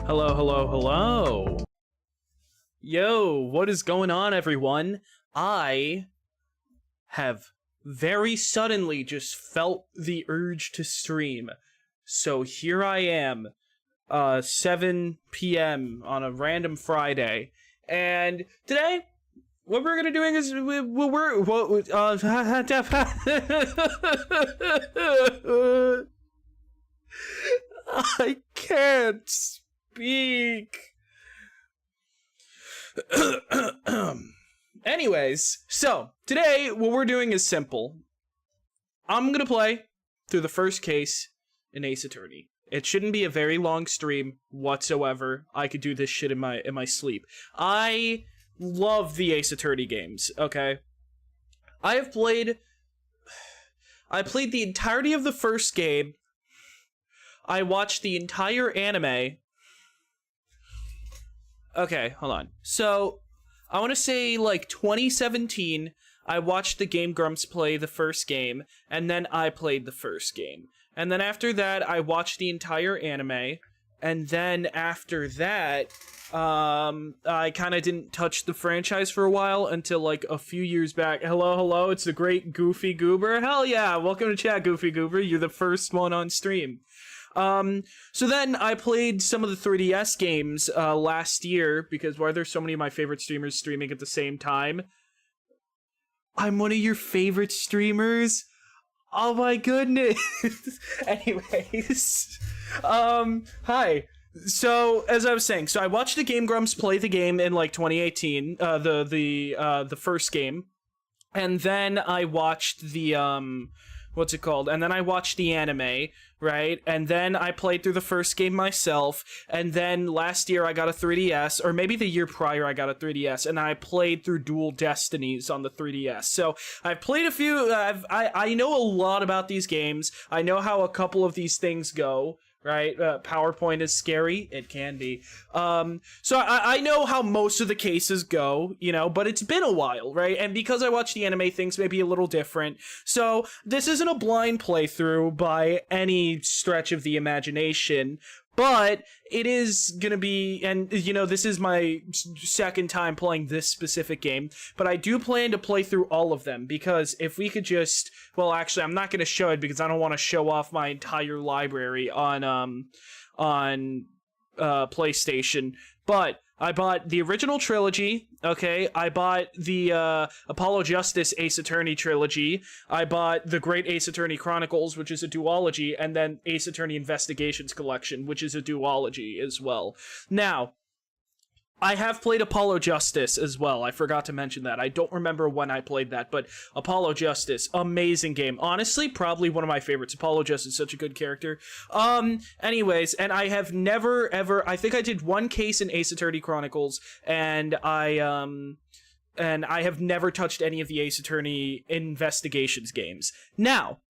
Hello, hello, hello. Yo, what is going on, everyone? I have very suddenly just felt the urge to stream. So here I am, 7 p.m. on a random Friday. And today, what we're gonna doing is I can't speak. Anyways, so today what we're doing is simple. I'm gonna play through the first case in Ace Attorney. It shouldn't be a very long stream whatsoever. I could do this shit in my sleep. I love the Ace Attorney games, okay? I played the entirety of the first game. I watched the entire anime. Okay, hold on. So, I want to say, like, 2017, I watched the Game Grumps play the first game, and then I played the first game. And then after that, I watched the entire anime, and then after that, I kind of didn't touch the franchise for a while until, like, a few years back. Hello, it's the great Goofy Goober. Hell yeah, welcome to chat, Goofy Goober. You're the first one on stream. So then I played some of the 3DS games, last year, because why are there so many of my favorite streamers streaming at the same time? I'm one of your favorite streamers? Oh my goodness! Anyways, hi. So, as I was saying, so I watched the Game Grumps play the game in, like, 2018, the first game, and then I watched the, what's it called? And then I watched the anime, right? And then I played through the first game myself. And then last year I got a 3DS, or maybe the year prior I got a 3DS, and I played through Dual Destinies on the 3DS. So I've played a few. I know a lot about these games. I know how a couple of these things go. Right? PowerPoint is scary. It can be. So I know how most of the cases go, you know, but it's been a while, right? And because I watched the anime, things may be a little different. So this isn't a blind playthrough by any stretch of the imagination, but it is gonna be, and you know, this is my second time playing this specific game, but I do plan to play through all of them, because if we could just, well, actually, I'm not gonna show it because I don't want to show off my entire library on PlayStation, but I bought the original trilogy, okay? I bought the Apollo Justice Ace Attorney trilogy. I bought the Great Ace Attorney Chronicles, which is a duology, and then Ace Attorney Investigations Collection, which is a duology as well. Now, I have played Apollo Justice as well. I forgot to mention that. I don't remember when I played that, but Apollo Justice, amazing game. Honestly, probably one of my favorites. Apollo Justice is such a good character. Anyways, and I have never, ever, I think I did one case in Ace Attorney Chronicles, and I have never touched any of the Ace Attorney Investigations games. Now,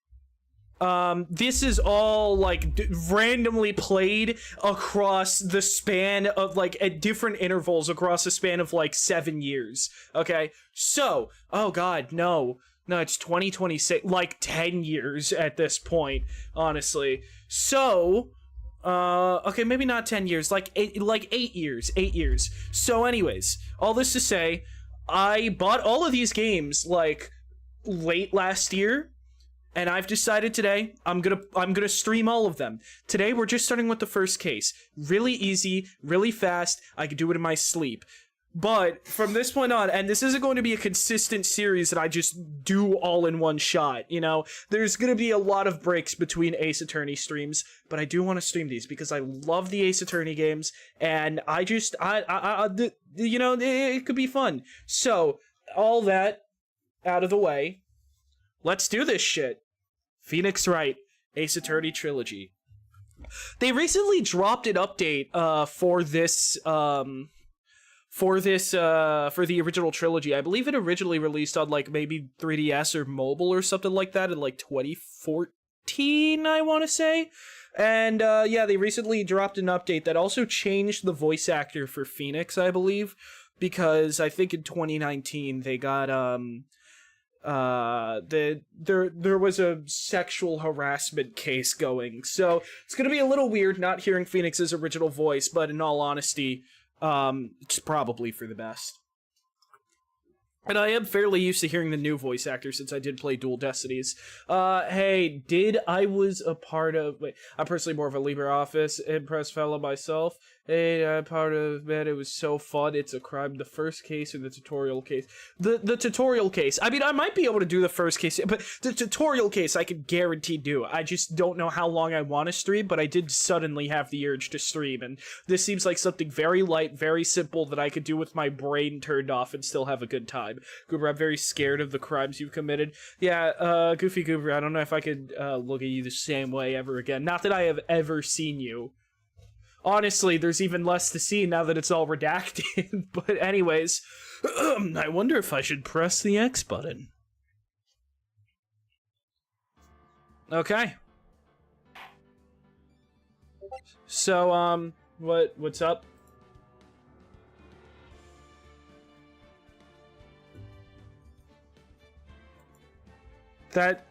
this is all, like, randomly played across the span of, like, at different intervals across the span of, like, 7 years, okay? So, oh god, no, it's 2026, like, 10 years at this point, honestly. So, okay, maybe not 10 years, like 8 years. So anyways, all this to say, I bought all of these games, like, late last year, and I've decided today I'm gonna stream all of them. Today we're just starting with the first case. Really easy, really fast. I could do it in my sleep. But from this point on, and this isn't going to be a consistent series that I just do all in one shot, you know? There's going to be a lot of breaks between Ace Attorney streams, but I do want to stream these because I love the Ace Attorney games, and you know, it could be fun. So, all that out of the way, let's do this shit. Phoenix Wright, Ace Attorney Trilogy. They recently dropped an update for the original trilogy. I believe it originally released on, like, maybe 3DS or mobile or something like that in, like, 2014, I want to say. And yeah, they recently dropped an update that also changed the voice actor for Phoenix, I believe, because I think in 2019 they got there was a sexual harassment case going, so it's gonna be a little weird not hearing Phoenix's original voice, but in all honesty, it's probably for the best. And I am fairly used to hearing the new voice actor since I did play Dual Destinies. Hey, I was a part of... Wait, I'm personally more of a LibreOffice Impress fellow myself. Hey, I'm part of... Man, it was so fun. It's a crime. The first case or the tutorial case? The tutorial case. I mean, I might be able to do the first case, but the tutorial case I can guarantee do. I just don't know how long I want to stream, but I did suddenly have the urge to stream, and this seems like something very light, very simple that I could do with my brain turned off and still have a good time. Goober, I'm very scared of the crimes you've committed. Yeah, Goofy Goober, I don't know if I could look at you the same way ever again. Not that I have ever seen you. Honestly, there's even less to see now that it's all redacted. But anyways, I wonder if I should press the X button. Okay. So, what's up?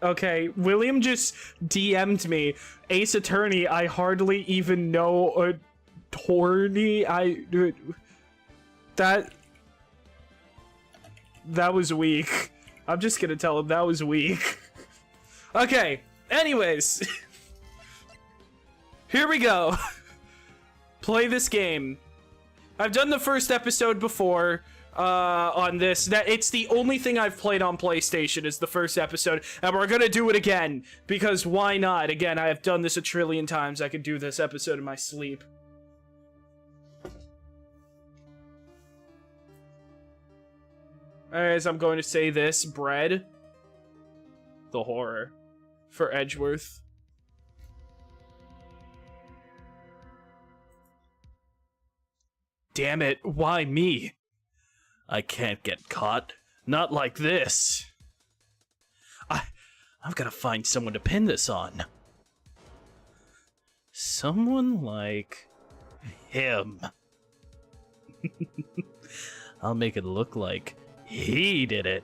Okay, William just DM'd me. Ace Attorney, I hardly even know attorney. That was weak. I'm just gonna tell him that was weak. Okay, anyways. Here we go. Play this game. I've done the first episode before. On this, that it's the only thing I've played on PlayStation is the first episode, and we're gonna do it again, because why not? Again, I have done this a trillion times. I could do this episode in my sleep. As I'm going to say this, bread. The horror. For Edgeworth. Damn it, why me? I can't get caught. Not like this. I've got to find someone to pin this on. Someone like him. I'll make it look like he did it.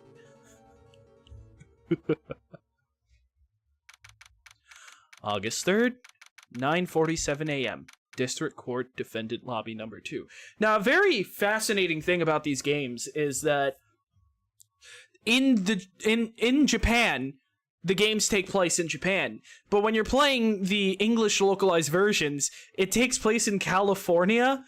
August 3rd, 9:47 a.m. District Court Defendant Lobby number 2. Now, a very fascinating thing about these games is that in Japan, the games take place in Japan, but when you're playing the English localized versions, it takes place in California,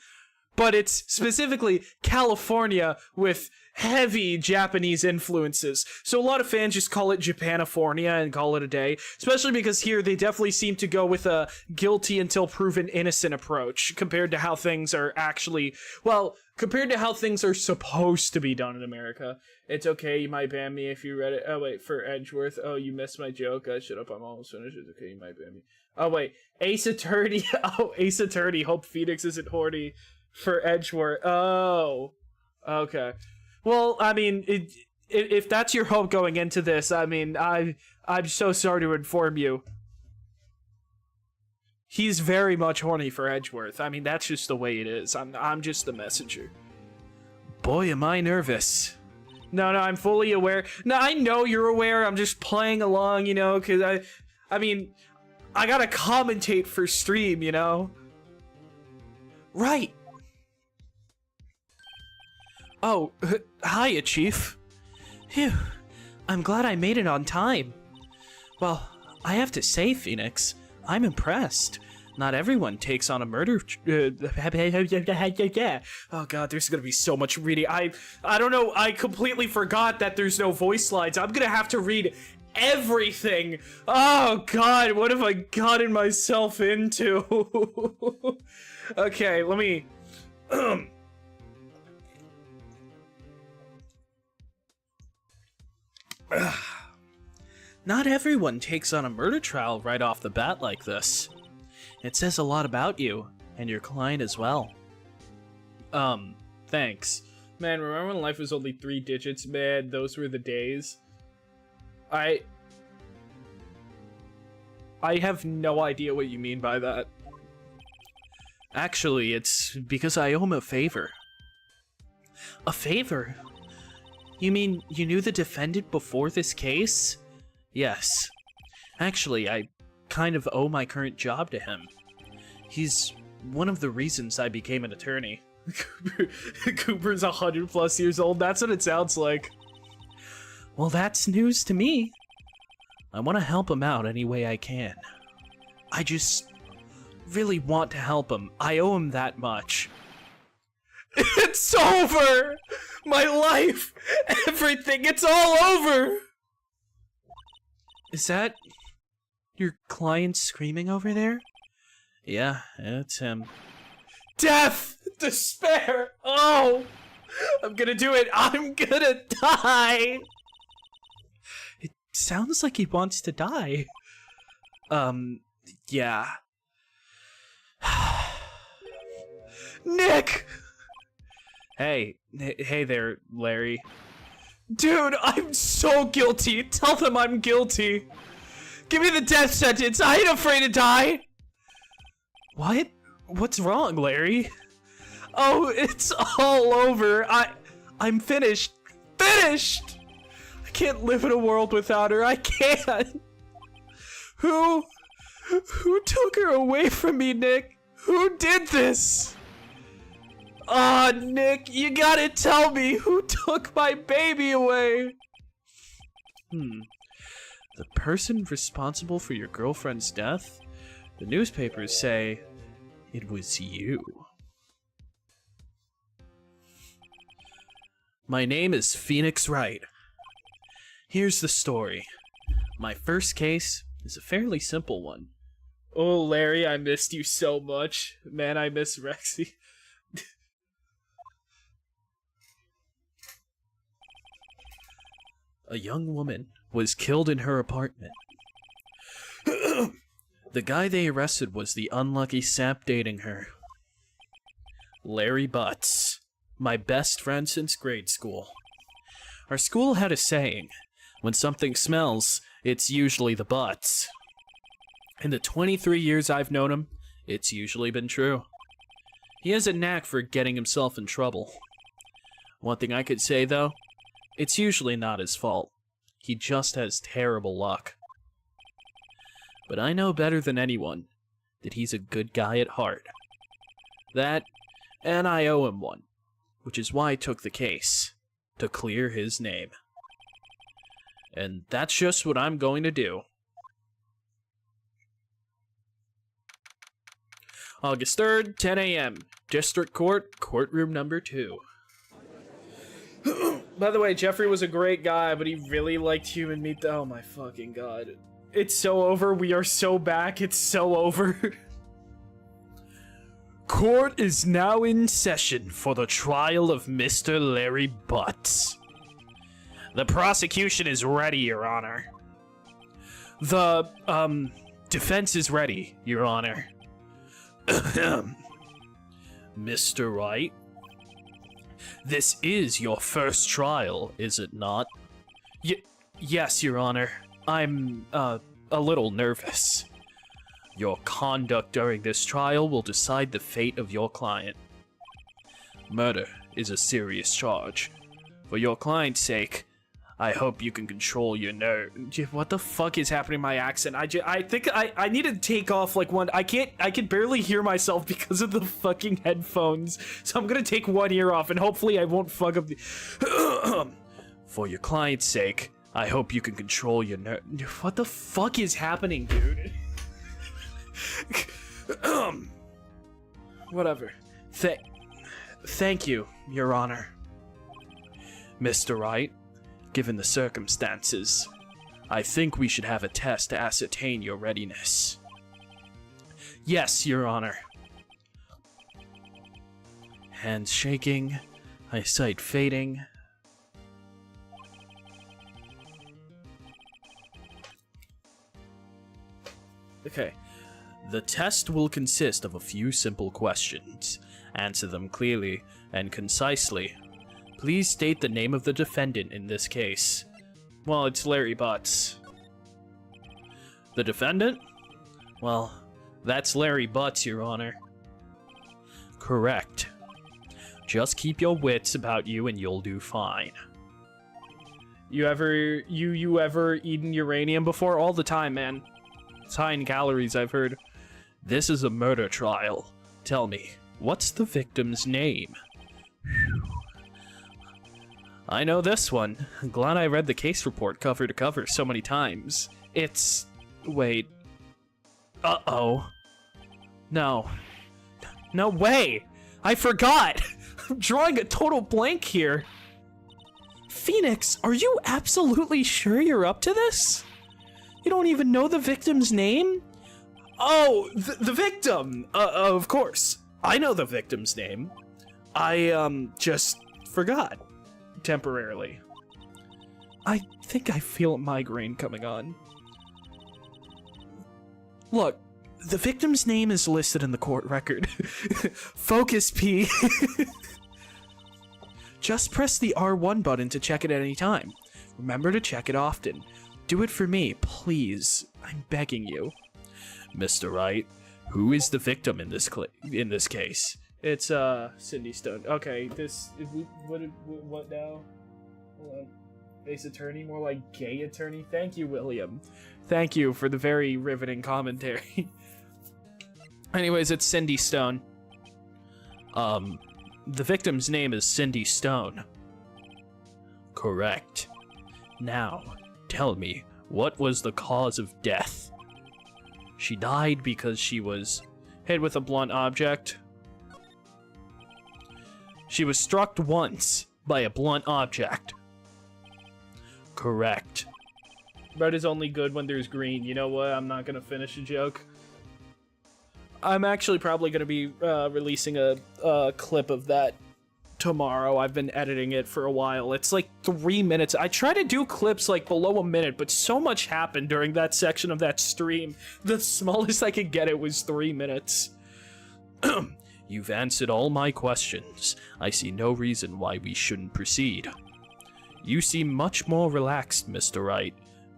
but it's specifically California with heavy Japanese influences. So a lot of fans just call it Japanifornia and call it a day, especially because here they definitely seem to go with a guilty until proven innocent approach compared to how things are actually, well, compared to how things are supposed to be done in America. It's okay, you might ban me if you read it. Oh wait, for Edgeworth. Oh, you missed my joke. Shut up, I'm almost finished. It's okay, you might ban me. Oh wait, Ace Attorney. Oh, Ace Attorney. Hope Phoenix isn't horny for Edgeworth. Oh, okay. Well, I mean, if that's your hope going into this, I mean, I'm so sorry to inform you. He's very much horny for Edgeworth. I mean, that's just the way it is. I'm just the messenger. Boy, am I nervous. No, I'm fully aware. No, I know you're aware. I'm just playing along, you know, because I mean, I gotta commentate for stream, you know? Right. Oh, hiya, Chief. Phew, I'm glad I made it on time. Well, I have to say, Phoenix, I'm impressed. Not everyone takes on a murder. Oh god, there's gonna be so much reading. I don't know. I completely forgot that there's no voice slides. I'm gonna have to read everything. Oh god, what have I gotten myself into? Okay, let me. Not everyone takes on a murder trial right off the bat like this. It says a lot about you, and your client as well. Thanks. Man, remember when life was only 3 digits? Man, those were the days. I have no idea what you mean by that. Actually, it's because I owe him a favor. A favor? You mean you knew the defendant before this case? Yes. Actually, I kind of owe my current job to him. He's one of the reasons I became an attorney. Cooper's 100+ years old. That's what it sounds like. Well, that's news to me. I want to help him out any way I can. I just really want to help him. I owe him that much. It's over! My life! Everything! It's all over! Is that your client screaming over there? Yeah, it's him. Death! Despair! Oh! I'm gonna do it! I'm gonna die! It sounds like he wants to die. Yeah. Nick! Hey there, Larry. Dude, I'm so guilty. Tell them I'm guilty. Give me the death sentence. I ain't afraid to die. What? What's wrong, Larry? Oh, it's all over. I'm finished. Finished! I can't live in a world without her. I can't. Who took her away from me, Nick? Who did this? Aw, Nick, you gotta tell me who took my baby away. The person responsible for your girlfriend's death? The newspapers say it was you. My name is Phoenix Wright. Here's the story. My first case is a fairly simple one. Oh, Larry, I missed you so much. Man, I miss Rexy. A young woman was killed in her apartment. The guy they arrested was the unlucky sap dating her. Larry Butts, my best friend since grade school. Our school had a saying, when something smells, it's usually the butts. In the 23 years I've known him, it's usually been true. He has a knack for getting himself in trouble. One thing I could say, though, it's usually not his fault. He just has terrible luck. But I know better than anyone that he's a good guy at heart. That, and I owe him one, which is why I took the case, to clear his name. And that's just what I'm going to do. August 3rd, 10 a.m. District Court, courtroom number 2. By the way, Jeffrey was a great guy, but he really liked human meat. Oh my fucking god. It's so over. We are so back. It's so over. Court is now in session for the trial of Mr. Larry Butts. The prosecution is ready, Your Honor. The, defense is ready, Your Honor. Mr. Wright? This is your first trial, is it not? Yes, Your Honor. I'm, a little nervous. Your conduct during this trial will decide the fate of your client. Murder is a serious charge. For your client's sake, I hope you can control your nerve. What the fuck is happening to my accent? I think I need to take off like one. I can barely hear myself because of the fucking headphones. So I'm gonna take one ear off and hopefully I won't fuck up the... For your client's sake, I hope you can control your nerve. What the fuck is happening, dude? Whatever. Thank you, Your Honor. Mr. Wright, given the circumstances, I think we should have a test to ascertain your readiness. Yes, Your Honor. Hands shaking, eyesight fading. Okay. The test will consist of a few simple questions. Answer them clearly and concisely. Please state the name of the defendant in this case. Well, it's Larry Butts. The defendant? Well, that's Larry Butts, Your Honor. Correct. Just keep your wits about you and you'll do fine. You ever eaten uranium before? All the time, man. It's high in calories, I've heard. This is a murder trial. Tell me, what's the victim's name? I know this one. Glad I read the case report cover to cover so many times. It's... wait. Uh-oh. No. No way! I forgot! I'm drawing a total blank here. Phoenix, are you absolutely sure you're up to this? You don't even know the victim's name? Oh, the victim! Of course. I know the victim's name. I, just forgot. Temporarily. I think I feel a migraine coming on. Look, the victim's name is listed in the court record. Focus, P. Just press the R1 button to check it at any time. Remember to check it often. Do it for me, please. I'm begging you. Mr. Wright, who is the victim in this case? It's Cindy Stone. Okay, what now? Hold on. Ace attorney, more like gay attorney. Thank you, William. Thank you for the very riveting commentary. Anyways, it's Cindy Stone. The victim's name is Cindy Stone. Correct. Now, tell me, what was the cause of death? She died because she was hit with a blunt object. She was struck once by a blunt object. Correct. Red is only good when there's green. You know what? I'm not gonna finish a joke. I'm actually probably gonna be releasing a clip of that tomorrow. I've been editing it for a while. It's like 3 minutes. I try to do clips like below a minute, but so much happened during that section of that stream. The smallest I could get it was 3 minutes. You've answered all my questions. I see no reason why we shouldn't proceed. You seem much more relaxed, Mr. Wright.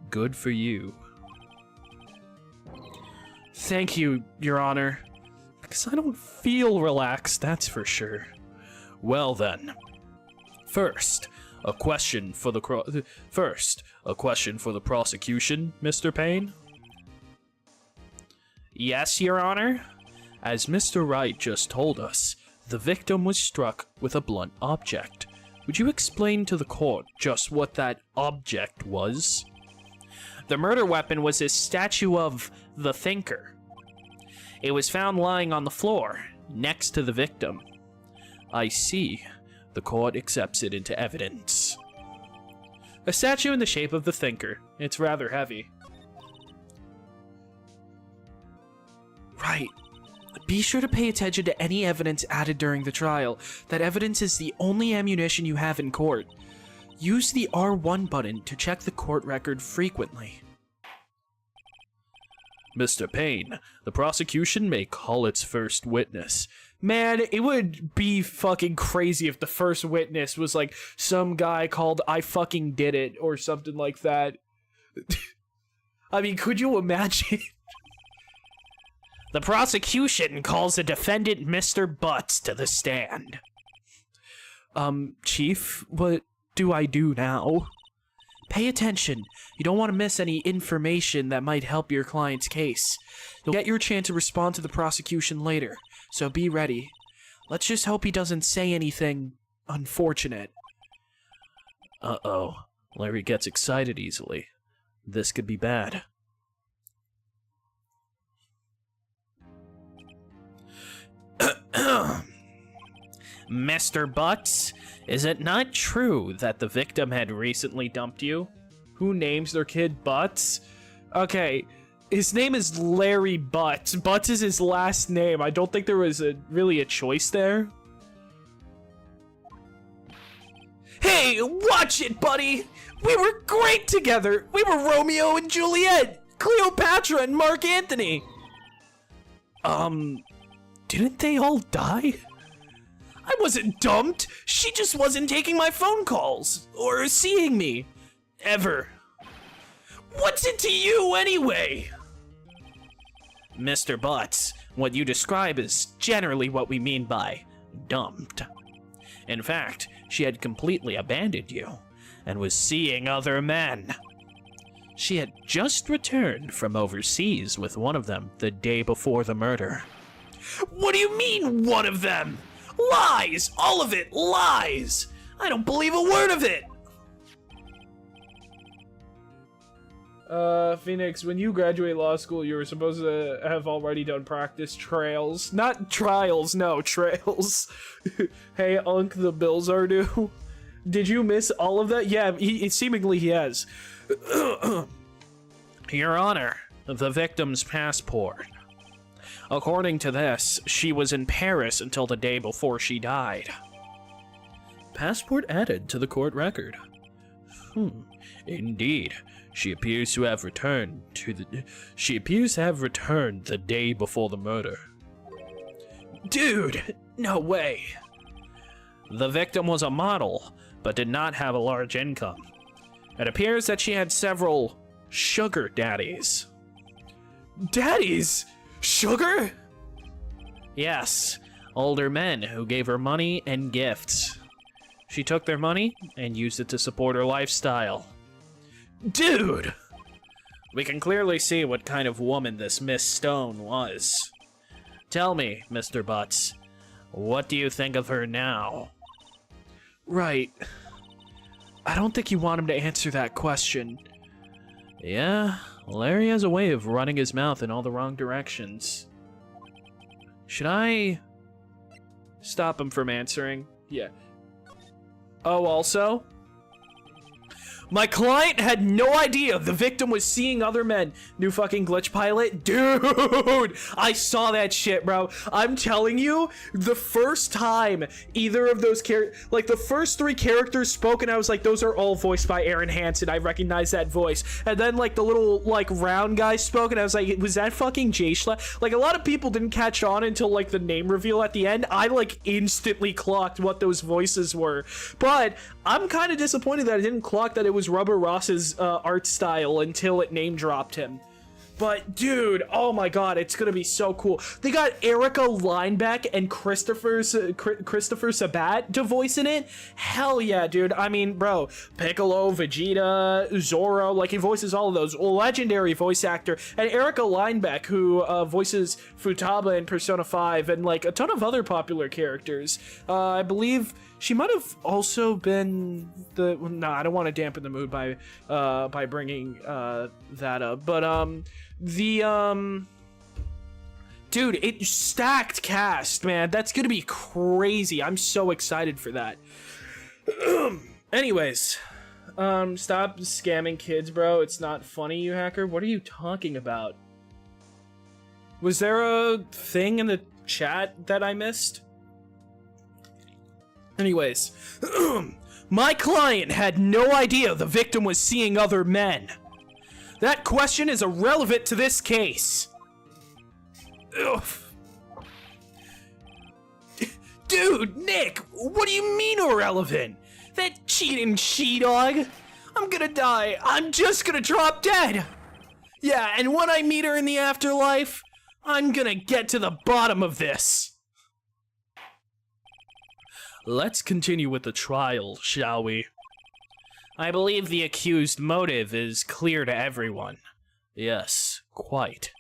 Good for you. Thank you, Your Honor. Because I don't feel relaxed, that's for sure. Well then. First, a question for the prosecution, Mr. Payne? Yes, Your Honor? As Mr. Wright just told us, the victim was struck with a blunt object. Would you explain to the court just what that object was? The murder weapon was a statue of the Thinker. It was found lying on the floor, next to the victim. I see. The court accepts it into evidence. A statue in the shape of the Thinker. It's rather heavy. Right. Be sure to pay attention to any evidence added during the trial. That evidence is the only ammunition you have in court. Use the R1 button to check the court record frequently. Mr. Payne, the prosecution may call its first witness. Man, it would be fucking crazy if the first witness was like some guy called I fucking did it or something like that. I mean, could you imagine? The prosecution calls the defendant Mr. Butts to the stand. Chief, what do I do now? Pay attention. You don't want to miss any information that might help your client's case. You'll get your chance to respond to the prosecution later, so be ready. Let's just hope he doesn't say anything unfortunate. Uh-oh. Larry gets excited easily. This could be bad. Mr. Butts, is it not true that the victim had recently dumped you? Who names their kid Butts? Okay, his name is Larry Butts. Butts is his last name. I don't think there was really a choice there. Hey, watch it, buddy! We were great together! We were Romeo and Juliet! Cleopatra and Mark Antony! Didn't they all die? I wasn't dumped. She just wasn't taking my phone calls or seeing me. Ever. What's it to you anyway? Mr. Butts, what you describe is generally what we mean by dumped. In fact, she had completely abandoned you. and was seeing other men. She had just returned from overseas with one of them the day before the murder. What do you mean, one of them? Lies! All of it, lies! I don't believe a word of it! Phoenix, when you graduate law school, you were supposed to have already done practice trails. Not trials, no, trails. Hey, Unc, the bills are due. Did you miss all of that? Yeah, seemingly he has. Your Honor, the victim's passport. According to this, she was in Paris until the day before she died. Passport added to the court record. Indeed. She appears to have returned the day before the murder. Dude, no way. The victim was a model, but did not have a large income. It appears that she had several sugar daddies. Daddies? Sugar? Yes, older men who gave her money and gifts. She took their money and used it to support her lifestyle. Dude! We can clearly see what kind of woman this Miss Stone was. Tell me, Mr. Butts, what do you think of her now? Right. I don't think you want him to answer that question. Yeah, Larry has a way of running his mouth in all the wrong directions. Should I stop him from answering? Yeah. Oh, also? My client had no idea the victim was seeing other men. New fucking glitch pilot? Dude! I saw that shit, bro. I'm telling you, the first time either of those like the first three characters spoke, and I was like, those are all voiced by Aaron Hansen. I recognize that voice. And then like the little like round guy spoke, and I was like, was that fucking Jay Schlatt? Like a lot of people didn't catch on until like the name reveal at the end. I like instantly clocked what those voices were. But I'm kind of disappointed that I didn't clock that it was Rubber Ross's art style until it name dropped him. But dude, oh my god, it's gonna be so cool. They got Erica Lineback and Christopher Sabat to voice in it. Hell yeah, dude. I mean, bro, Piccolo, Vegeta, Zoro, like he voices all of those. Legendary voice actor. And Erica Lineback, who voices Futaba in Persona 5 and like a ton of other popular characters. I believe she might have also been the. No, I don't want to dampen the mood by bringing that up. But dude, it stacked cast, man. That's gonna be crazy. I'm so excited for that. Anyways, stop scamming kids, bro. It's not funny, you hacker. What are you talking about? Was there a thing in the chat that I missed? Anyways, my client had no idea the victim was seeing other men. That question is irrelevant to this case. Ugh. Dude, Nick, what do you mean irrelevant? That cheating she-dog? I'm gonna die. I'm just gonna drop dead. Yeah, and when I meet her in the afterlife, I'm gonna get to the bottom of this. Let's continue with the trial, shall we? I believe the accused motive is clear to everyone. Yes, quite.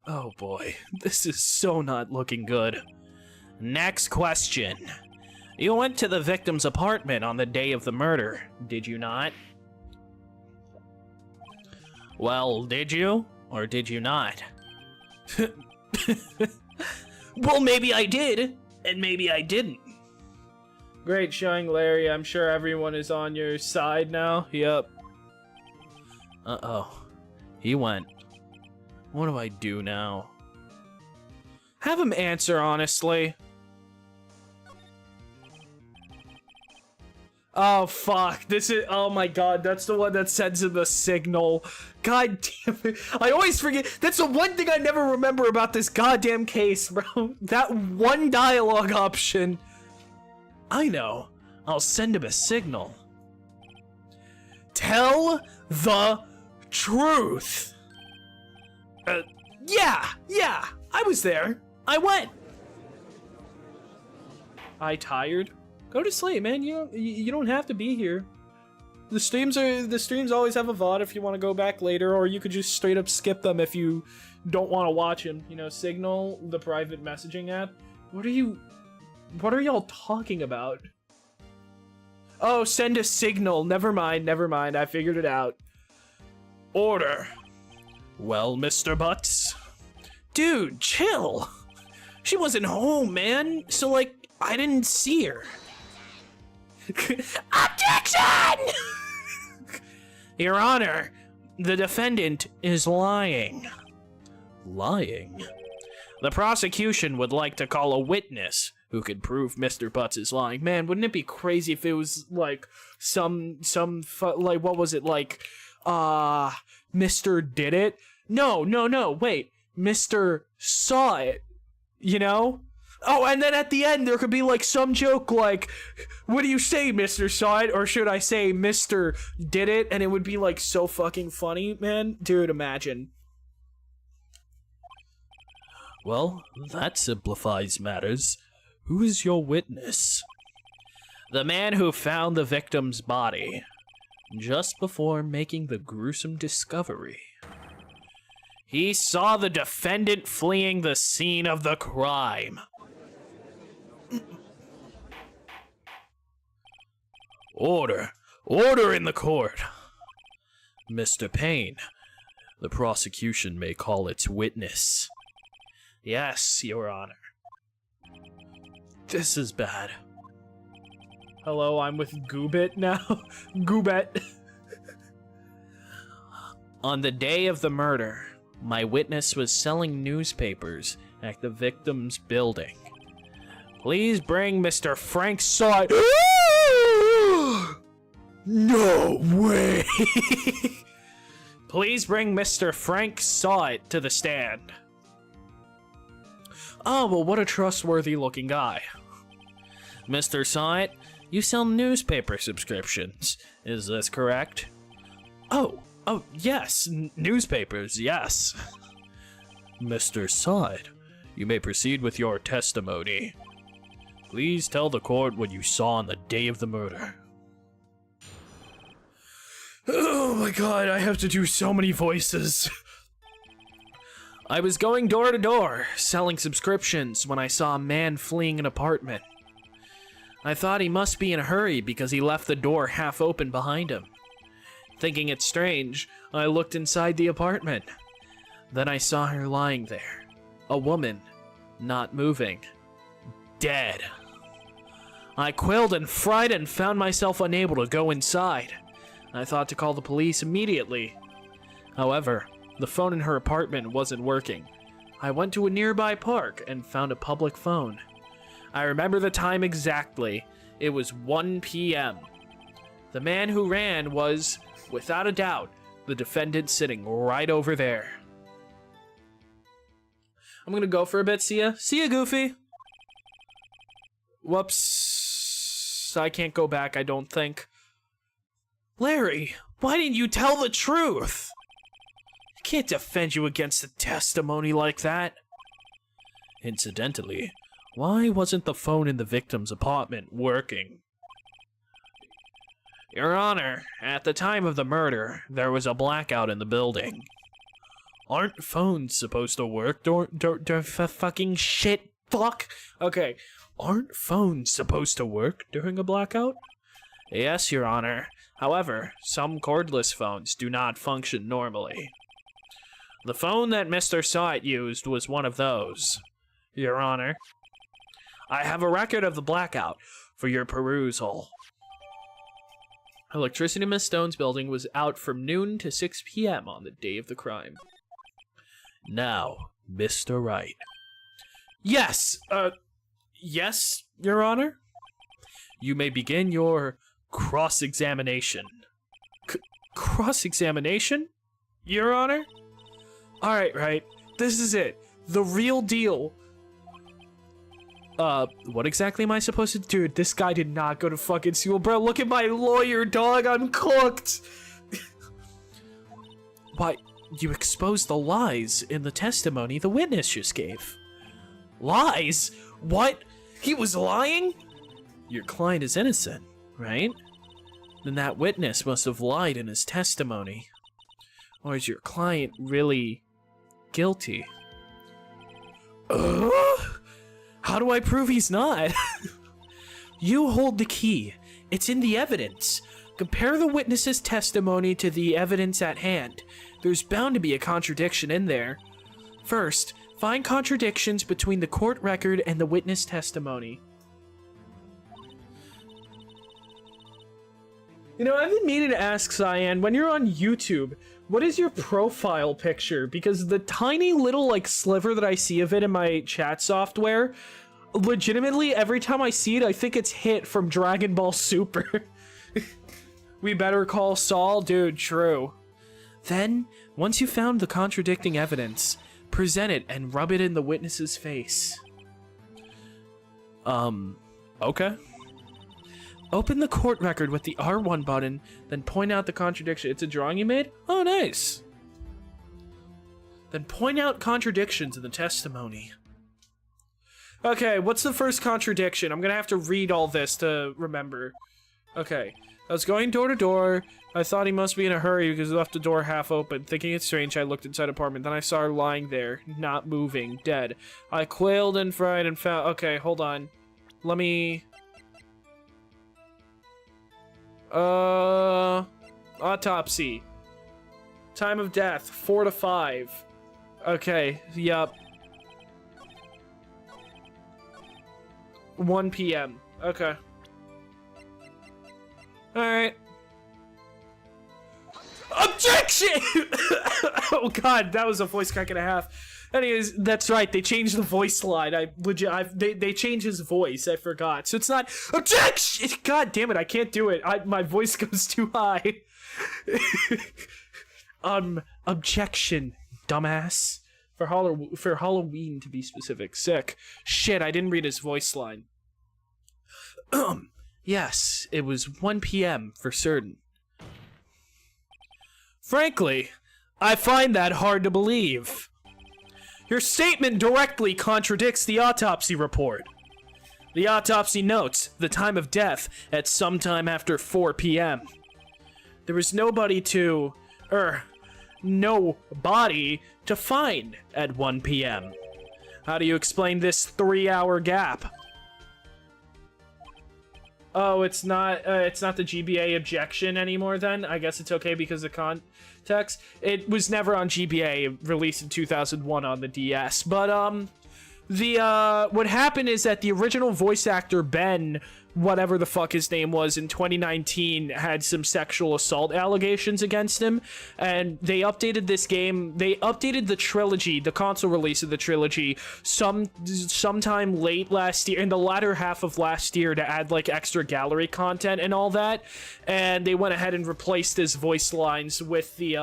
Oh boy, this is so not looking good. Next question. You went to the victim's apartment on the day of the murder, did you not? Well, did you? Or did you not? Well, maybe I did, and maybe I didn't. Great showing, Larry. I'm sure everyone is on your side now. Yep. Uh-oh. He went. What do I do now? Have him answer, honestly. Oh, fuck. This is... Oh, my God. That's the one that sends him the signal. God damn it. I always forget. That's the one thing I never remember about this goddamn case, bro. That one dialogue option. I know. I'll send him a signal. Tell the truth. Yeah. I was there. I went. I tired? Go to sleep, man. You don't have to be here. The streams always have a VOD if you want to go back later, or you could just straight up skip them if you don't want to watch them. You know, Signal, the private messaging app. What are y'all talking about? Oh, send a signal. Never mind. I figured it out. Order. Well, Mr. Butts. Dude, chill. She wasn't home, man. So, like, I didn't see her. Objection! Your Honor, the defendant is lying. Lying? The prosecution would like to call a witness who could prove Mr. Butts is lying. Man, wouldn't it be crazy if it was, like, like, what was it, like, Mr. Did It? No, wait. Mr. Saw It. You know? Oh, and then at the end, there could be, like, some joke like, what do you say, Mr. Saw It? Or should I say, Mr. Did It? And it would be, like, so fucking funny, man. Dude, imagine. Well, that simplifies matters. Who is your witness? The man who found the victim's body just before making the gruesome discovery. He saw the defendant fleeing the scene of the crime. Order in the court. Mr. Payne, the prosecution may call its witness. Yes, Your Honor. This is bad. Hello, I'm with Goobit now. Goobet. On the day of the murder, my witness was selling newspapers at the victim's building. Please bring Mr. Frank Saw It. No way! Please bring Mr. Frank Saw It to the stand. Oh, well, what a trustworthy looking guy. Mr. Saw It, you sell newspaper subscriptions. Is this correct? Oh, yes. Newspapers, yes. Mr. Saw It, you may proceed with your testimony. Please tell the court what you saw on the day of the murder. Oh my god, I have to do so many voices. I was going door to door, selling subscriptions, when I saw a man fleeing an apartment. I thought he must be in a hurry because he left the door half open behind him. Thinking it strange, I looked inside the apartment. Then I saw her lying there. A woman, not moving. Dead. I quilled and fried and found myself unable to go inside. I thought to call the police immediately. However, the phone in her apartment wasn't working. I went to a nearby park and found a public phone. I remember the time exactly. It was 1 p.m. The man who ran was, without a doubt, the defendant sitting right over there. I'm gonna go for a bit. See ya. See ya, Goofy. Whoops. I can't go back, I don't think. Larry, why didn't you tell the truth? I can't defend you against a testimony like that. Incidentally, why wasn't the phone in the victim's apartment working? Your Honor, at the time of the murder, there was a blackout in the building. Aren't phones supposed to work fucking shit? Fuck! Okay, aren't phones supposed to work during a blackout? Yes, Your Honor. However, some cordless phones do not function normally. The phone that Mr. Saw It used was one of those, Your Honor. I have a record of the blackout for your perusal. Electricity in Miss Stone's building was out from noon to 6 p.m. on the day of the crime. Now, Mr. Wright. Yes, yes, Your Honor? You may begin your cross-examination. Cross-examination? Your Honor? Alright, right. This is it. The real deal. What exactly am I supposed to do? Dude, this guy did not go to fucking school, bro. Look at my lawyer, dog. I'm cooked. Why, you exposed the lies in the testimony the witness just gave. Lies? What? He was lying? Your client is innocent, right? then that witness must have lied in his testimony. Or is your client really guilty? How do I prove he's not? You hold the key. It's in the evidence. Compare the witness's testimony to the evidence at hand. There's bound to be a contradiction in there. First, find contradictions between the court record and the witness testimony. You know, I've been meaning to ask Cyan, when you're on YouTube, what is your profile picture? Because the tiny little, like, sliver that I see of it in my chat software, legitimately, every time I see it, I think it's Hit from Dragon Ball Super. We better call Saul? Dude, true. Then, once you found the contradicting evidence, present it and rub it in the witness's face. Okay. Open the court record with the R1 button, then point out the contradiction. It's a drawing you made? Oh, nice. Then point out contradictions in the testimony. Okay, what's the first contradiction? I'm gonna have to read all this to remember. Okay. I was going door to door. I thought he must be in a hurry because he left the door half open. Thinking it strange, I looked inside the apartment. Then I saw her lying there, not moving, dead. I quailed and fried and found... Okay, hold on. Let me... Autopsy. Time of death, 4 to 5. Okay, yup. 1 p.m. Okay. Alright. Objection! Oh god, that was a voice crack and a half. Anyways, that's right, they changed the voice line. They changed his voice, I forgot. So it's not objection! God damn it, I can't do it. My voice goes too high. Objection, dumbass. For Halloween, to be specific. Sick. Shit, I didn't read his voice line. Yes, it was 1 p.m. for certain. Frankly, I find that hard to believe. Your statement directly contradicts the autopsy report. The autopsy notes the time of death at sometime after 4 p.m. There was no body to find at 1 p.m. How do you explain this 3-hour gap? Oh, it's not the GBA objection anymore then? I guess it's okay because of context. It was never on GBA, released in 2001 on the DS. But, what happened is that the original voice actor, Ben, whatever the fuck his name was, in 2019 had some sexual assault allegations against him, and they updated this game. They updated the trilogy, the console release of the trilogy, sometime late last year, in the latter half of last year, to add like extra gallery content and all that, and they went ahead and replaced his voice lines with the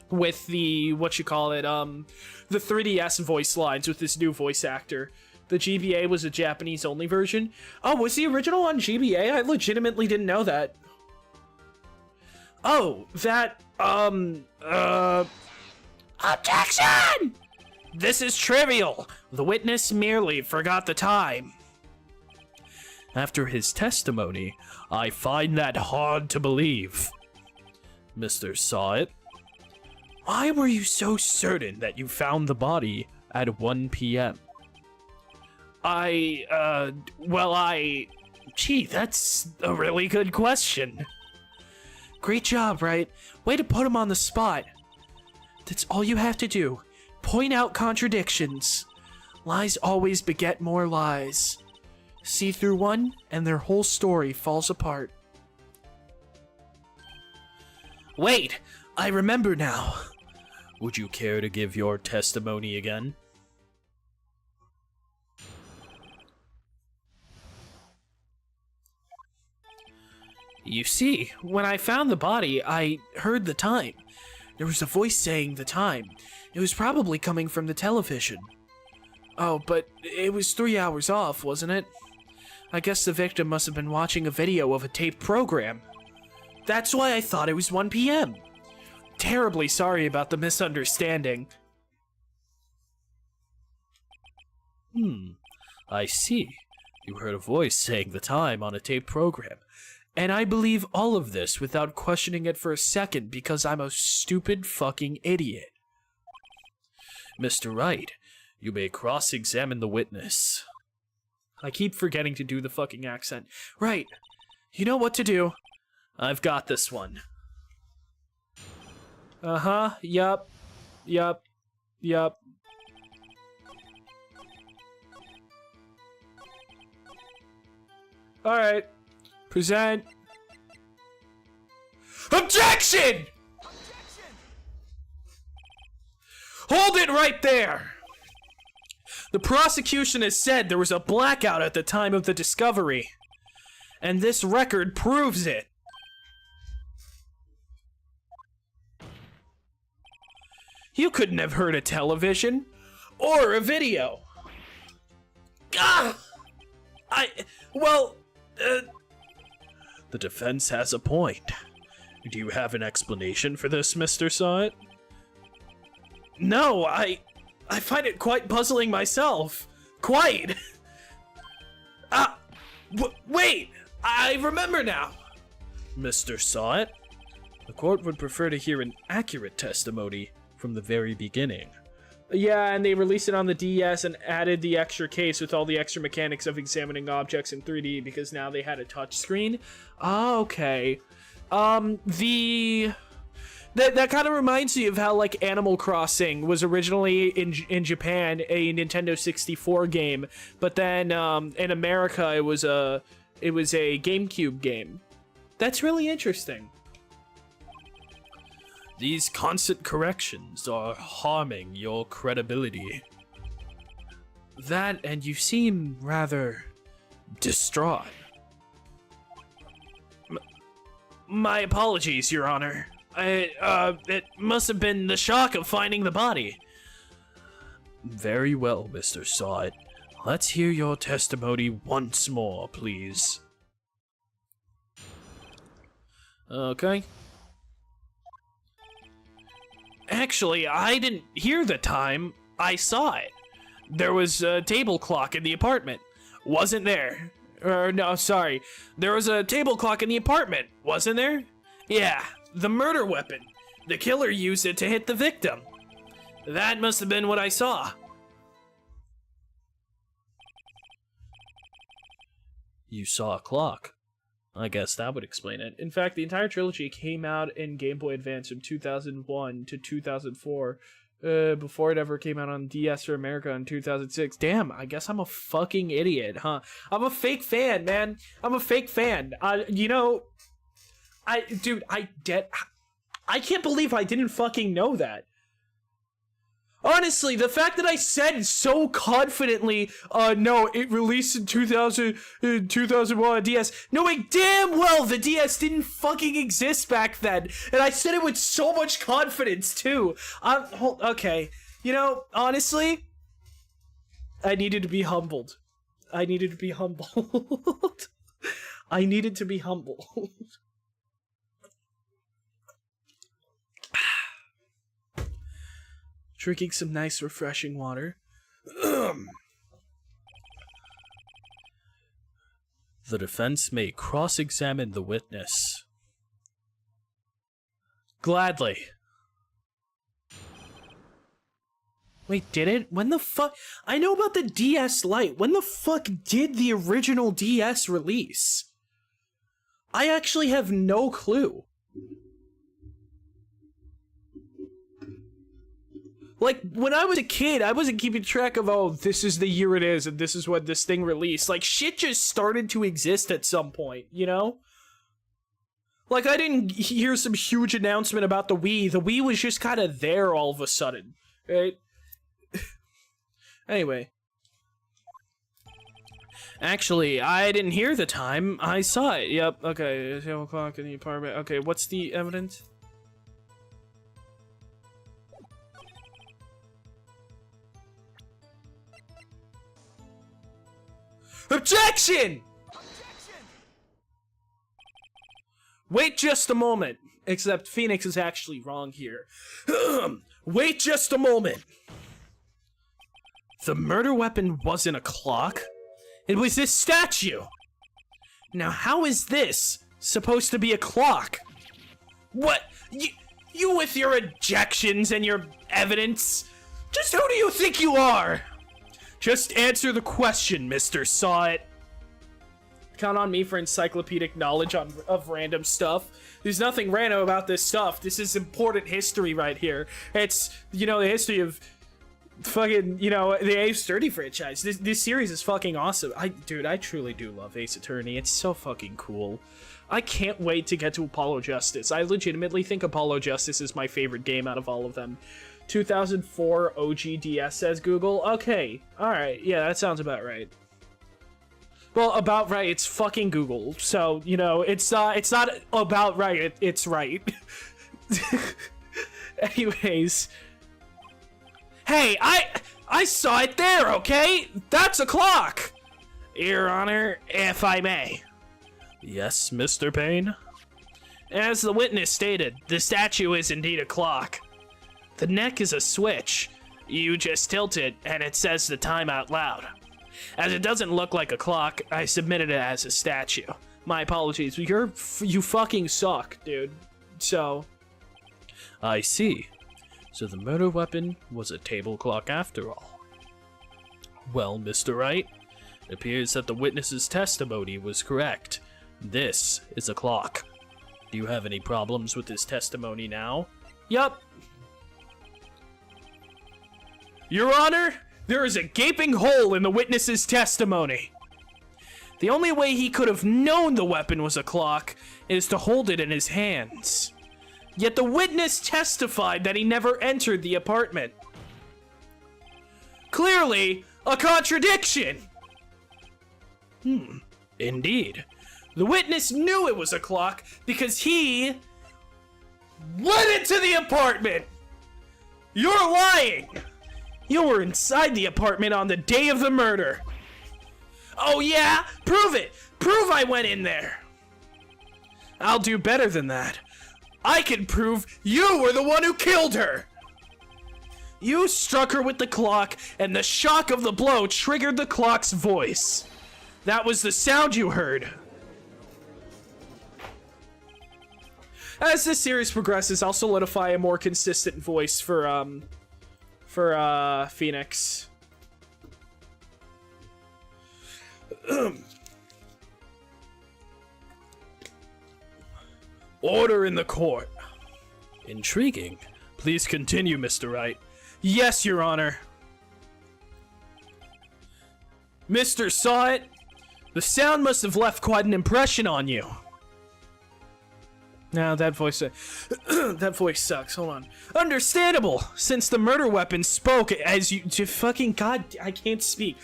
what you call it, the 3DS voice lines with this new voice actor. The GBA was a Japanese-only version. Oh, was the original on GBA? I legitimately didn't know that. Oh, that, Objection! This is trivial. The witness merely forgot the time. After his testimony, I find that hard to believe. Mr. Saw It. Why were you so certain that you found the body at 1 p.m.? Gee, that's a really good question. Great job, right? Way to put him on the spot. That's all you have to do. Point out contradictions. Lies always beget more lies. See through one, and their whole story falls apart. Wait, I remember now. Would you care to give your testimony again? You see, when I found the body, I heard the time. There was a voice saying the time. It was probably coming from the television. Oh, but it was 3 hours off, wasn't it? I guess the victim must have been watching a video of a taped program. That's why I thought it was 1 p.m. Terribly sorry about the misunderstanding. I see. You heard a voice saying the time on a taped program. And I believe all of this without questioning it for a second because I'm a stupid fucking idiot. Mr. Wright, you may cross-examine the witness. I keep forgetting to do the fucking accent. Right. You know what to do. I've got this one. Uh-huh. Yup. Yup. Yup. Alright. Present. Objection! Hold it right there! The prosecution has said there was a blackout at the time of the discovery. And this record proves it. You couldn't have heard a television. Or a video. Ah! The defense has a point. Do you have an explanation for this, Mr. Sawit? No, I find it quite puzzling myself. Quite. Wait! I remember now. Mr. Sawit, the court would prefer to hear an accurate testimony from the very beginning. Yeah, and they released it on the DS and added the extra case with all the extra mechanics of examining objects in 3D because now they had a touchscreen. Ah, okay. That kind of reminds me of how, like, Animal Crossing was originally in Japan a Nintendo 64 game, but then in America it was a GameCube game. That's really interesting. These constant corrections are harming your credibility. That, and you seem rather distraught. My apologies, Your Honor. It must have been the shock of finding the body. Very well, Mr. Sawit. Let's hear your testimony once more, please. Okay. Actually, I didn't hear the time. I saw it. There was a table clock in the apartment. Wasn't there? No, sorry. There was a table clock in the apartment. Wasn't there? Yeah, the murder weapon. The killer used it to hit the victim. That must have been what I saw. You saw a clock. I guess that would explain it. In fact, the entire trilogy came out in Game Boy Advance from 2001 to 2004, before it ever came out on DS for America in 2006. Damn, I guess I'm a fucking idiot, huh? I'm a fake fan, man. I'm a fake fan. You know, I can't believe I didn't fucking know that. Honestly, the fact that I said so confidently, no, it released in 2001 on DS, knowing damn well the DS didn't fucking exist back then, and I said it with so much confidence, too. Okay, you know, honestly, I needed to be humbled. I needed to be humbled. I needed to be humbled. Drinking some nice, refreshing water. The defense may cross-examine the witness. Gladly. Wait, did it? When the fuck? I know about the DS Lite. When the fuck did the original DS release? I actually have no clue. Like, when I was a kid, I wasn't keeping track of, oh, this is the year it is, and this is when this thing released. Like, shit just started to exist at some point, you know? Like, I didn't hear some huge announcement about the Wii. The Wii was just kind of there all of a sudden, right? Anyway. Actually, I didn't hear the time. I saw it. Yep, okay. 7 o'clock in the apartment. Okay, what's the evidence? Objection! Wait just a moment. Except Phoenix is actually wrong here. Wait just a moment. The murder weapon wasn't a clock. It was this statue. Now how is this supposed to be a clock. What? You with your objections and your evidence? Just who do you think you are? Just answer the question, Mr. Saw-It. Count on me for encyclopedic knowledge of random stuff. There's nothing random about this stuff. This is important history right here. It's, you know, the history of fucking, you know, the Ace Attorney franchise. This series is fucking awesome. Dude, I truly do love Ace Attorney. It's so fucking cool. I can't wait to get to Apollo Justice. I legitimately think Apollo Justice is my favorite game out of all of them. 2004 OG DS, says Google. Okay, alright, yeah, that sounds about right. Well, about right, it's fucking Google, so, you know, it's not about right, it's right. Anyways. Hey, I saw it there, okay? That's a clock! Your Honor, if I may. Yes, Mr. Payne? As the witness stated, the statue is indeed a clock. The neck is a switch. You just tilt it, and it says the time out loud. As it doesn't look like a clock, I submitted it as a statue. My apologies, you fucking suck, dude. So... I see. So the murder weapon was a table clock after all. Well, Mr. Wright, it appears that the witness's testimony was correct. This is a clock. Do you have any problems with his testimony now? Yup. Your Honor, there is a gaping hole in the witness's testimony. The only way he could have known the weapon was a clock is to hold it in his hands. Yet the witness testified that he never entered the apartment. Clearly, a contradiction! Indeed. The witness knew it was a clock because he went into the apartment! You're lying! You were inside the apartment on the day of the murder. Oh yeah? Prove it! Prove I went in there! I'll do better than that. I can prove you were the one who killed her! You struck her with the clock, and the shock of the blow triggered the clock's voice. That was the sound you heard. As this series progresses, I'll solidify a more consistent voice for Phoenix. Order in the court. Intriguing. Please continue, Mr. Wright. Yes, Your Honor. Mr. Saw-It, the sound must have left quite an impression on you. Now that voice sucks. Hold on. Understandable, since the murder weapon spoke as you fucking God, I can't speak.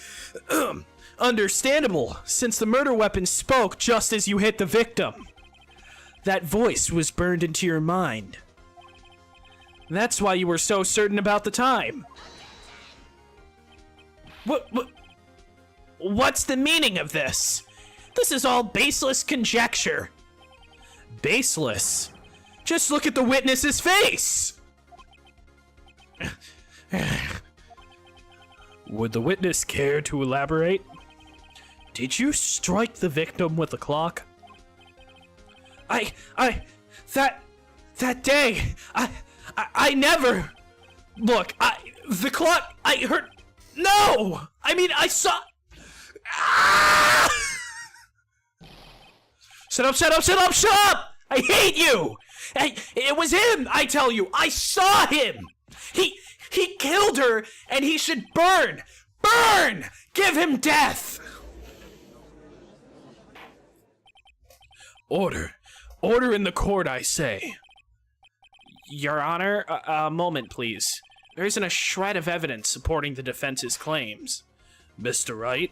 Understandable, since the murder weapon spoke just as you hit the victim. That voice was burned into your mind. That's why you were so certain about the time. What's the meaning of this? This is all baseless conjecture. Baseless? Just look at the witness's face! Would the witness care to elaborate? Did you strike the victim with a clock? That day, I never... Look, the clock, I heard... No! I mean, I saw... Ah! Shut up! I hate you! It was him, I tell you! I saw him! He killed her, and he should burn! Burn! Give him death! Order. Order in the court, I say. Your Honor, a moment, please. There isn't a shred of evidence supporting the defense's claims. Mr. Wright?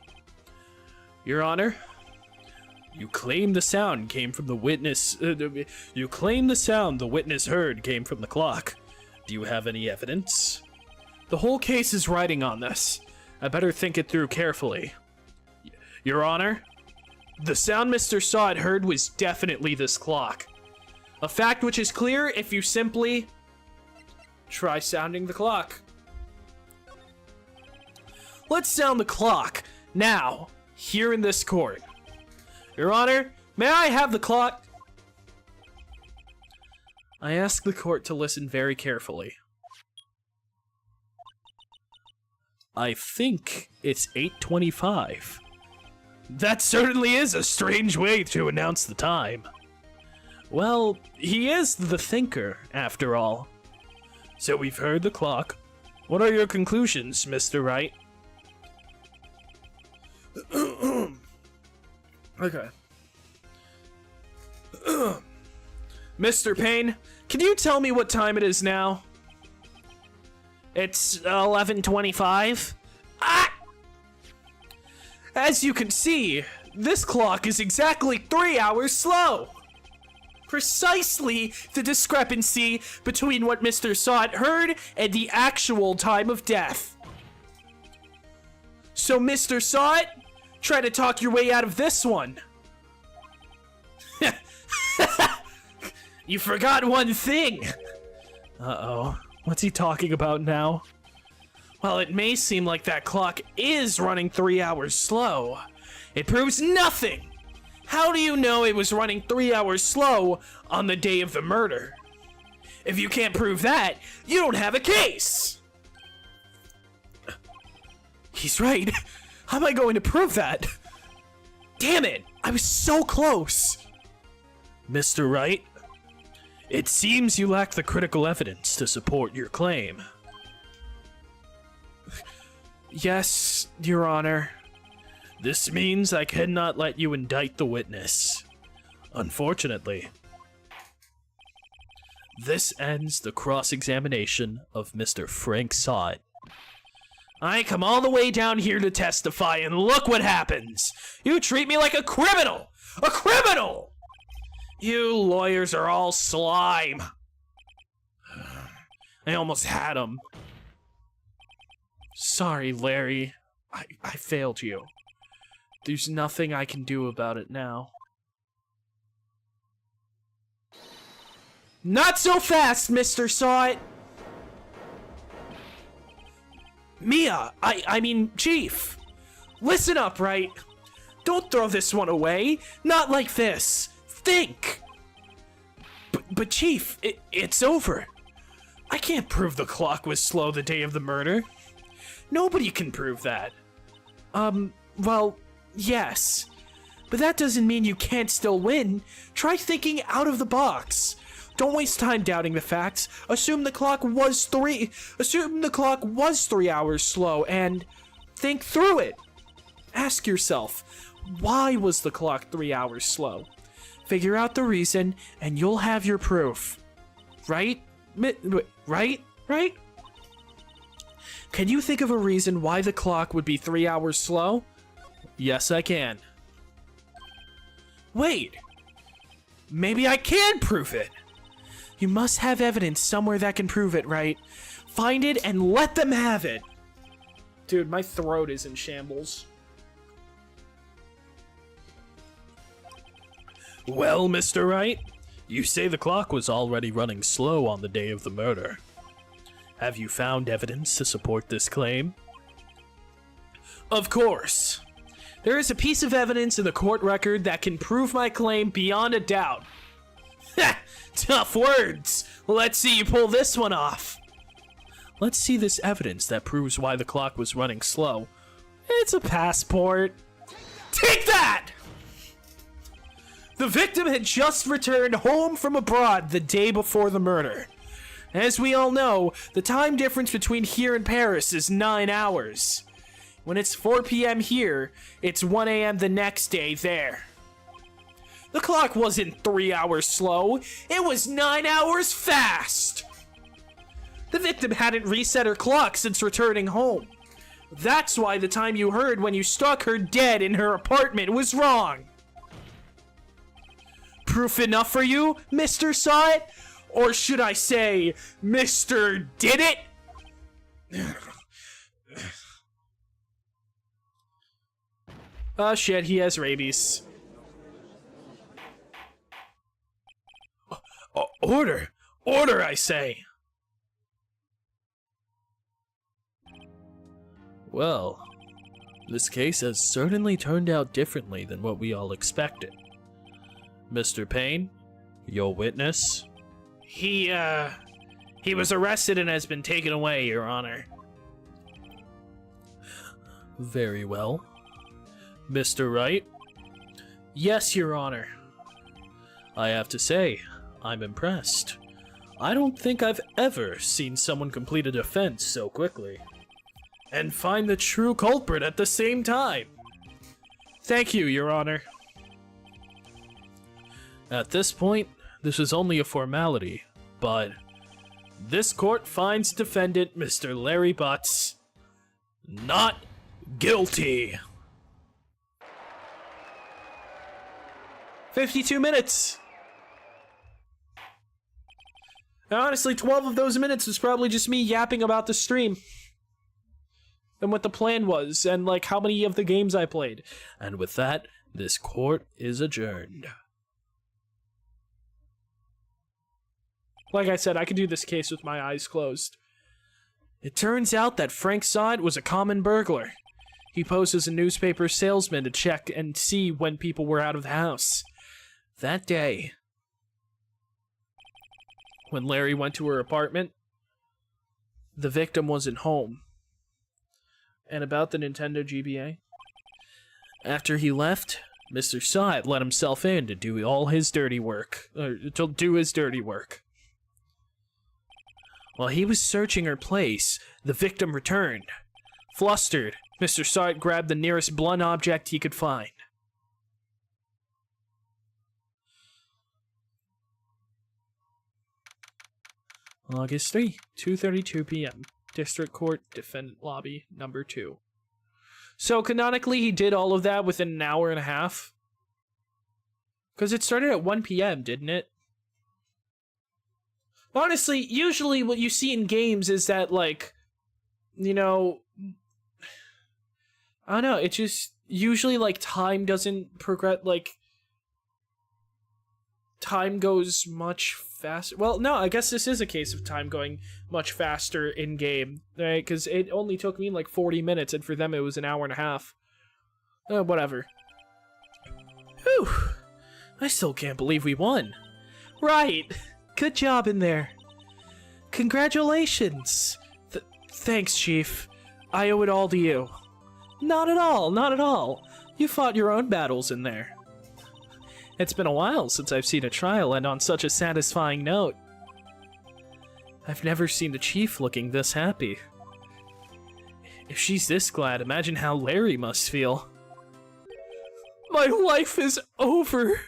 Your Honor? You claim the sound came from the witness... you claim the sound the witness heard came from the clock. Do you have any evidence? The whole case is riding on this. I better think it through carefully. Your Honor? The sound Mr. Saw-It heard was definitely this clock. A fact which is clear if you simply try sounding the clock. Let's sound the clock, now, here in this court. Your Honor, may I have the clock? I ask the court to listen very carefully. I think it's 8:25. That certainly is a strange way to announce the time. Well, he is the thinker, after all. So we've heard the clock. What are your conclusions, Mr. Wright? Okay. Mr. Payne, can you tell me what time it is now? It's 11:25. Ah! As you can see, this clock is exactly 3 hours slow. Precisely the discrepancy between what Mr. Sot heard and the actual time of death. So, Mr. Sot, try to talk your way out of this one. You forgot one thing. Uh-oh. What's he talking about now? While it may seem like that clock is running 3 hours slow, it proves nothing. How do you know it was running 3 hours slow on the day of the murder? If you can't prove that, you don't have a case. He's right. How am I going to prove that? Damn it, I was so close. Mr. Wright, it seems you lack the critical evidence to support your claim. Yes, Your Honor. This means I cannot let you indict the witness. Unfortunately. This ends the cross-examination of Mr. Frank Sot. I come all the way down here to testify, and look what happens! You treat me like a criminal! A criminal! You lawyers are all slime. I almost had him. Sorry, Larry. I failed you. There's nothing I can do about it now. Not so fast, Mr. Sot! Mia, I mean, Chief. Listen up, right? Don't throw this one away. Not like this. Think. But Chief, it's over. I can't prove the clock was slow the day of the murder. Nobody can prove that. Well, yes. But that doesn't mean you can't still win. Try thinking out of the box. Don't waste time doubting the facts. Assume the clock was 3 hours slow and think through it. Ask yourself, why was the clock 3 hours slow? Figure out the reason and you'll have your proof. Right? Right? Can you think of a reason why the clock would be 3 hours slow? Yes, I can. Wait. Maybe I can prove it. You must have evidence somewhere that can prove it, right? Find it and let them have it. Dude, my throat is in shambles. Well, Mr. Wright, you say the clock was already running slow on the day of the murder. Have you found evidence to support this claim? Of course. There is a piece of evidence in the court record that can prove my claim beyond a doubt. Ha! Tough words. Let's see you pull this one off. Let's see this evidence that proves why the clock was running slow. It's a passport. Take that! The victim had just returned home from abroad the day before the murder. As we all know, the time difference between here and Paris is 9 hours. When it's 4 p.m. here, it's 1 a.m. the next day there. The clock wasn't 3 hours slow, it was 9 hours fast! The victim hadn't reset her clock since returning home. That's why the time you heard when you struck her dead in her apartment was wrong. Proof enough for you, Mr. Sot? Or should I say, Mr. Did It? Oh shit, he has rabies. Order! Order, I say! Well, this case has certainly turned out differently than what we all expected. Mr. Payne, your witness, He was arrested and has been taken away, Your Honor. Very well. Mr. Wright? Yes, Your Honor. I have to say, I'm impressed. I don't think I've ever seen someone complete a defense so quickly. And find the true culprit at the same time. Thank you, Your Honor. At this point, this is only a formality, but this court finds defendant Mr. Larry Butts not guilty. 52 minutes. Now, honestly, 12 of those minutes was probably just me yapping about the stream and what the plan was and like how many of the games I played. And with that, this court is adjourned. Like I said, I could do this case with my eyes closed. It turns out that Frank Sod was a common burglar. He posed as a newspaper salesman to check and see when people were out of the house. That day, when Larry went to her apartment, the victim wasn't home. And about the Nintendo GBA? After he left, Mr. Sod let himself in to do all his dirty work. While he was searching her place, the victim returned. Flustered, Mr. Sod grabbed the nearest blunt object he could find. August 3, 2:32 p.m. District Court, Defendant Lobby, number 2. So, canonically, he did all of that within an hour and a half? Because it started at 1 p.m., didn't it? Honestly, usually what you see in games is that, like, you know, I don't know, it just, usually, like, time doesn't progress, like, time goes much faster. Well, no, I guess this is a case of time going much faster in-game, right? Because it only took me, like, 40 minutes, and for them it was an hour and a half. Whatever. Whew! I still can't believe we won. Right! Good job in there. Congratulations. Thanks, Chief. I owe it all to you. Not at all, not at all. You fought your own battles in there. It's been a while since I've seen a trial end on such a satisfying note. I've never seen the Chief looking this happy. If she's this glad, imagine how Larry must feel. My life is over.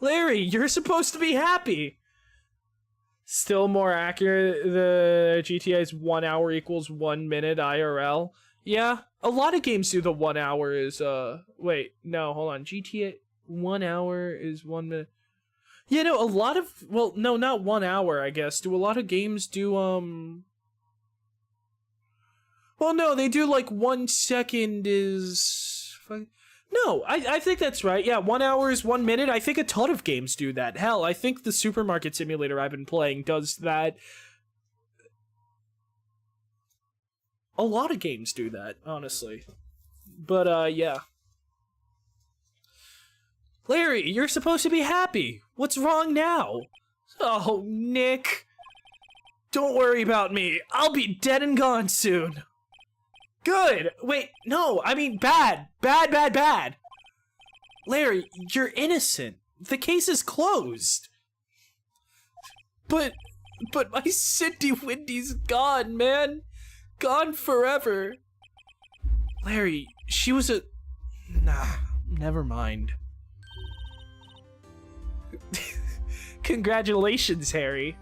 Larry, you're supposed to be happy. Still more accurate, the GTA's 1 hour equals 1 minute IRL. Yeah, a lot of games do the 1 hour is, wait, no, hold on, GTA 1 hour is 1 minute. Yeah, no, a lot of, well, no, not 1 hour, I guess. Do a lot of games do, well, no, they do, like, 1 second is... No, I think that's right. Yeah, 1 hour is 1 minute. I think a ton of games do that. Hell, I think the Supermarket Simulator I've been playing does that. A lot of games do that, honestly. But, yeah. Larry, you're supposed to be happy. What's wrong now? Oh, Nick. Don't worry about me. I'll be dead and gone soon. Good. Wait, no, I mean bad. Bad. Larry, you're innocent. The case is closed. But my Cindy Windy's gone, man. Gone forever. Larry, she was a... Nah, never mind. Congratulations, Harry.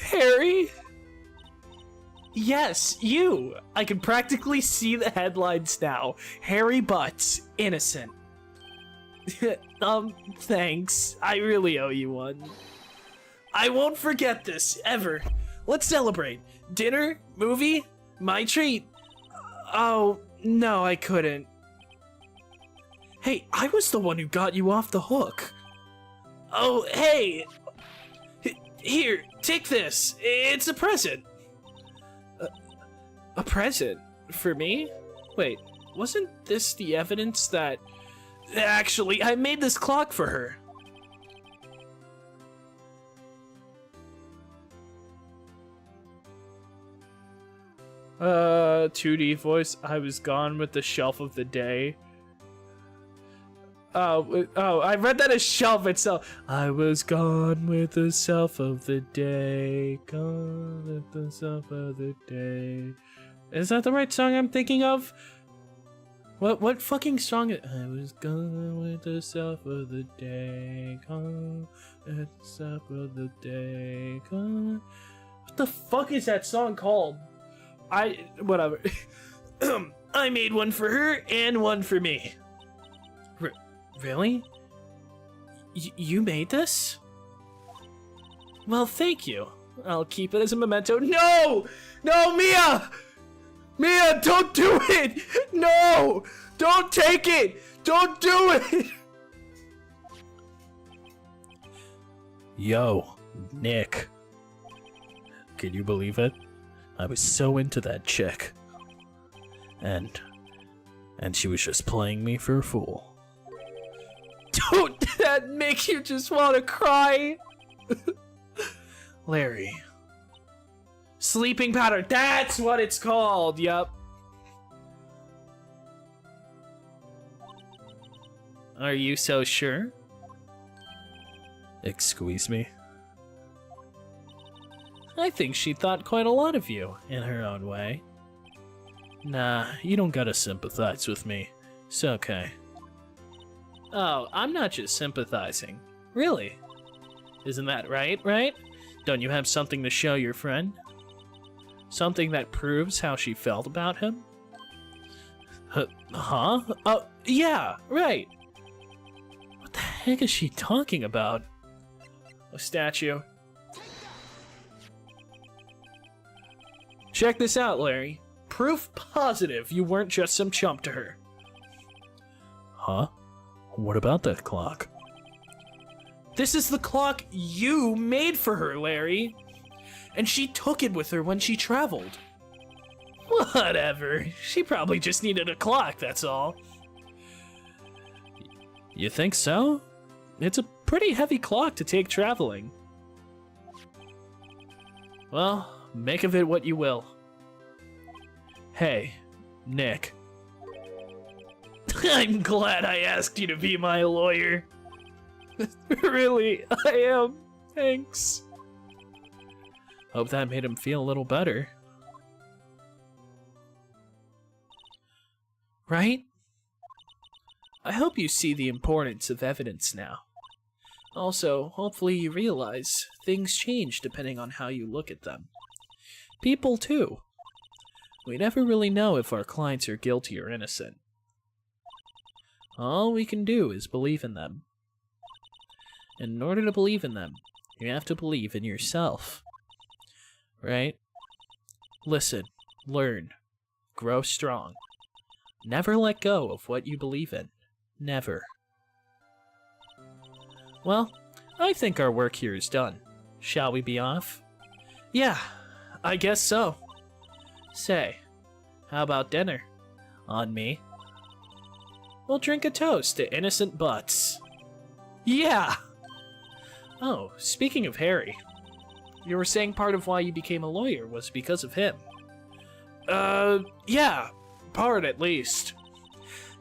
Harry? Yes, you! I can practically see the headlines now. Harry Butts, innocent. Thanks. I really owe you one. I won't forget this, ever. Let's celebrate. Dinner? Movie? My treat. Oh, no, I couldn't. Hey, I was the one who got you off the hook. Oh, hey! Here, take this. It's a present. A present? For me? Wait, wasn't this the evidence that... Actually, I made this clock for her. 2D voice. I was gone with the shelf of the day. Oh, I read that as shelf itself. I was gone with the self of the day. Gone with the self of the day. Is that the right song I'm thinking of? What fucking song? I was gone with the self of the day. Gone with the self of the day. Gone. What the fuck is that song called? Whatever. I made one for her and one for me. Really? You made this? Well, thank you. I'll keep it as a memento. No! No, Mia! Mia, don't do it! No! Don't take it! Don't do it! Yo, Nick. Can you believe it? I was so into that chick. And she was just playing me for a fool. Don't that make you just want to cry? Larry. Sleeping powder, that's what it's called, yup. Are you so sure? Excuse me? I think she thought quite a lot of you, in her own way. Nah, you don't gotta sympathize with me. It's okay. Oh, I'm not just sympathizing. Really? Isn't that right? Don't you have something to show your friend? Something that proves how she felt about him? Huh? Oh, yeah, right. What the heck is she talking about? A statue. Check this out, Larry. Proof positive you weren't just some chump to her. Huh? What about that clock? This is the clock you made for her, Larry. And she took it with her when she traveled. Whatever. She probably just needed a clock, that's all. You think so? It's a pretty heavy clock to take traveling. Well, make of it what you will. Hey, Nick. I'm glad I asked you to be my lawyer. Really, I am. Thanks. Hope that made him feel a little better. Right? I hope you see the importance of evidence now. Also, hopefully you realize things change depending on how you look at them. People too. We never really know if our clients are guilty or innocent. All we can do is believe in them. And in order to believe in them, you have to believe in yourself. Right? Listen, learn, grow strong. Never let go of what you believe in. Never. Well, I think our work here is done. Shall we be off? Yeah, I guess so. Say, how about dinner? On me. We'll drink a toast to innocent butts. Yeah! Oh, speaking of Harry, you were saying part of why you became a lawyer was because of him. Yeah, part at least.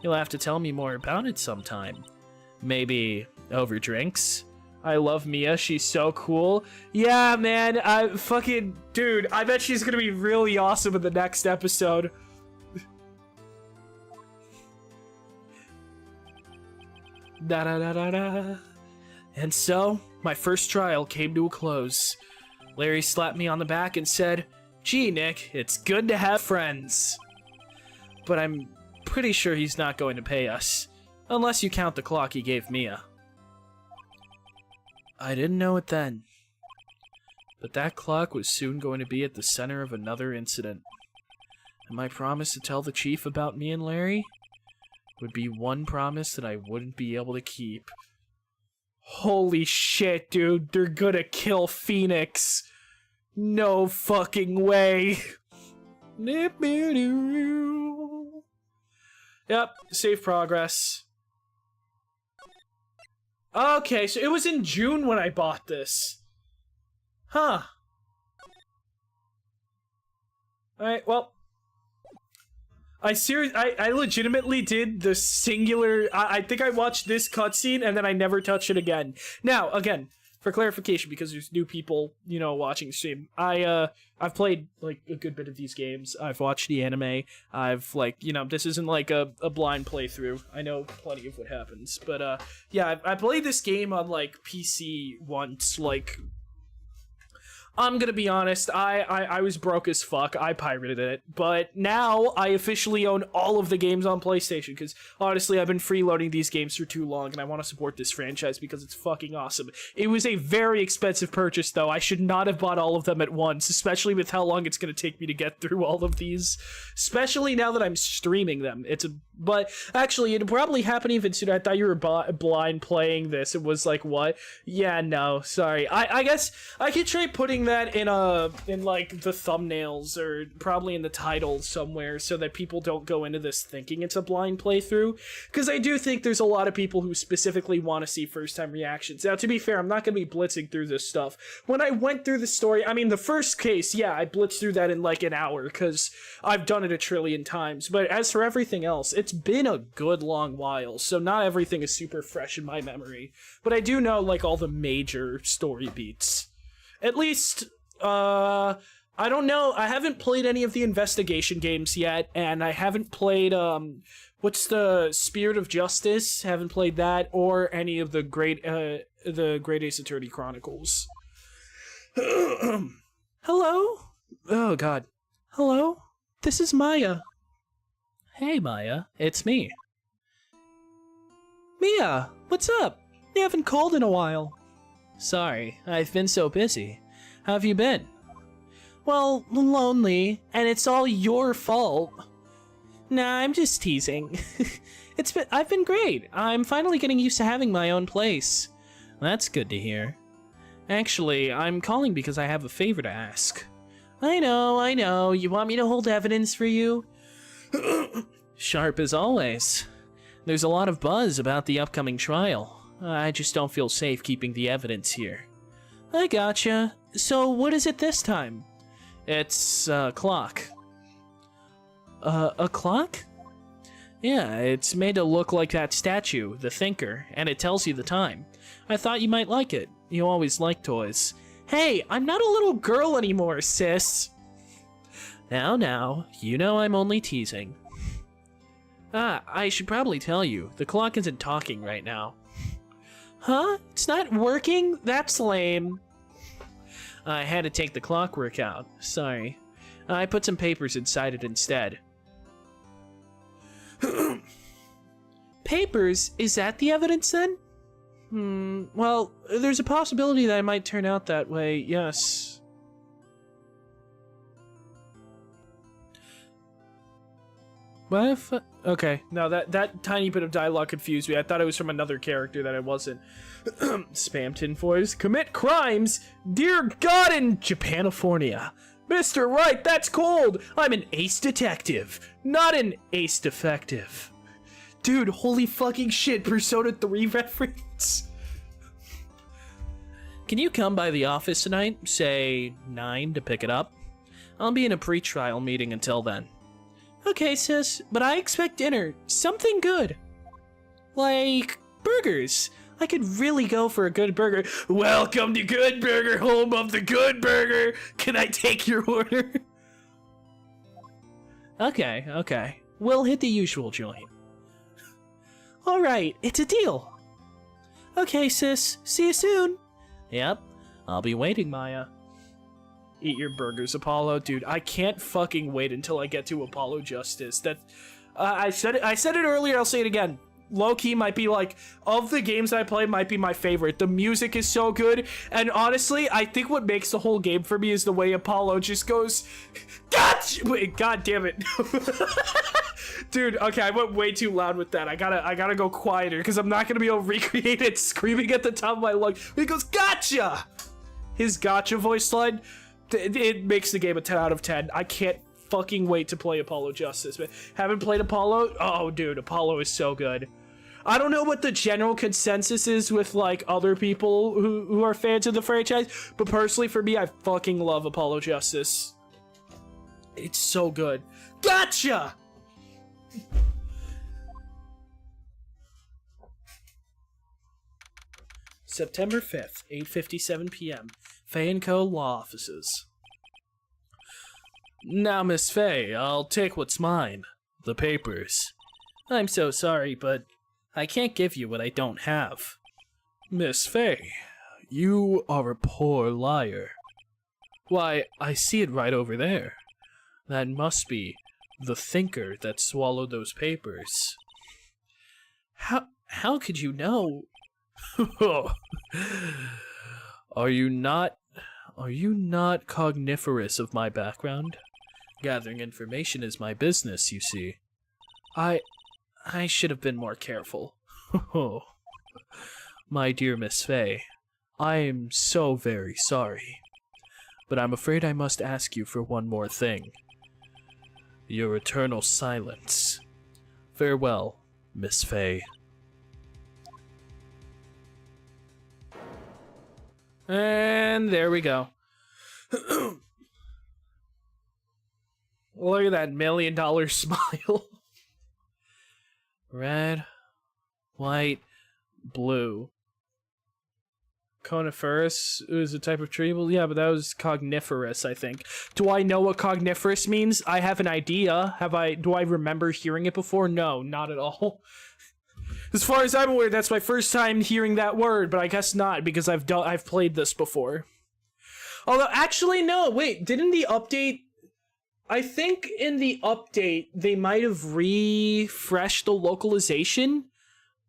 You'll have to tell me more about it sometime. Maybe over drinks? I love Mia, she's so cool. Yeah, man, dude, I bet she's gonna be really awesome in the next episode. Da-da-da-da-da. And so, my first trial came to a close. Larry slapped me on the back and said, "Gee, Nick, it's good to have friends." But I'm pretty sure he's not going to pay us. Unless you count the clock he gave Mia. I didn't know it then. But that clock was soon going to be at the center of another incident. And my promise to tell the chief about me and Larry would be one promise that I wouldn't be able to keep. Holy shit, dude. They're gonna kill Phoenix. No fucking way. Yep, save progress. Okay, so it was in June when I bought this. Huh. Alright, well, I legitimately did the singular. I think I watched this cutscene and then I never touched it again. Now, again, for clarification, because there's new people, watching the stream. I've played like a good bit of these games. I've watched the anime. I've this isn't like a blind playthrough. I know plenty of what happens, but yeah, I played this game on like PC once, like. I'm gonna be honest, I was broke as fuck. I pirated it, but now I officially own all of the games on PlayStation, because honestly, I've been freeloading these games for too long, and I want to support this franchise because it's fucking awesome. It was a very expensive purchase, though. I should not have bought all of them at once, especially with how long it's gonna take me to get through all of these, especially now that I'm streaming them. But actually, it'd probably happen even sooner. I thought you were blind playing this. It was like, what? Yeah, no, sorry. I guess I could try putting that in like the thumbnails or probably in the title somewhere so that people don't go into this thinking it's a blind playthrough, because I do think there's a lot of people who specifically want to see first time reactions. Now, to be fair, I'm not going to be blitzing through this stuff. When I went through the story, I mean, the first case, yeah, I blitzed through that in like an hour because I've done it a trillion times, but as for everything else, it's been a good long while, so not everything is super fresh in my memory, but I do know like all the major story beats. At least, I don't know, I haven't played any of the investigation games yet, and I haven't played, what's the Spirit of Justice? Haven't played that, or any of the Great Ace Attorney Chronicles. Hello? Oh god. Hello? This is Maya. Hey Maya, it's me. Mia, what's up? You haven't called in a while. Sorry, I've been so busy. How have you been? Well, lonely, and it's all your fault. Nah, I'm just teasing. I've been great. I'm finally getting used to having my own place. That's good to hear. Actually, I'm calling because I have a favor to ask. I know. You want me to hold evidence for you? Sharp as always. There's a lot of buzz about the upcoming trial. I just don't feel safe keeping the evidence here. I gotcha. So what is it this time? It's a clock. A clock? Yeah, it's made to look like that statue, the Thinker, and it tells you the time. I thought you might like it. You always like toys. Hey, I'm not a little girl anymore, sis. Now, you know I'm only teasing. I should probably tell you, the clock isn't talking right now. Huh? It's not working? That's lame. I had to take the clockwork out. Sorry. I put some papers inside it instead. Papers? Is that the evidence then? Well, there's a possibility that it might turn out that way, yes. What if... Okay, no, that tiny bit of dialogue confused me. I thought it was from another character that it wasn't. Spam tinfoils. Commit crimes? Dear God, in Japanifornia. Mr. Right, that's cold! I'm an ace detective, not an ace defective. Dude, holy fucking shit, Persona 3 reference. Can you come by the office tonight, say 9, to pick it up? I'll be in a pre-trial meeting until then. Okay, sis, but I expect dinner. Something good. Like burgers. I could really go for a good burger. Welcome to Good Burger, home of the Good Burger. Can I take your order? Okay. We'll hit the usual joint. Alright, it's a deal. Okay, sis. See you soon. Yep, I'll be waiting, Maya. Eat your burgers, Apollo. Dude, I can't fucking wait until I get to Apollo Justice. I said it earlier, I'll say it again. Low-key might be like, of the games I play, might be my favorite. The music is so good, and honestly, I think what makes the whole game for me is the way Apollo just goes, gotcha! Wait, god damn it. Dude, okay, I went way too loud with that. I gotta go quieter, because I'm not gonna be able to recreate it screaming at the top of my lungs. He goes, gotcha! His gotcha voice line, it makes the game a 10 out of 10. I can't fucking wait to play Apollo Justice. But haven't played Apollo? Oh, dude, Apollo is so good. I don't know what the general consensus is with, like, other people who are fans of the franchise, but personally, for me, I fucking love Apollo Justice. It's so good. Gotcha! September 5th, 8:57 p.m. Fay & Co. Law Offices. Now, Miss Fay, I'll take what's mine. The papers. I'm so sorry, but I can't give you what I don't have. Miss Fay, you are a poor liar. Why, I see it right over there. That must be the thinker that swallowed those papers. How could you know? Are you not cogniferous of my background? Gathering information is my business, you see. I should have been more careful. My dear Miss Fay, I am so very sorry. But I'm afraid I must ask you for one more thing. Your eternal silence. Farewell, Miss Fay. And there we go. Look at that $1 million smile. Red, white, blue. Coniferous is a type of tree. Well, yeah, but that was cogniferous, I think. Do I know what cogniferous means? I have an idea. Do I remember hearing it before? No, not at all. As far as I'm aware, that's my first time hearing that word, but I guess not, because I've played this before. Although, actually, no, wait, didn't the update... I think in the update, they might have refreshed the localization.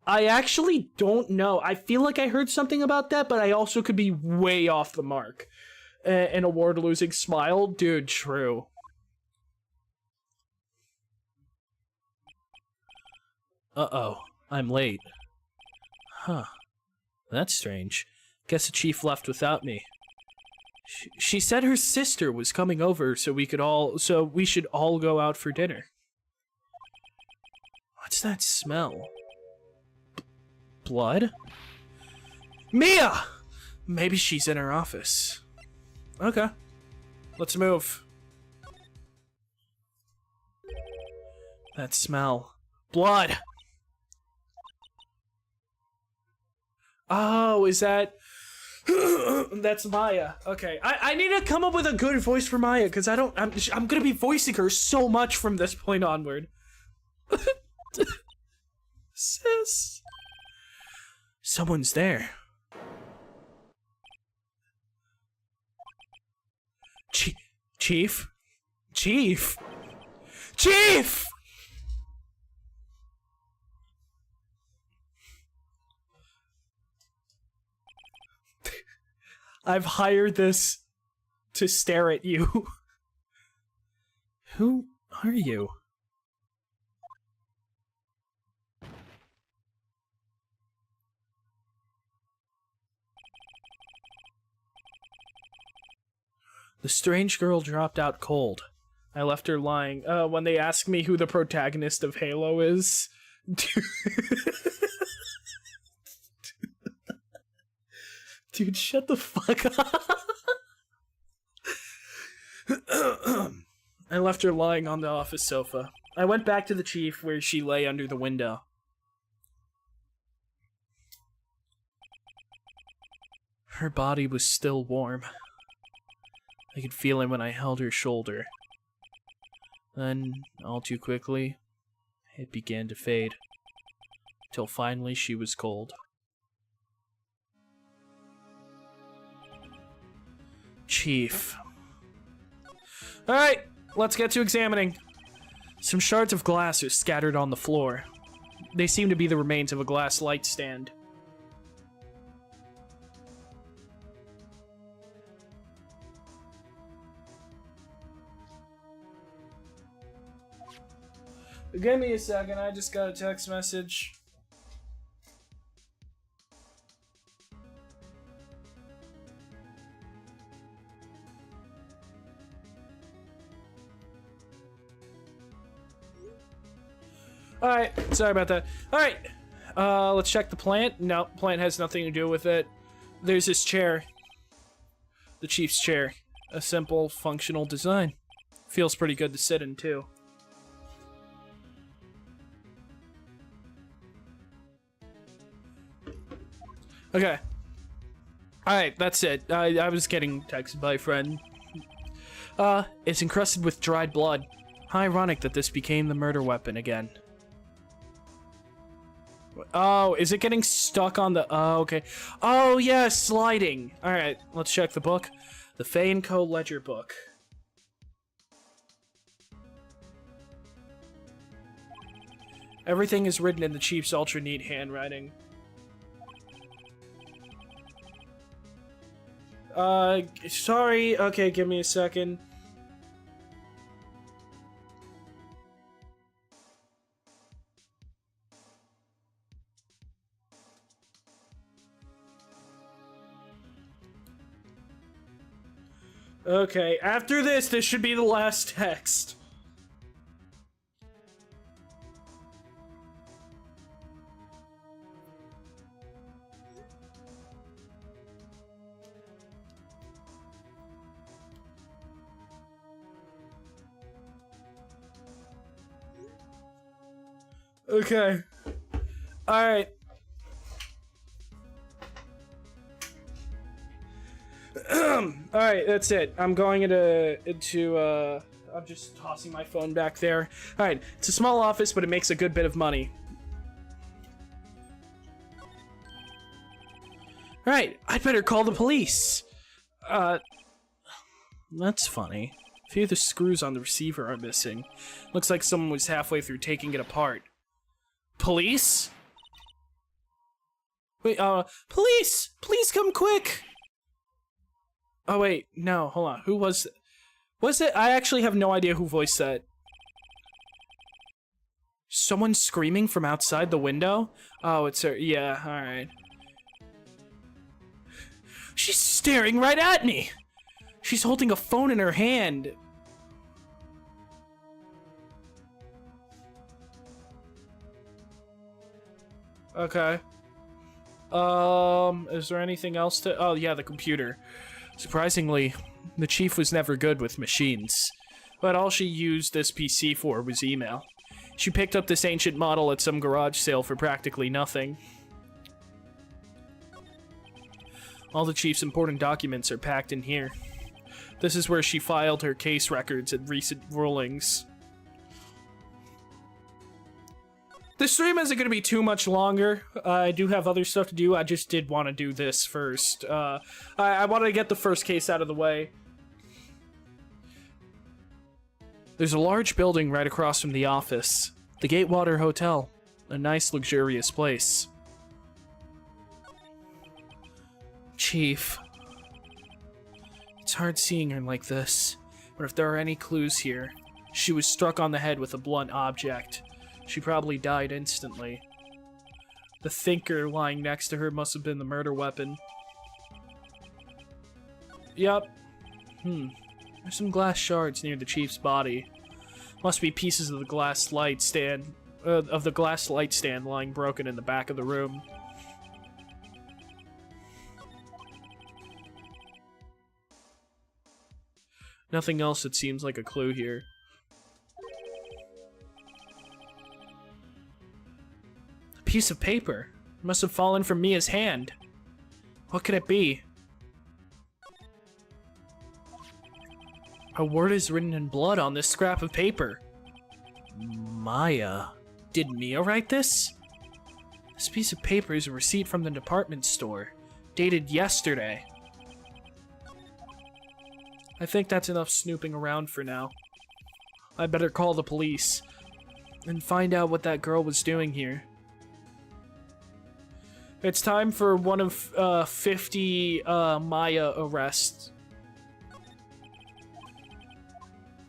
I actually don't know. I feel like I heard something about that, but I also could be way off the mark. An award-losing smile? Dude, true. Uh-oh. I'm late. Huh. That's strange. Guess the chief left without me. She said her sister was coming over so we should all go out for dinner. What's that smell? Blood? Mia! Maybe she's in her office. Okay. Let's move. That smell. Blood! Oh, is that... That's Maya. Okay, I need to come up with a good voice for Maya, because I'm gonna be voicing her so much from this point onward. Sis. Someone's there. Chief? Chief? Chief! I've hired this to stare at you. Who are you? The strange girl dropped out cold. I left her lying. When they ask me who the protagonist of Halo is. Dude, shut the fuck up. I left her lying on the office sofa. I went back to the chief where she lay under the window. Her body was still warm. I could feel it when I held her shoulder. Then, all too quickly, it began to fade. Till finally she was cold. Chief. Alright, let's get to examining. Some shards of glass are scattered on the floor. They seem to be the remains of a glass light stand. Give me a second, I just got a text message. Alright, sorry about that. Alright, let's check the plant. No, plant has nothing to do with it. There's this chair. The chief's chair. A simple, functional design. Feels pretty good to sit in, too. Okay. Alright, that's it. I was getting texted by a friend. It's encrusted with dried blood. How ironic that this became the murder weapon again. Oh, is it getting stuck on the... Oh, okay. Oh, yeah, sliding. Alright, let's check the book. The Fay & Co. Ledger book. Everything is written in the chief's ultra-neat handwriting. Sorry. Okay, give me a second. Okay, after this should be the last text. Okay. Alright. Alright, that's it. I'm going into I'm just tossing my phone back there. Alright, it's a small office, but it makes a good bit of money. Alright, I'd better call the police. That's funny. A few of the screws on the receiver are missing. Looks like someone was halfway through taking it apart. Police? Wait, police! Please come quick! Oh, wait, no, hold on. Who was it? Was it? I actually have no idea who voiced that. Someone screaming from outside the window? Oh, it's her. Yeah, alright. She's staring right at me! She's holding a phone in her hand. Okay. Is there anything else to... Oh, yeah, the computer. Surprisingly, the chief was never good with machines. But all she used this PC for was email. She picked up this ancient model at some garage sale for practically nothing. All the chief's important documents are packed in here. This is where she filed her case records and recent rulings. The stream isn't going to be too much longer. I do have other stuff to do. I just did want to do this first. I wanted to get the first case out of the way. There's a large building right across from the office. The Gatewater Hotel. A nice, luxurious place. Chief. It's hard seeing her like this. But if there are any clues here, she was struck on the head with a blunt object. She probably died instantly. The thinker lying next to her must have been the murder weapon. Yup. There's some glass shards near the chief's body. Must be pieces of the glass light stand, lying broken in the back of the room. Nothing else that seems like a clue here. Piece of paper. It must have fallen from Mia's hand. What could it be? A word is written in blood on this scrap of paper. Maya. Did Mia write this? This piece of paper is a receipt from the department store, dated yesterday. I think that's enough snooping around for now. I better call the police and find out what that girl was doing here. It's time for one of 50 Maya arrests.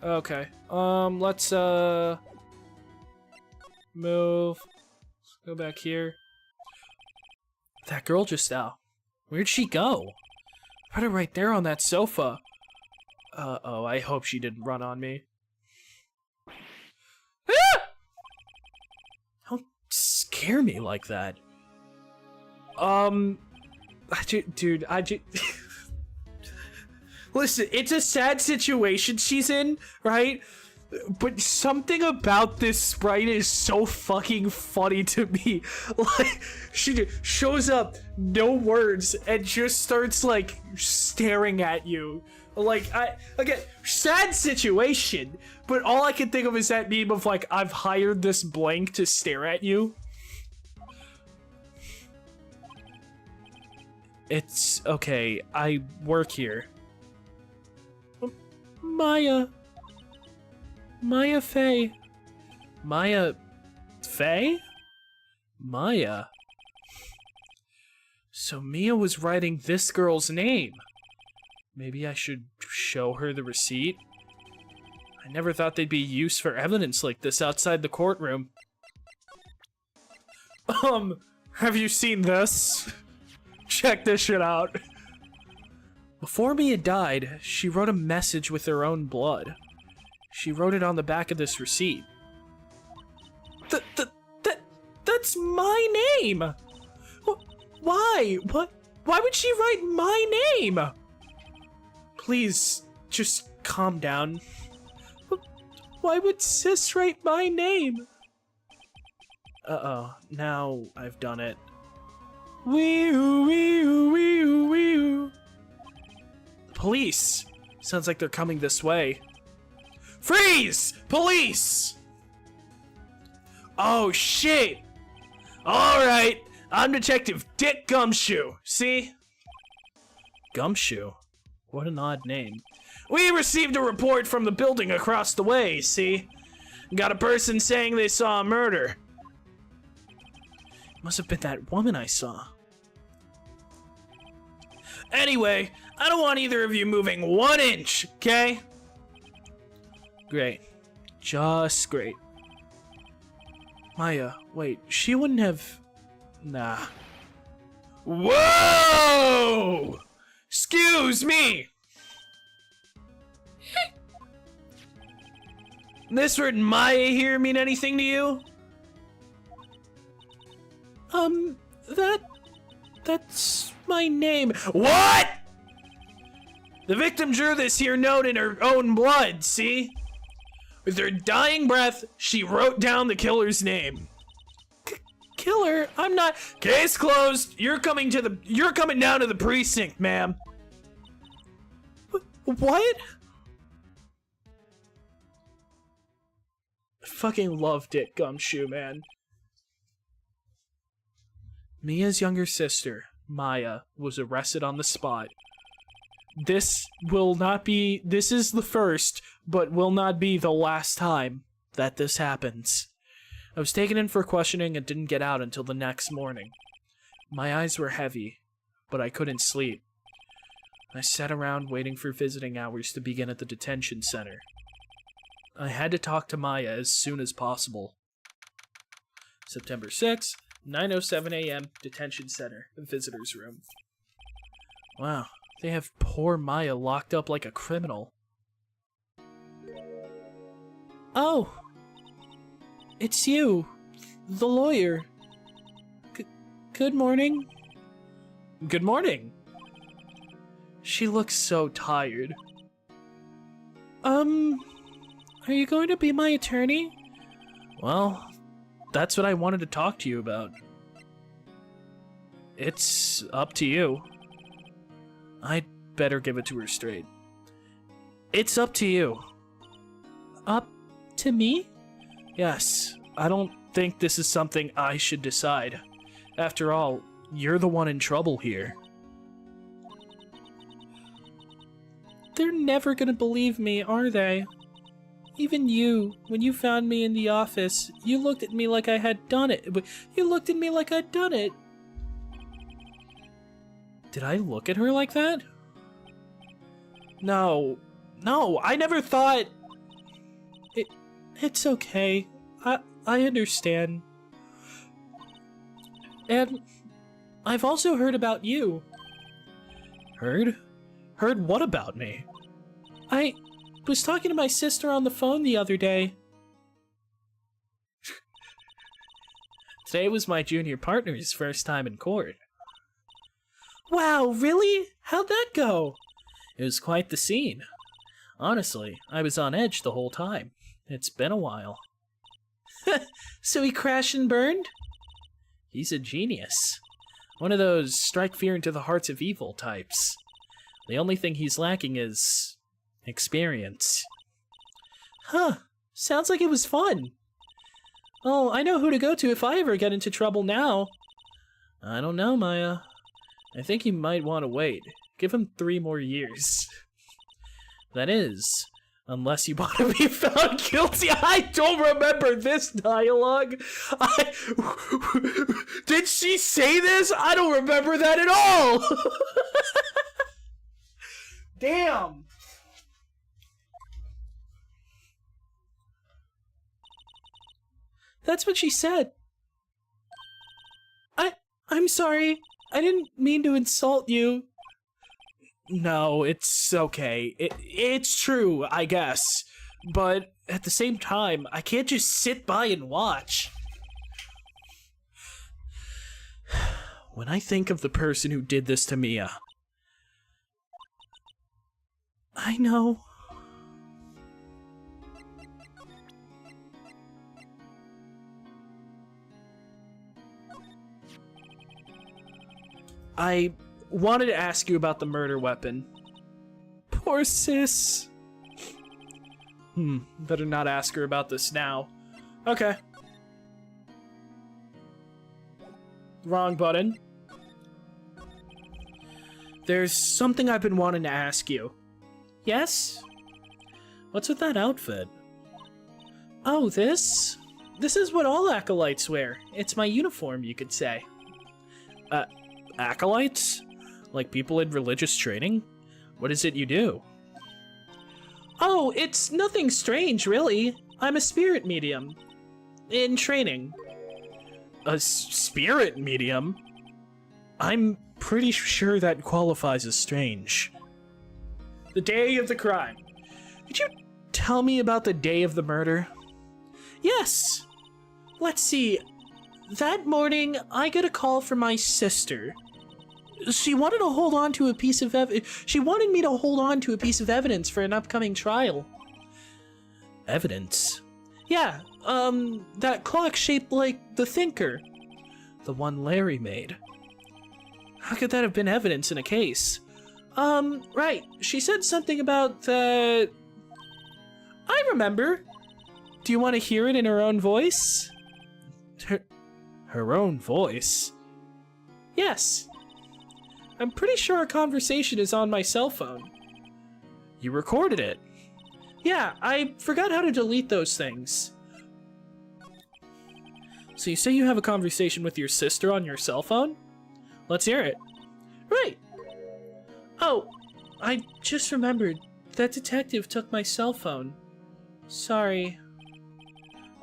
Okay. Let's move. Let's go back here. That girl just now. Where'd she go? Put her right there on that sofa. Oh, I hope she didn't run on me. Ah! Don't scare me like that. Dude, Listen, it's a sad situation she's in, right? But something about this sprite is so fucking funny to me. Like, she just shows up, no words, and just starts, like, staring at you. Like, again, sad situation, but all I can think of is that meme of, like, I've hired this blank to stare at you. It's okay, I work here. Maya Fey. Maya Fey? Maya. So Mia was writing this girl's name. Maybe I should show her the receipt? I never thought they'd be used for evidence like this outside the courtroom. Have you seen this? Check this shit out. Before Mia died, she wrote a message with her own blood. She wrote it on the back of this receipt. That's my name! Why? Why would she write my name? Please, just calm down. Why would Sis write my name? Uh-oh, now I've done it. Wee-oo, wee-oo, wee-oo, wee-oo. Police! Sounds like they're coming this way. Freeze! Police! Oh, shit! Alright, I'm Detective Dick Gumshoe, see? Gumshoe? What an odd name. We received a report from the building across the way, see? Got a person saying they saw a murder. Must have been that woman I saw. Anyway, I don't want either of you moving 1 inch, okay? Great. Just great. Maya, wait, she wouldn't have... Nah. Whoa! Excuse me! This word Maya here mean anything to you? That's my name. What?! The victim drew this here note in her own blood, see? With her dying breath, she wrote down the killer's name. Killer? I'm not... Case closed. You're coming down to the precinct, ma'am. What? I fucking love Dick Gumshoe, man. Mia's younger sister, Maya, was arrested on the spot. This is the first, but will not be the last time that this happens. I was taken in for questioning and didn't get out until the next morning. My eyes were heavy, but I couldn't sleep. I sat around waiting for visiting hours to begin at the detention center. I had to talk to Maya as soon as possible. September 6th, 9:07 a.m., detention center, visitor's room. Wow, they have poor Maya locked up like a criminal. Oh, it's you, the lawyer. Good morning. Good morning. She looks so tired. Are you going to be my attorney? Well, that's what I wanted to talk to you about. It's up to you. I'd better give it to her straight. It's up to you. Up to me? Yes, I don't think this is something I should decide. After all, you're the one in trouble here. They're never gonna believe me, are they? Even you, when you found me in the office, you looked at me like I had done it. You looked at me like I'd done it. Did I look at her like that? No, I never thought... It's okay. I understand. And I've also heard about you. Heard? Heard what about me? I was talking to my sister on the phone the other day. Today was my junior partner's first time in court. Wow, really? How'd that go? It was quite the scene. Honestly, I was on edge the whole time. It's been a while. So he crashed and burned? He's a genius. One of those strike fear into the hearts of evil types. The only thing he's lacking is experience. Huh. Sounds like it was fun. Oh, I know who to go to if I ever get into trouble now. I don't know, Maya. I think you might want to wait. Give him 3 more years. That is, unless you want to be found guilty. I don't remember this dialogue. Did she say this? I don't remember that at all. Damn. That's what she said. I'm sorry. I didn't mean to insult you. No, it's okay. It's true, I guess. But at the same time, I can't just sit by and watch. When I think of the person who did this to Mia... I know. I wanted to ask you about the murder weapon. Poor sis. Better not ask her about this now. Okay. Wrong button. There's something I've been wanting to ask you. Yes? What's with that outfit? Oh, this? This is what all acolytes wear. It's my uniform, you could say. Acolytes? Like people in religious training? What is it you do? Oh, it's nothing strange, really. I'm a spirit medium. In training. A spirit medium? I'm pretty sure that qualifies as strange. The day of the crime. Could you tell me about the day of the murder? Yes. Let's see. That morning, I got a call from my sister. She wanted to hold on to a piece of She wanted me to hold on to a piece of evidence for an upcoming trial. Evidence? Yeah, that clock shaped like the Thinker. The one Larry made. How could that have been evidence in a case? Right. She said something about that... I remember. Do you want to hear it in her own voice? Her own voice? Yes. I'm pretty sure our conversation is on my cell phone. You recorded it? Yeah, I forgot how to delete those things. So you say you have a conversation with your sister on your cell phone? Let's hear it. Right. Oh, I just remembered. That detective took my cell phone. Sorry.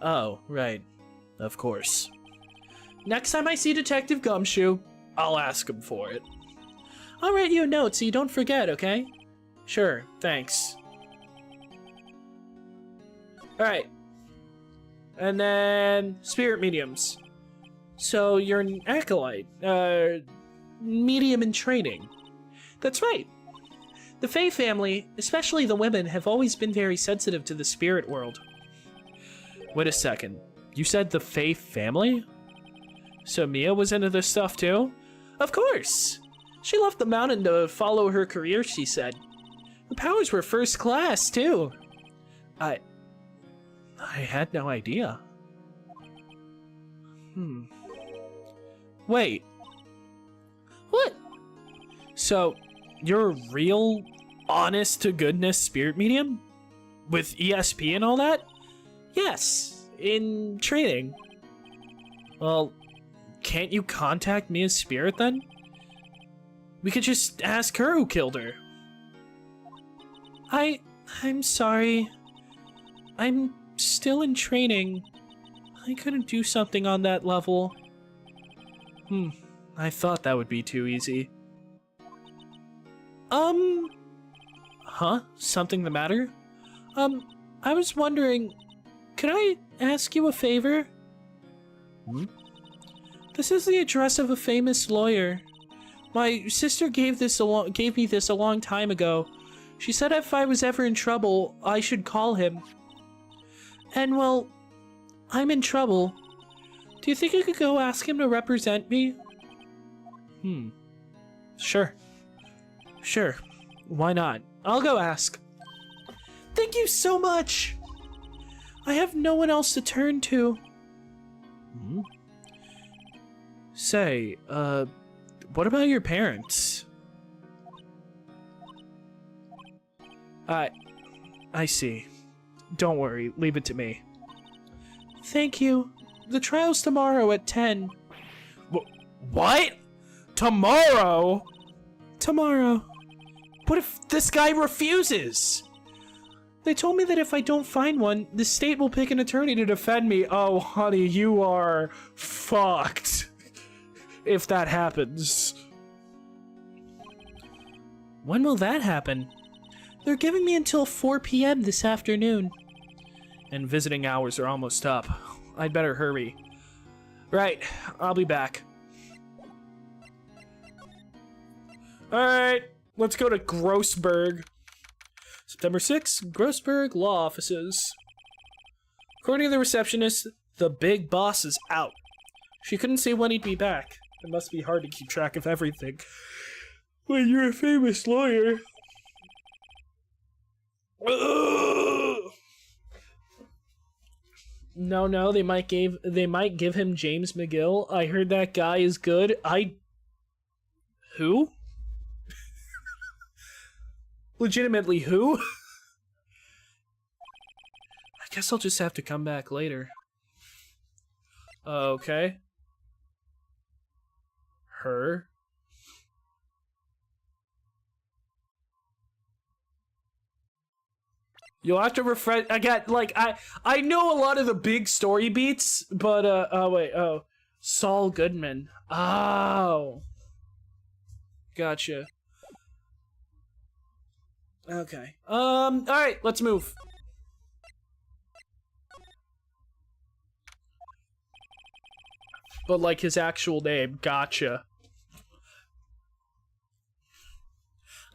Oh, right. Of course. Next time I see Detective Gumshoe, I'll ask him for it. I'll write you a note so you don't forget, okay? Sure, thanks. Alright. And then, spirit mediums. So, you're an acolyte. Medium in training. That's right. The Fae family, especially the women, have always been very sensitive to the spirit world. Wait a second. You said the Fae family? So Mia was into this stuff too? Of course! She left the mountain to follow her career, she said. Her powers were first class, too. I had no idea. Wait. What? So, you're a real, honest-to-goodness spirit medium? With ESP and all that? Yes, in training. Well, can't you contact Mia's spirit then? We could just ask her who killed her. I'm sorry. I'm still in training. I couldn't do something on that level. I thought that would be too easy. Huh? Something the matter? I was wondering, could I ask you a favor? This is the address of a famous lawyer. My sister gave me this a long time ago. She said if I was ever in trouble, I should call him. And, well, I'm in trouble. Do you think you could go ask him to represent me? Sure. Sure. Why not? I'll go ask. Thank you so much! I have no one else to turn to. Say, what about your parents? I see. Don't worry, leave it to me. Thank you. The trial's tomorrow at 10. What? Tomorrow? Tomorrow. What if this guy refuses? They told me that if I don't find one, the state will pick an attorney to defend me. Oh, honey, you are fucked. If that happens. When will that happen? They're giving me until 4 p.m. this afternoon. And visiting hours are almost up. I'd better hurry. Right, I'll be back. Alright, let's go to Grossberg. September 6th, Grossberg Law Offices. According to the receptionist, the big boss is out. She couldn't say when he'd be back. It must be hard to keep track of everything when you're a famous lawyer. No, they might give him James McGill. I heard that guy is good. Who? Legitimately, who? I guess I'll just have to come back later. Okay. Her? You'll have to refresh. I got, like, I know a lot of the big story beats, but, Saul Goodman. Oh. Gotcha. Okay. Alright, let's move. But, like, his actual name. Gotcha.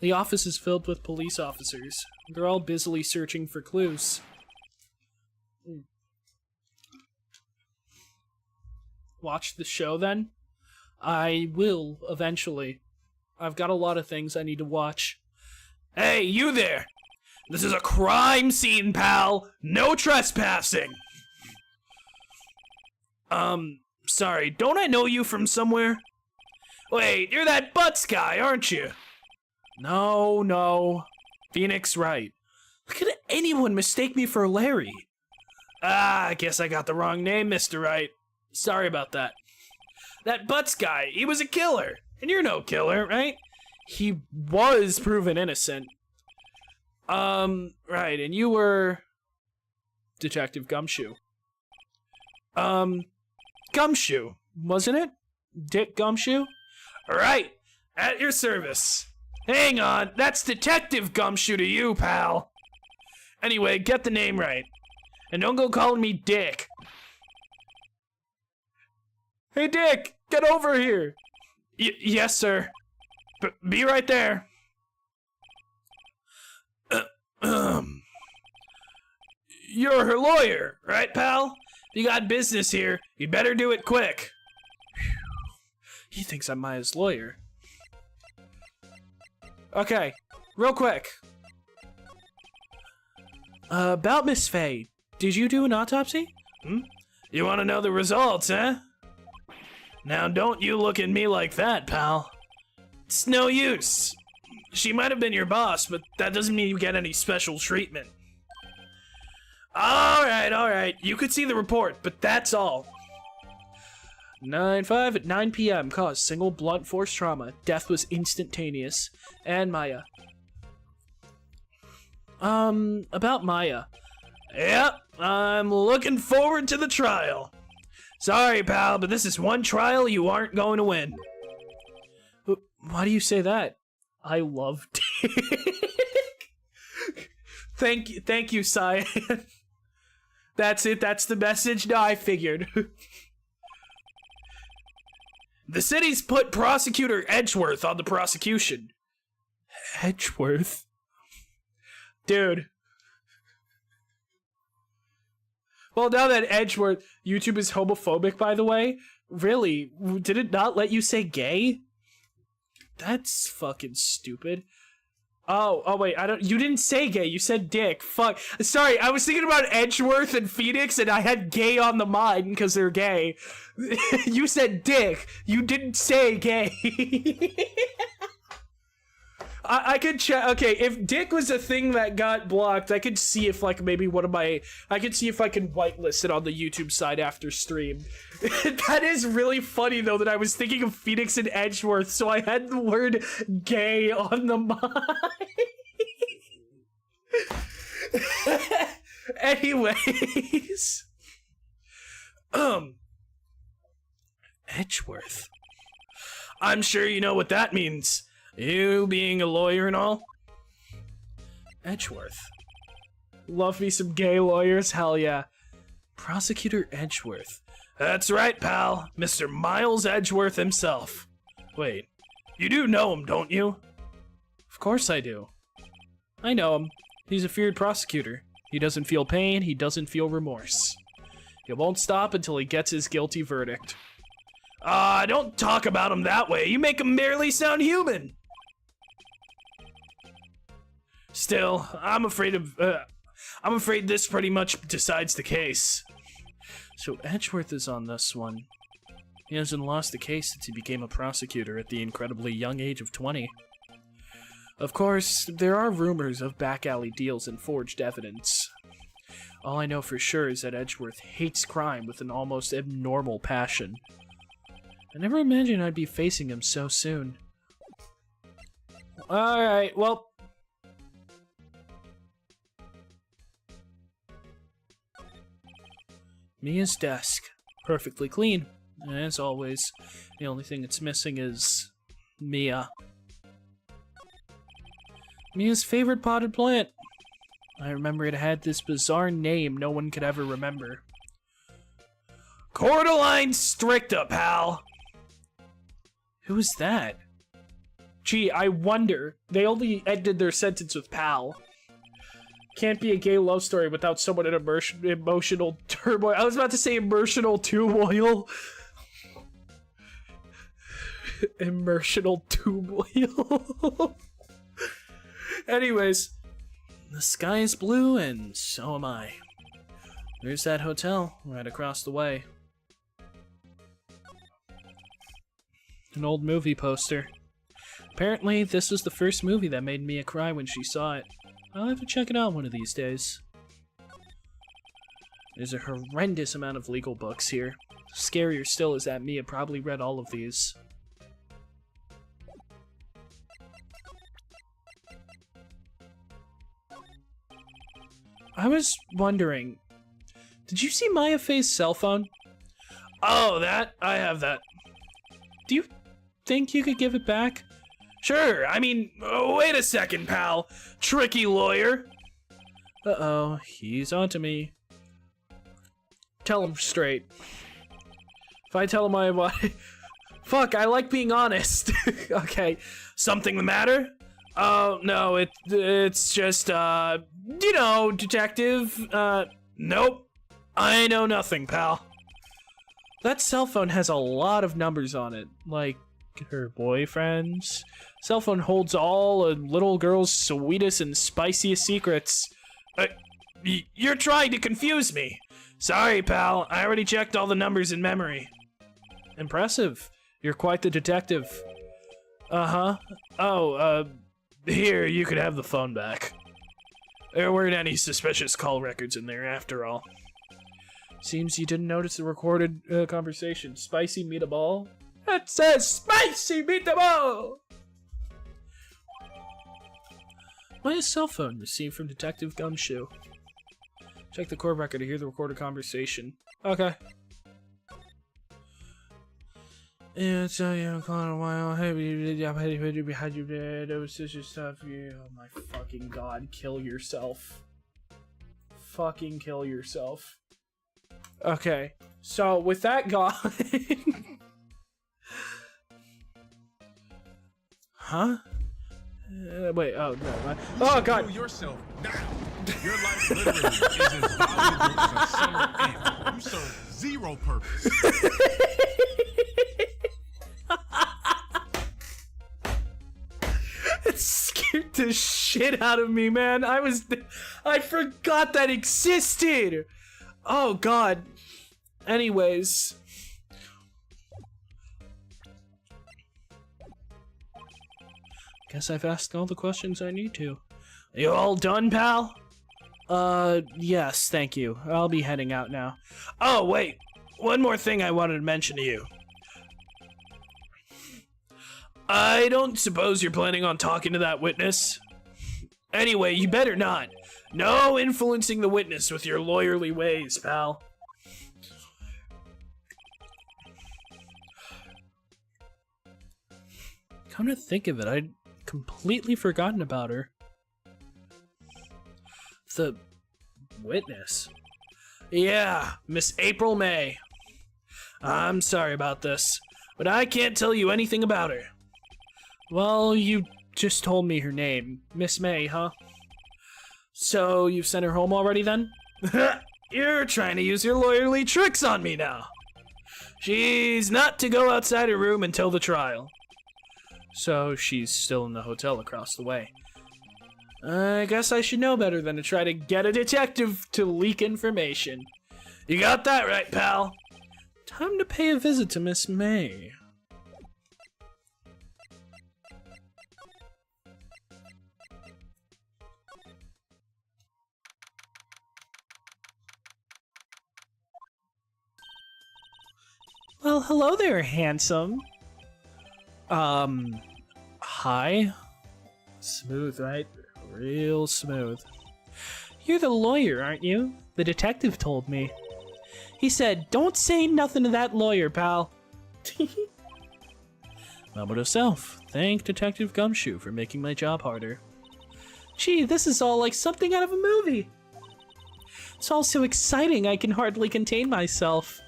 The office is filled with police officers. They're all busily searching for clues. Watch the show, then? I will, eventually. I've got a lot of things I need to watch. Hey, you there! This is a crime scene, pal! No trespassing! Sorry, don't I know you from somewhere? Wait, you're that Butts guy, aren't you? No. Phoenix Wright. How could anyone mistake me for Larry? I guess I got the wrong name, Mr. Wright. Sorry about that. That Butts guy, he was a killer. And you're no killer, right? He was proven innocent. Right, and you were... Detective Gumshoe. Gumshoe, wasn't it? Dick Gumshoe? Right, at your service. Hang on, that's Detective Gumshoe to you, pal. Anyway, get the name right. And don't go calling me Dick. Hey, Dick, get over here. Yes, sir. Be right there. You're her lawyer, right, pal? If you got business here, you better do it quick. He thinks I'm Maya's lawyer. Okay, real quick. About Miss Faye, did you do an autopsy? You want to know the results, huh? Now don't you look at me like that, pal. It's no use. She might have been your boss, but that doesn't mean you get any special treatment. Alright. You could see the report, but that's all. 9/5 at 9 p.m. Caused single blunt force trauma. Death was instantaneous. And Maya. About Maya. Yep, I'm looking forward to the trial. Sorry, pal, but this is one trial you aren't going to win. Why do you say that? I love Dick. Thank you, Cyan. That's it, that's the message? No, I figured. The city's put Prosecutor Edgeworth on the prosecution. Edgeworth? Dude. Well, now that Edgeworth, YouTube is homophobic, by the way. Really? Did it not let you say gay? That's fucking stupid. Oh wait, you didn't say gay, you said dick. Fuck. Sorry, I was thinking about Edgeworth and Phoenix and I had gay on the mind because they're gay. You said dick. You didn't say gay. I could check. Okay, if dick was a thing that got blocked, I could see if like maybe I could see if I can whitelist it on the YouTube side after stream. That is really funny though that I was thinking of Phoenix and Edgeworth, so I had the word gay on the mind. Anyways, Edgeworth. I'm sure you know what that means. You being a lawyer and all? Edgeworth. Love me some gay lawyers, hell yeah. Prosecutor Edgeworth. That's right, pal. Mr. Miles Edgeworth himself. Wait, you do know him, don't you? Of course I do. I know him. He's a feared prosecutor. He doesn't feel pain, he doesn't feel remorse. He won't stop until he gets his guilty verdict. Don't talk about him that way. You make him merely sound human. Still, I'm afraid this pretty much decides the case. So Edgeworth is on this one. He hasn't lost a case since he became a prosecutor at the incredibly young age of 20. Of course, there are rumors of back alley deals and forged evidence. All I know for sure is that Edgeworth hates crime with an almost abnormal passion. I never imagined I'd be facing him so soon. Alright, well... Mia's desk. Perfectly clean. As always. The only thing that's missing is... Mia. Mia's favorite potted plant. I remember it had this bizarre name no one could ever remember. Cordyline stricta, pal! Who is that? Gee, I wonder. They only ended their sentence with pal. Can't be a gay love story without someone in emotional turmoil. I was about to say emotional turmoil. Emotional turmoil. Anyways, the sky is blue and so am I. There's that hotel right across the way. An old movie poster. Apparently, this was the first movie that made Mia cry when she saw it. I'll have to check it out one of these days. There's a horrendous amount of legal books here. Scarier still is that Mia probably read all of these. I was wondering, did you see Maya Faye's cell phone? Oh, that? I have that. Do you think you could give it back? Sure, I mean, wait a second, pal. Tricky lawyer. Uh-oh, he's onto me. Tell him straight. If I tell him Fuck, I like being honest. Okay, something the matter? Oh, no, it's just, you know, detective, nope. I know nothing, pal. That cell phone has a lot of numbers on it, like her boyfriend's. Cell phone holds all a little girl's sweetest and spiciest secrets. You're trying to confuse me. Sorry, pal. I already checked all the numbers in memory. Impressive. You're quite the detective. Uh-huh. Oh, here, you could have the phone back. There weren't any suspicious call records in there, after all. Seems you didn't notice the recorded conversation. Spicy meatball? It says spicy meatball! My cell phone received from Detective Gumshoe. Check the court record to hear the recorded conversation. Okay. Yeah, so you call a while. Hey, behind you dead. Oh, sister stuff. Oh my fucking god! Kill yourself. Fucking kill yourself. Okay. So with that gone. Huh? Wait. Oh no. Oh god. Yourself now. Your life literally is as valuable as a summer ant. You serve zero purpose. It scared the shit out of me, man. I forgot that existed. Oh God. Anyways. Guess I've asked all the questions I need to. You all done, pal? Yes, thank you. I'll be heading out now. Oh, wait. One more thing I wanted to mention to you. I don't suppose you're planning on talking to that witness? Anyway, you better not. No influencing the witness with your lawyerly ways, pal. Come to think of it, I'd completely forgotten about her. The witness? Yeah, Miss April May. I'm sorry about this, but I can't tell you anything about her. Well, you just told me her name. Miss May, huh? So, you've sent her home already then? You're trying to use your lawyerly tricks on me now. She's not to go outside her room until the trial. So, she's still in the hotel across the way. I guess I should know better than to try to get a detective to leak information. You got that right, pal. Time to pay a visit to Miss May. Well, hello there, handsome. Hi? Smooth, right? Real smooth. You're the lawyer, aren't you? The detective told me. He said, don't say nothing to that lawyer, pal. Moment of self. Thank Detective Gumshoe for making my job harder. Gee, this is all like something out of a movie. It's all so exciting I can hardly contain myself.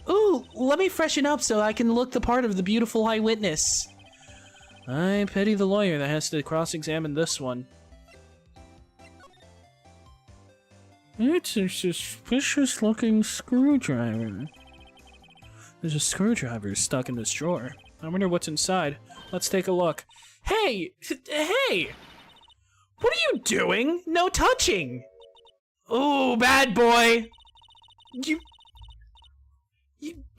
Ooh, let me freshen up so I can look the part of the beautiful eyewitness. I pity the lawyer that has to cross-examine this one. It's a suspicious-looking screwdriver. There's a screwdriver stuck in this drawer. I wonder what's inside. Let's take a look. Hey! Hey! What are you doing? No touching! Ooh, bad boy!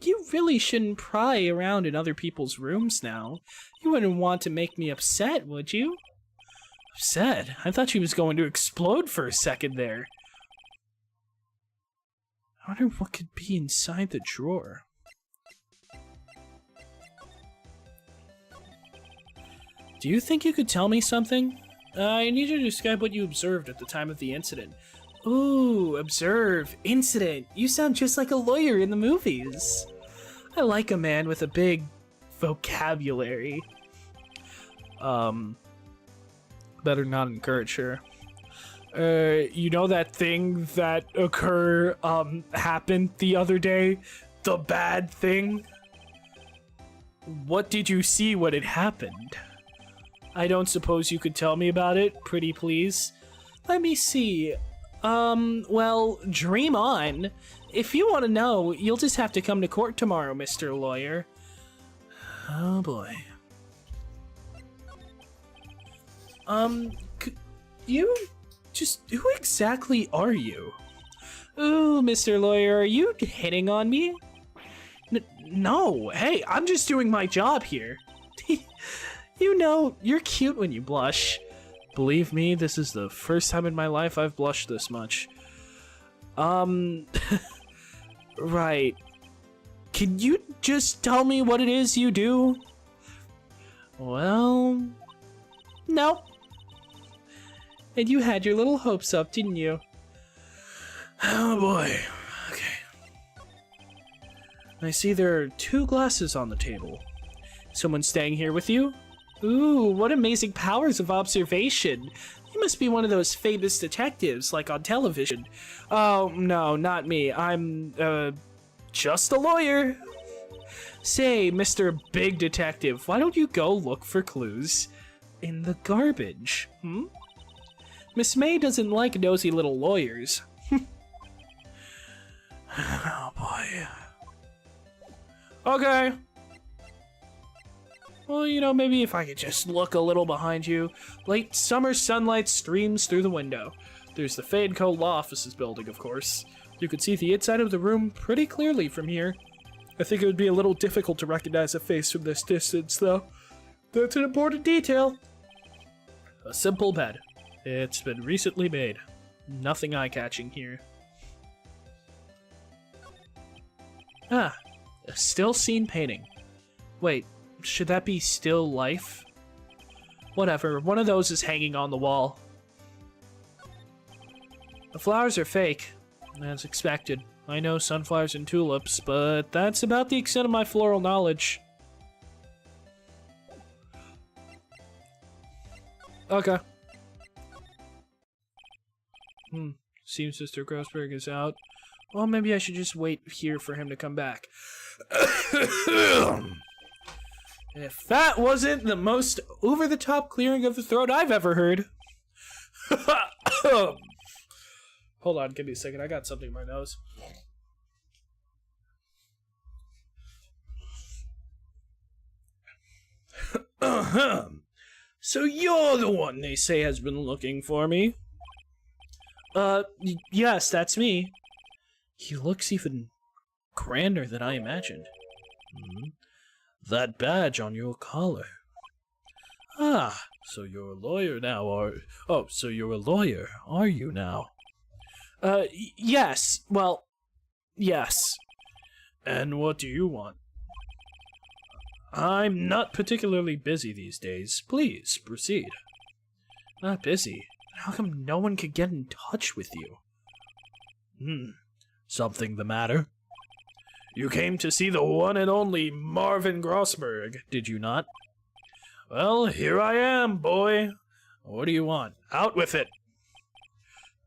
You really shouldn't pry around in other people's rooms now. You wouldn't want to make me upset, would you? Upset? I thought she was going to explode for a second there. I wonder what could be inside the drawer. Do you think you could tell me something? I need you to describe what you observed at the time of the incident. Ooh, observe, incident. You sound just like a lawyer in the movies. I like a man with a big vocabulary. Better not encourage her. You know that thing that happened the other day? The bad thing? What did you see when it happened? I don't suppose you could tell me about it, pretty please? Let me see. Well, dream on. If you want to know, you'll just have to come to court tomorrow, Mr. Lawyer. Oh boy. Who exactly are you? Ooh, Mr. Lawyer, are you hitting on me? No, hey, I'm just doing my job here. You know, you're cute when you blush. Believe me, this is the first time in my life I've blushed this much. Right. Can you just tell me what it is you do? Well, no. And you had your little hopes up, didn't you? Oh boy. Okay. I see there are 2 glasses on the table. Someone staying here with you? Ooh, what amazing powers of observation. You must be one of those famous detectives, like on television. Oh, no, not me. I'm, just a lawyer. Say, Mr. Big Detective, why don't you go look for clues in the garbage, Miss May doesn't like nosy little lawyers. Oh boy. Okay. Well, you know, maybe if I could just look a little behind you. Late summer sunlight streams through the window. There's the Fadeco Law Offices building, of course. You could see the inside of the room pretty clearly from here. I think it would be a little difficult to recognize a face from this distance, though. That's an important detail. A simple bed. It's been recently made. Nothing eye-catching here. Ah, a still scene painting. Wait, should that be still life? Whatever, one of those is hanging on the wall. The flowers are fake, as expected. I know sunflowers and tulips, but that's about the extent of my floral knowledge. Okay. Seems Mr. Grossberg is out. Well, maybe I should just wait here for him to come back. If that wasn't the most over-the-top clearing of the throat I've ever heard. Hold on, give me a second. I got something in my nose. So you're the one they say has been looking for me? Yes, that's me. He looks even grander than I imagined. That badge on your collar. Ah, so you're a lawyer now, so you're a lawyer, are you now? Yes. Well, yes. And what do you want? I'm not particularly busy these days. Please, proceed. Not busy? How come no one could get in touch with you? Something the matter? You came to see the one and only Marvin Grossberg, did you not? Well, here I am, boy. What do you want? Out with it.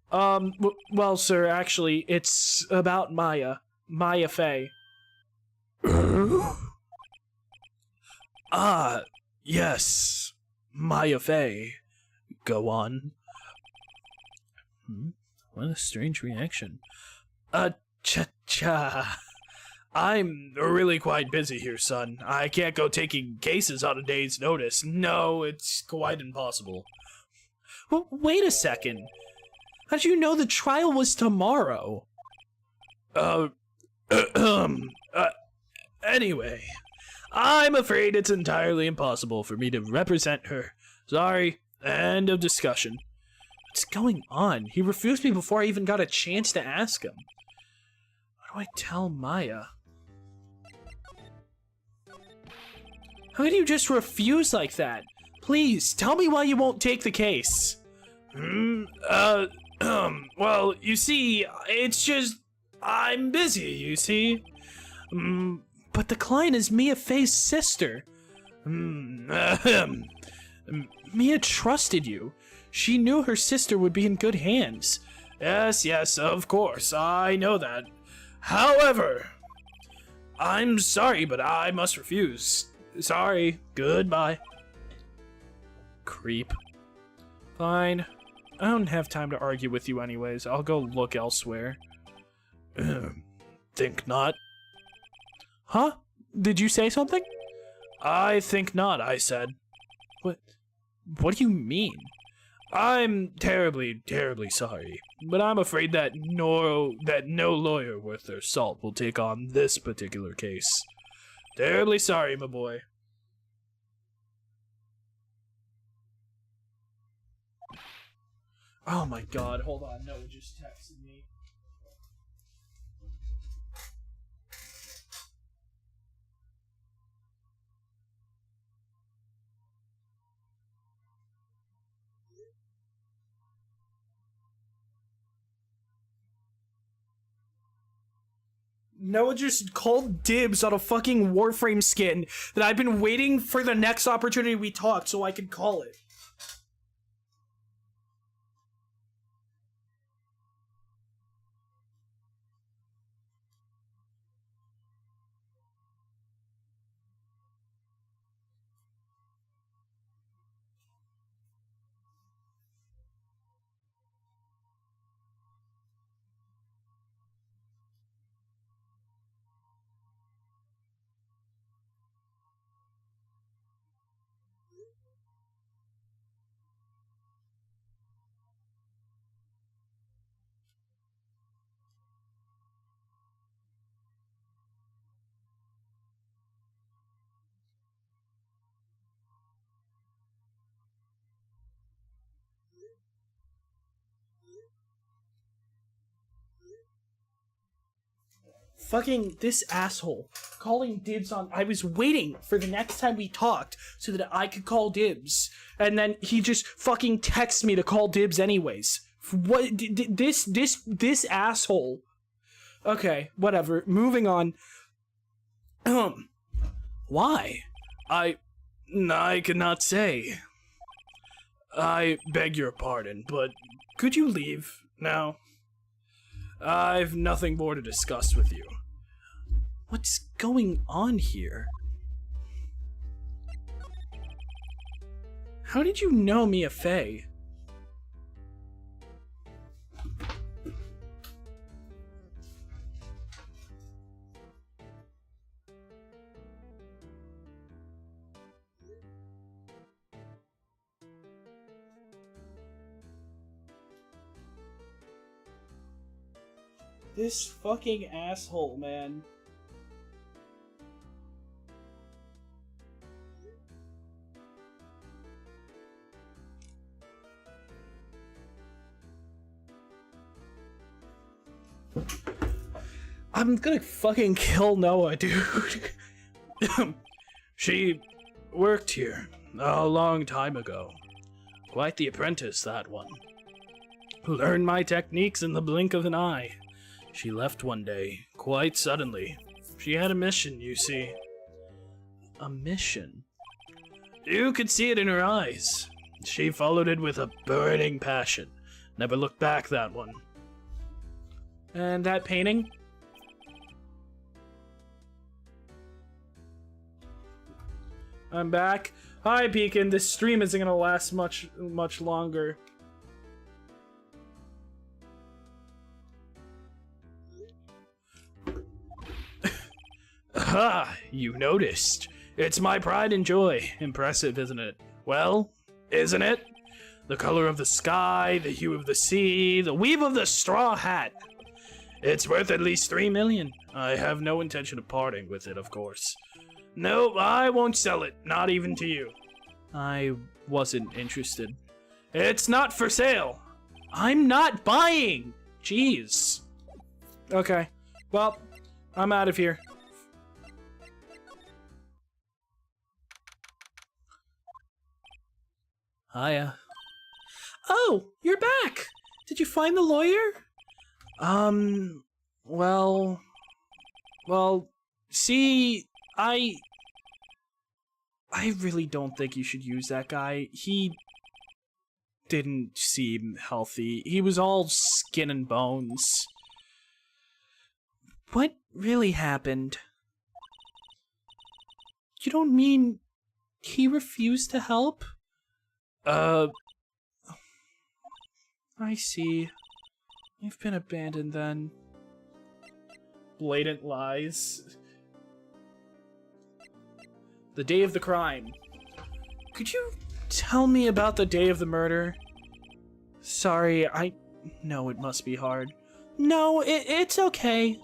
Well, sir, actually, it's about Maya. Maya Fey. Ah, yes. Maya Fey. Go on. What a strange reaction. Cha-cha. I'm really quite busy here, son. I can't go taking cases on a day's notice. No, it's quite impossible. Well, wait a second. How did you know the trial was tomorrow? Anyway, I'm afraid it's entirely impossible for me to represent her. Sorry, end of discussion. What's going on? He refused me before I even got a chance to ask him. What do I tell Maya? How can you just refuse like that? Please, tell me why you won't take the case. Well, you see, it's just, I'm busy, you see. But the client is Mia Fey's sister. Mia trusted you. She knew her sister would be in good hands. Yes, of course, I know that. However, I'm sorry, but I must refuse. Sorry, goodbye. Creep. Fine. I don't have time to argue with you anyways. I'll go look elsewhere. Think not. Huh? Did you say something? I think not, I said. What do you mean? I'm terribly, terribly sorry, but I'm afraid that no lawyer worth their salt will take on this particular case. Terribly sorry, my boy. Oh my god, hold on, Noah just texted me. Noah just called dibs on a fucking Warframe skin that I've been waiting for the next opportunity we talk so I could call it. fucking this asshole calling dibs on. I was waiting for the next time we talked so that I could call dibs, and then he just fucking texts me to call dibs anyways. What this asshole? Okay, whatever. Moving on. Why? I cannot say. I beg your pardon, but could you leave now? I've nothing more to discuss with you. What's going on here? How did you know Mia Fey? This fucking asshole, man. I'm gonna fucking kill Noah, dude. She worked here a long time ago. Quite the apprentice, that one. Learned my techniques in the blink of an eye. She left one day, quite suddenly. She had a mission, you see. A mission? You could see it in her eyes. She followed it with a burning passion. Never looked back, that one. And that painting? I'm back. Hi, Beacon. This stream isn't gonna last much longer. Ah, you noticed. It's my pride and joy. Impressive, isn't it? Well, isn't it? The color of the sky, the hue of the sea, the weave of the straw hat. It's worth at least 3 million. I have no intention of parting with it, of course. No, I won't sell it, not even to you. I wasn't interested. It's not for sale. I'm not buying. Jeez. Okay, well, I'm out of here. Hiya. Oh, you're back! Did you find the lawyer? Well, see, I really don't think you should use that guy. He didn't seem healthy. He was all skin and bones. What really happened? You don't mean he refused to help? I see. You've been abandoned then. Blatant lies. The day of the crime. Could you tell me about the day of the murder? Sorry, I know it must be hard. No, it's okay.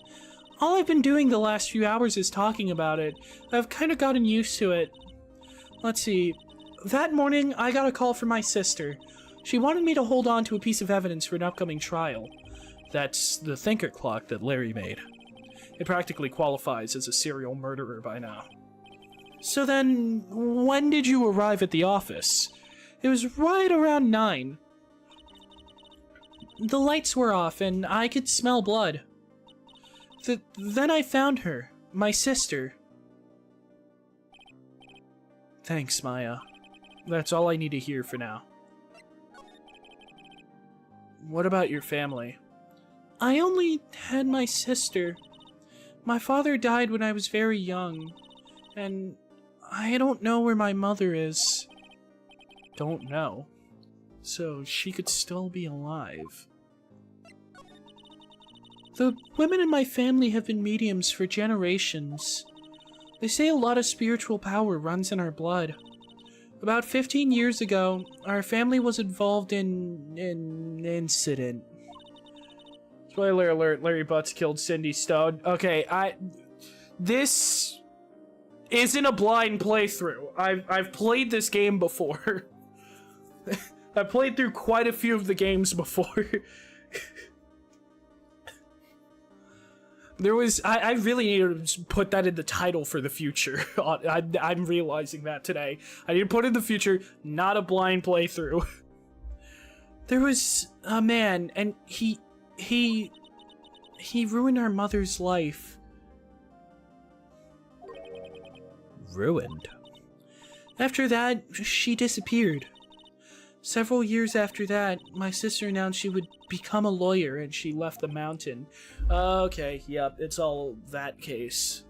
All I've been doing the last few hours is talking about it. I've kind of gotten used to it. Let's see. That morning, I got a call from my sister. She wanted me to hold on to a piece of evidence for an upcoming trial. That's the thinker clock that Larry made. It practically qualifies as a serial murderer by now. So then, when did you arrive at the office? It was right around 9. The lights were off and I could smell blood. Then I found her, my sister. Thanks, Maya. That's all I need to hear for now. What about your family? I only had my sister. My father died when I was very young, and I don't know where my mother is. Don't know? So she could still be alive. The women in my family have been mediums for generations. They say a lot of spiritual power runs in our blood. About 15 years ago, our family was involved in an incident. Spoiler alert, Larry Butts killed Cindy Stone. Okay, this isn't a blind playthrough. I've played this game before. I've played through quite a few of the games before. There was, I really need to put that in the title for the future. I'm realizing that today. I need to put in the future, not a blind playthrough. There was a man, and he ruined our mother's life. Ruined? After that, she disappeared. Several years after that, my sister announced she would become a lawyer, and she left the mountain. Okay, yep, it's all that case.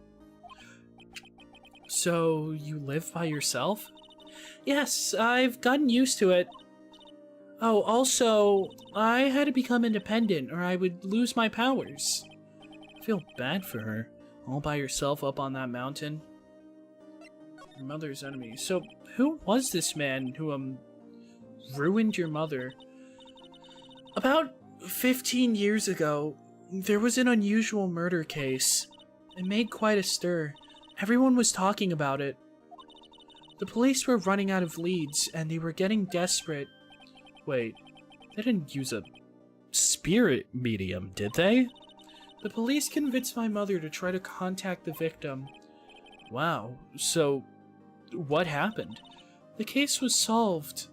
So, you live by yourself? Yes, I've gotten used to it. Oh, also, I had to become independent, or I would lose my powers. I feel bad for her, all by herself up on that mountain. Your mother's enemy. So, who was this man who, ruined your mother? About 15 years ago, there was an unusual murder case. It made quite a stir. Everyone was talking about it. The police were running out of leads, and they were getting desperate. Wait, they didn't use a spirit medium, did they? The police convinced my mother to try to contact the victim. Wow, so what happened? The case was solved.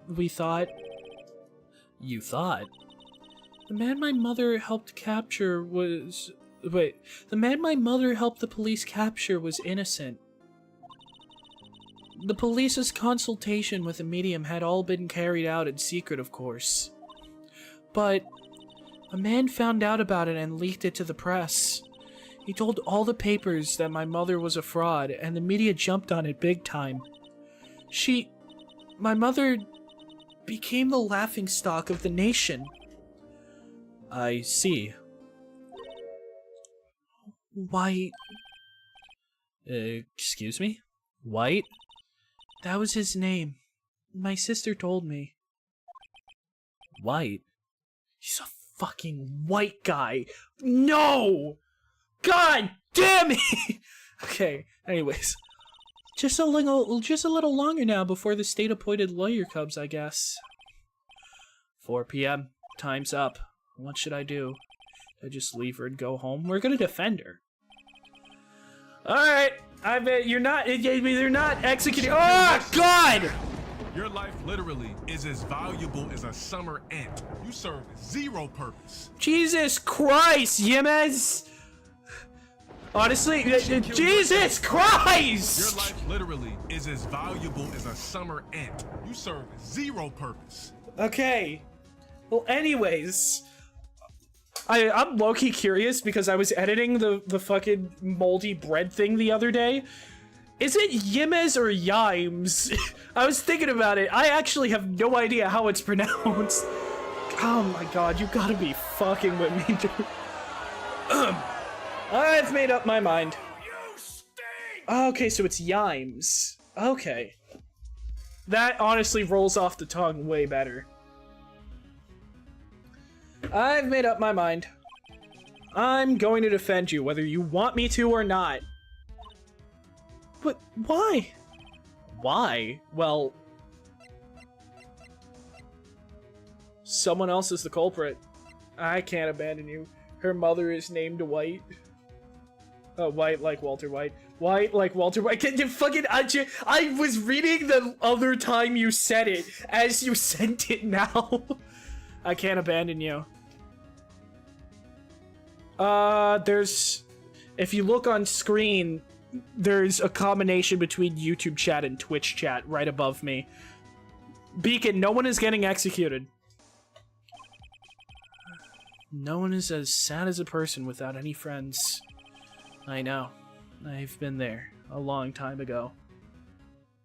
We thought. You thought? The man my mother helped capture was... Wait, the man my mother helped the police capture was innocent. The police's consultation with the medium had all been carried out in secret, of course. But a man found out about it and leaked it to the press. He told all the papers that my mother was a fraud, and the media jumped on it big time. My mother became the laughingstock of the nation. I see. White. Excuse me? White? That was his name. My sister told me. White? He's a fucking white guy. No! God damn it! Okay, anyways. Just a little longer now before the state-appointed lawyer comes, I guess. 4 p.m. Time's up. What should I do? I just leave her and go home? We're gonna defend her. Alright, I bet you're not executing. Oh, God! Your life literally is as valuable as a summer ant. You serve zero purpose. Jesus Christ, Yemez! Honestly, Jesus Christ! Your life literally is as valuable as a summer ant. You serve zero purpose. Okay. Well, anyways, I'm low-key curious because I was editing the fucking moldy bread thing the other day. Is it Yemez or Yimes? I was thinking about it. I actually have no idea how it's pronounced. Oh my god, you gotta be fucking with me, dude. I've made up my mind. Okay, so it's Yimes. Okay. That honestly rolls off the tongue way better. I've made up my mind. I'm going to defend you, whether you want me to or not. But why? Why? Well, someone else is the culprit. I can't abandon you. Her mother is named White. White like Walter White. White like Walter White. Can you fucking... I was reading the other time you said it as you sent it now. I can't abandon you. There's... If you look on screen, there's a combination between YouTube chat and Twitch chat right above me. Beacon, no one is getting executed. No one is as sad as a person without any friends. I know. I've been there a long time ago.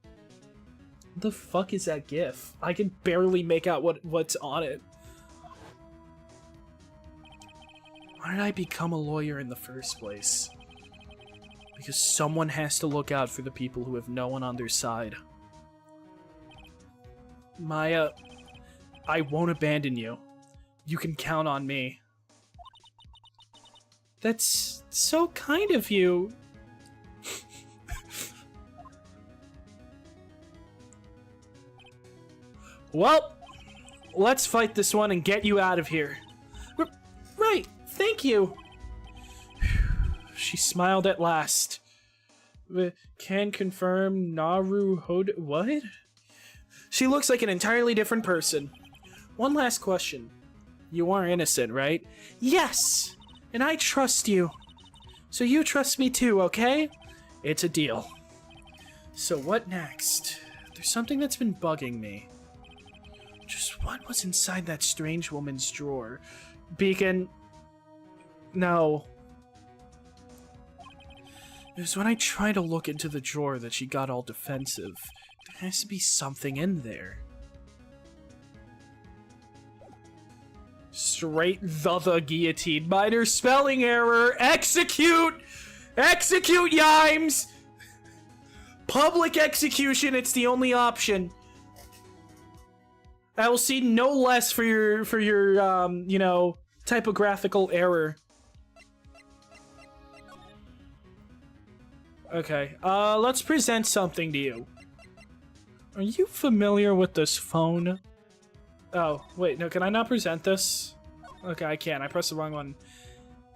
What the fuck is that GIF? I can barely make out what's on it. Why did I become a lawyer in the first place? Because someone has to look out for the people who have no one on their side. Maya, I won't abandon you. You can count on me. That's so kind of you. Well, let's fight this one and get you out of here. Right, thank you. She smiled at last. Can confirm Naruhodo. What? She looks like an entirely different person. One last question. You are innocent, right? Yes! And I trust you. So you trust me too, okay? It's a deal. So what next? There's something that's been bugging me. Just what was inside that strange woman's drawer? Beacon... No. It was when I tried to look into the drawer that she got all defensive. There has to be something in there. Straight the guillotine. Minor spelling error. Execute! Execute, Yimes! Public execution, it's the only option. I will see no less for your you know, typographical error. Okay, let's present something to you. Are you familiar with this phone? Oh, wait, no, can I not present this? Okay, I can. I pressed the wrong one.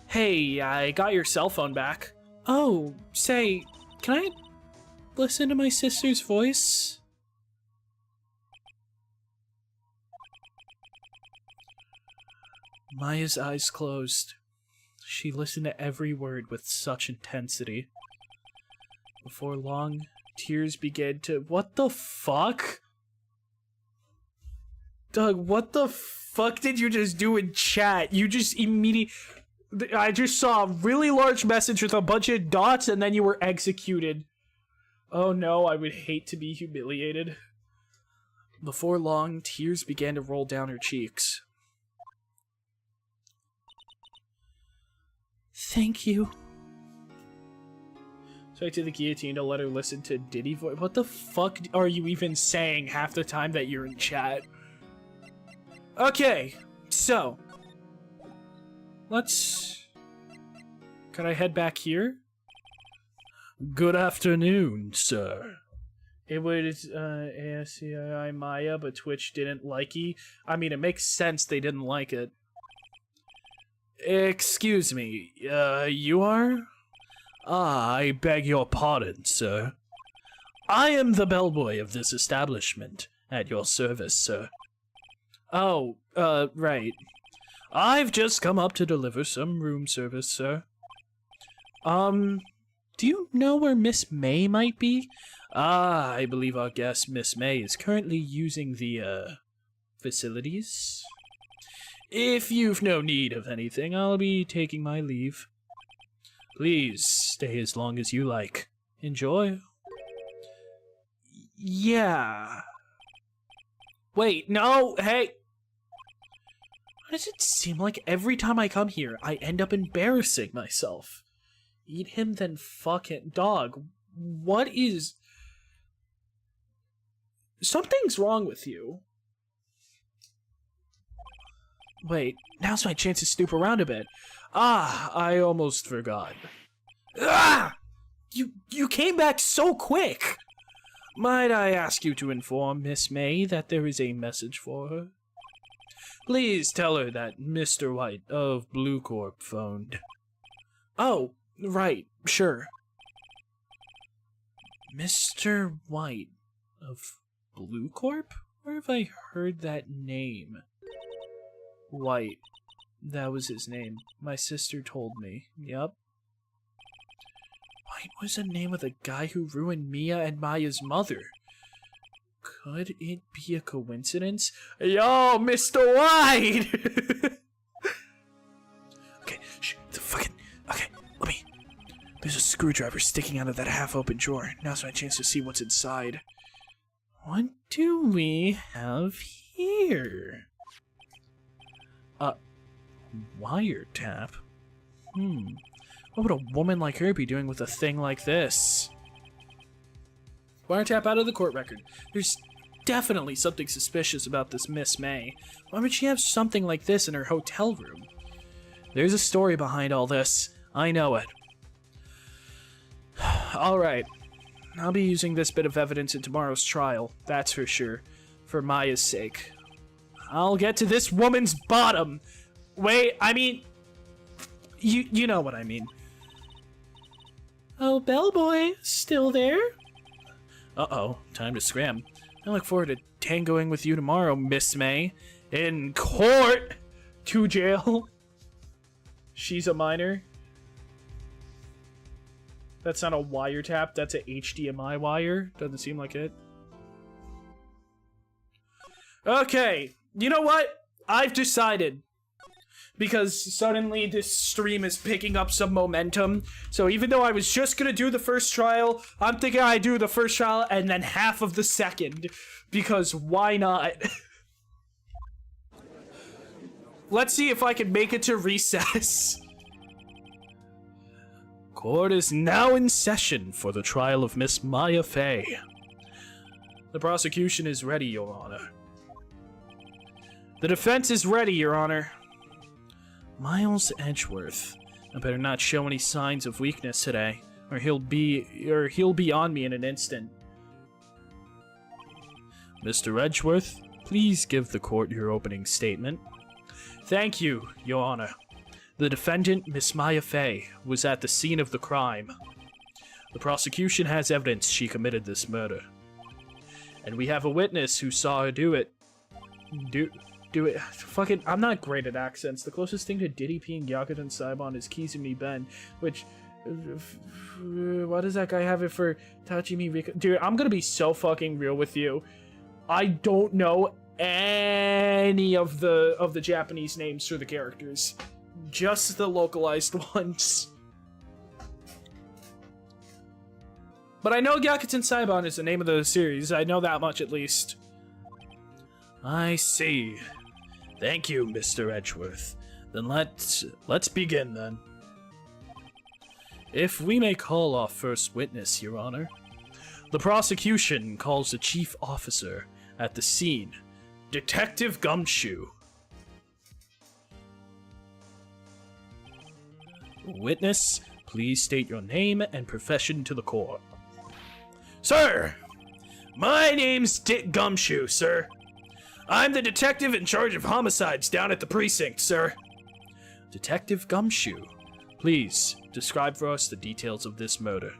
Hey, I got your cell phone back. Oh, say, can I listen to my sister's voice? Maya's eyes closed. She listened to every word with such intensity. Before long, tears began to... What the fuck? Doug, what the fuck did you just do in chat? You just immediately... I just saw a really large message with a bunch of dots and then you were executed. Oh no, I would hate to be humiliated. Before long, tears began to roll down her cheeks. Thank you. Straight to the guillotine to let her listen to Diddy voice. What the fuck are you even saying half the time that you're in chat? Okay, so let's... Could I head back here? Good afternoon, sir. It was ASCII Maya, but Twitch didn't like it. I mean, it makes sense they didn't like it. Excuse me, you are? Ah, I beg your pardon, sir. I am the bellboy of this establishment, at your service, sir. Oh, right. I've just come up to deliver some room service, sir. Do you know where Miss May might be? Ah, I believe our guest, Miss May, is currently using the, facilities. If you've no need of anything, I'll be taking my leave. Please stay as long as you like. Enjoy. Yeah. Wait, no, hey. Why does it seem like every time I come here, I end up embarrassing myself? Eat him, then fuck him. Dog, what is... Something's wrong with you. Wait, now's my chance to snoop around a bit. Ah, I almost forgot. Ah! You came back so quick! Might I ask you to inform Miss May that there is a message for her? Please tell her that Mr. White of Blue Corp phoned. Oh, right, sure. Mr. White of Blue Corp? Where have I heard that name? White. That was his name. My sister told me. Yup. White was the name of the guy who ruined Mia and Maya's mother. Could it be a coincidence? Yo, Mr. White! Okay, shh, the fucking... Okay, let me... There's a screwdriver sticking out of that half-open drawer. Now's my chance to see what's inside. What do we have here? Wiretap? What would a woman like her be doing with a thing like this? Wiretap out of the court record. There's definitely something suspicious about this Miss May. Why would she have something like this in her hotel room? There's a story behind all this. I know it. Alright. I'll be using this bit of evidence in tomorrow's trial, that's for sure. For Maya's sake. I'll get to this woman's bottom! Wait, I mean... You know what I mean. Oh, bellboy, still there? Uh-oh, time to scram. I look forward to tangoing with you tomorrow, Miss May. In court! To jail. She's a minor. That's not a wiretap, that's a HDMI wire. Doesn't seem like it. Okay, you know what? I've decided. Because suddenly this stream is picking up some momentum. So even though I was just gonna do the first trial, I'm thinking I do the first trial and then half of the second. Because why not? Let's see if I can make it to recess. Court is now in session for the trial of Miss Maya Fey. The prosecution is ready, Your Honor. The defense is ready, Your Honor. Miles Edgeworth. I better not show any signs of weakness today, or he'll be on me in an instant. Mr. Edgeworth, please give the court your opening statement. Thank you, Your Honor. The defendant, Miss Maya Fey, was at the scene of the crime. The prosecution has evidence she committed this murder. And we have a witness who saw her do it. Do it. Fucking, I'm not great at accents. The closest thing to Diddy P and Gyakuten Saibon is Kizumi Ben, which... Why does that guy have it for Tachimi Rika? Dude, I'm gonna be so fucking real with you. I don't know any of the Japanese names for the characters. Just the localized ones. But I know Gyakuten Saibon is the name of the series. I know that much at least. I see. Thank you, Mr. Edgeworth. Then let's begin then. If we may call our first witness, Your Honor. The prosecution calls the chief officer at the scene, Detective Gumshoe. Witness, please state your name and profession to the court. Sir, my name's Dick Gumshoe, sir. I'm the detective in charge of homicides down at the precinct, sir. Detective Gumshoe, please describe for us the details of this murder.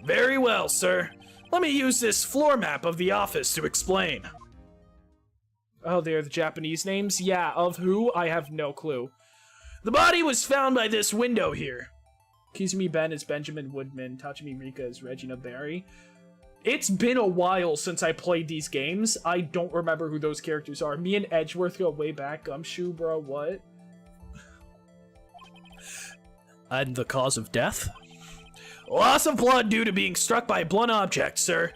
Very well, sir. Let me use this floor map of the office to explain. Oh, they're the Japanese names? Yeah, of who? I have no clue. The body was found by this window here. Kizumi Ben is Benjamin Woodman. Tachimi Rika is Regina Barry. It's been a while since I played these games. I don't remember who those characters are. Me and Edgeworth go way back. Gumshoe, bro, what? And the cause of death? Loss of blood due to being struck by a blunt object, sir.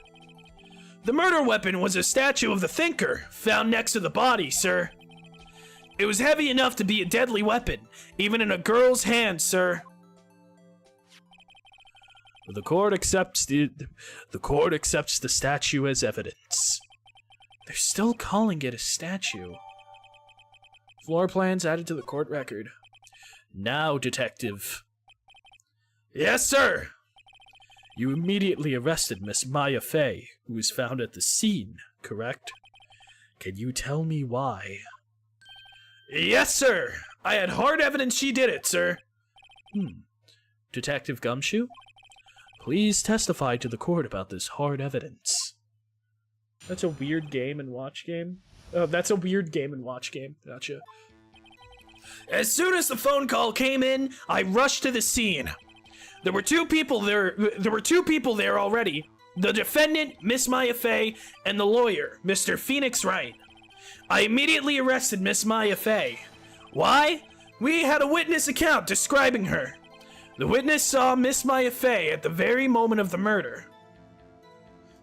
The murder weapon was a statue of the Thinker, found next to the body, sir. It was heavy enough to be a deadly weapon, even in a girl's hand, sir. The court accepts the statue as evidence. They're still calling it a statue. Floor plans added to the court record. Now, detective. Yes, sir. You immediately arrested Miss Maya Fey, who was found at the scene, correct? Can you tell me why? Yes, sir. I had hard evidence she did it, sir. Detective Gumshoe? Please testify to the court about this hard evidence. That's a weird game and watch game. Oh, that's a weird game and watch game. Gotcha. As soon as the phone call came in, I rushed to the scene. There were two people there already. The defendant, Miss Maya Fey, and the lawyer, Mr. Phoenix Wright. I immediately arrested Miss Maya Fey. Why? We had a witness account describing her. The witness saw Miss Maya Fey at the very moment of the murder.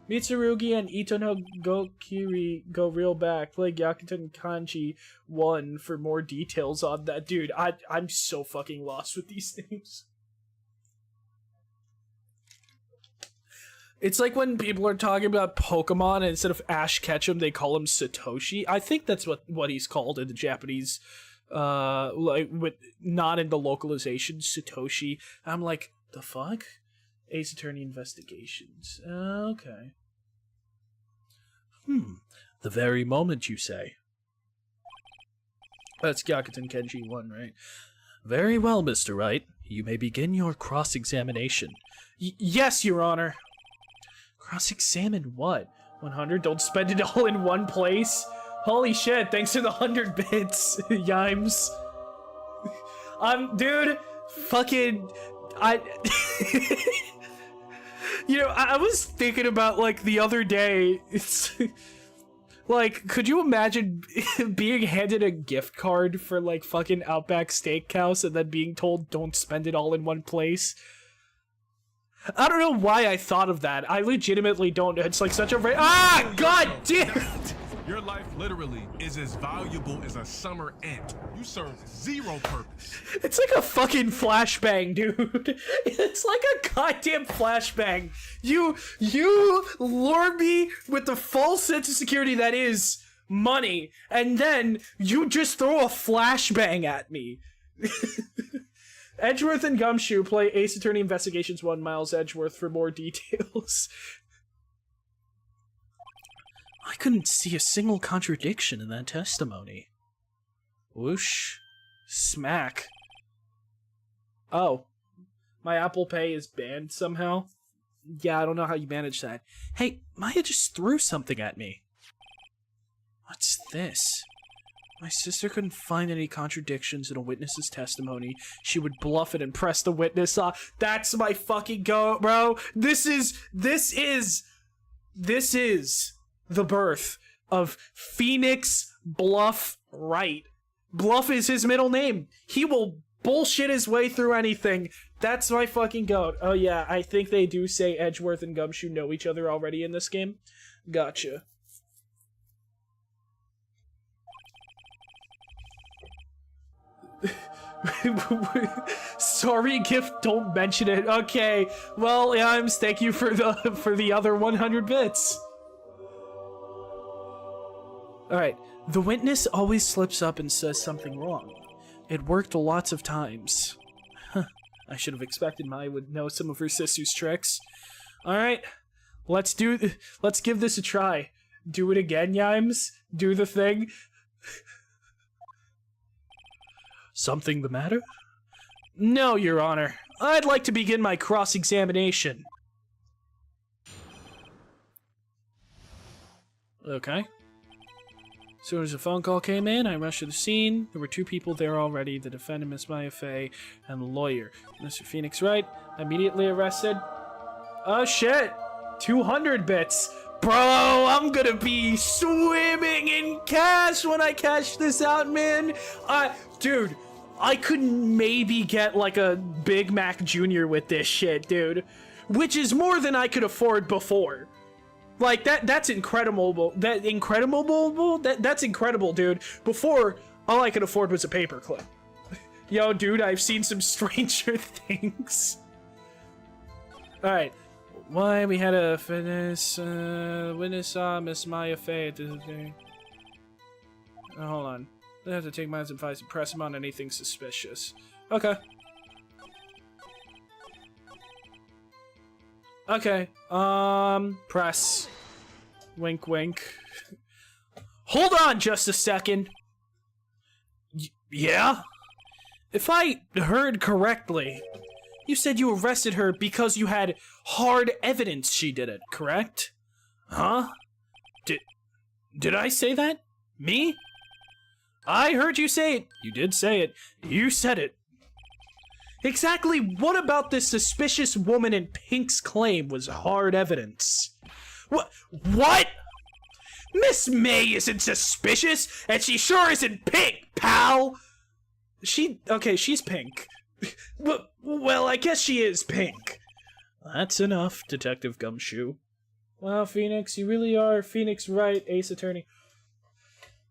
Mitsurugi and Itono Gokiri go real back. Play Gyakuten Kanji 1 for more details on that. Dude, I'm so fucking lost with these names. It's like when people are talking about Pokemon and instead of Ash Ketchum, they call him Satoshi. I think that's what he's called in the Japanese, not in the localization, Satoshi. I'm like, the fuck? Ace Attorney Investigations. Okay. The very moment, you say. That's Gyakuten Kenji 1, right? Very well, Mr. Wright. You may begin your cross-examination. Yes, Your Honor. Cross-examine what? 100? Don't spend it all in one place? Holy shit, thanks for the 100 bits, Yimes. Dude, fucking, you know, I was thinking about, like, the other day, it's, like, could you imagine being handed a gift card for, like, fucking Outback Steakhouse and then being told don't spend it all in one place? I don't know why I thought of that. I legitimately don't. It's like such a god damn it! Your life literally is as valuable as a summer ant. You serve zero purpose. It's like a fucking flashbang, dude. It's like a goddamn flashbang. You lure me with the false sense of security that is money, and then you just throw a flashbang at me. Edgeworth and Gumshoe play Ace Attorney Investigations 1 Miles Edgeworth for more details. I couldn't see a single contradiction in that testimony. Whoosh. Smack. Oh. My Apple Pay is banned somehow? Yeah, I don't know how you manage that. Hey, Maya just threw something at me. What's this? My sister couldn't find any contradictions in a witness's testimony. She would bluff it and press the witness off. That's my fucking go, bro. This is the birth of Phoenix Bluff Wright. Bluff is his middle name. He will bullshit his way through anything. That's my fucking goat. Oh yeah, I think they do say Edgeworth and Gumshoe know each other already in this game. Gotcha. Sorry, gift, don't mention it. Okay, well, Yimes, thank you for the other 100 bits. Alright, the witness always slips up and says something wrong. It worked lots of times. Huh, I should have expected Maya would know some of her sister's tricks. Alright, let's give this a try. Do it again, Yimes. Do the thing. Something the matter? No, Your Honor. I'd like to begin my cross-examination. Okay. As soon as the phone call came in, I rushed to the scene. There were two people there already, the defendant, Miss Maya Fey, and the lawyer, Mr. Phoenix Wright. Immediately arrested. Oh shit! 200 bits! Bro, I'm gonna be swimming in cash when I cash this out, man! Dude, I could maybe get like a Big Mac Jr. with this shit, dude. Which is more than I could afford before. Like, that's incredible. That's incredible, dude. Before, all I could afford was a paperclip. Yo, dude, I've seen some Stranger Things. Alright. Why we had a witness saw Miss Maya Fey at the hold on. I have to take my advice and press him on anything suspicious. Okay. Okay. Press. Wink, wink. Hold on just a second. Yeah? If I heard correctly, you said you arrested her because you had hard evidence she did it, correct? Huh? Did I say that? Me? I heard you say it. You did say it. You said it. Exactly what about this suspicious woman in pink's claim was hard evidence? What? Miss May isn't suspicious, and she sure isn't pink, pal! Okay, she's pink. Well, I guess she is pink. That's enough, Detective Gumshoe. Wow, Phoenix, you really are Phoenix Wright, Ace Attorney.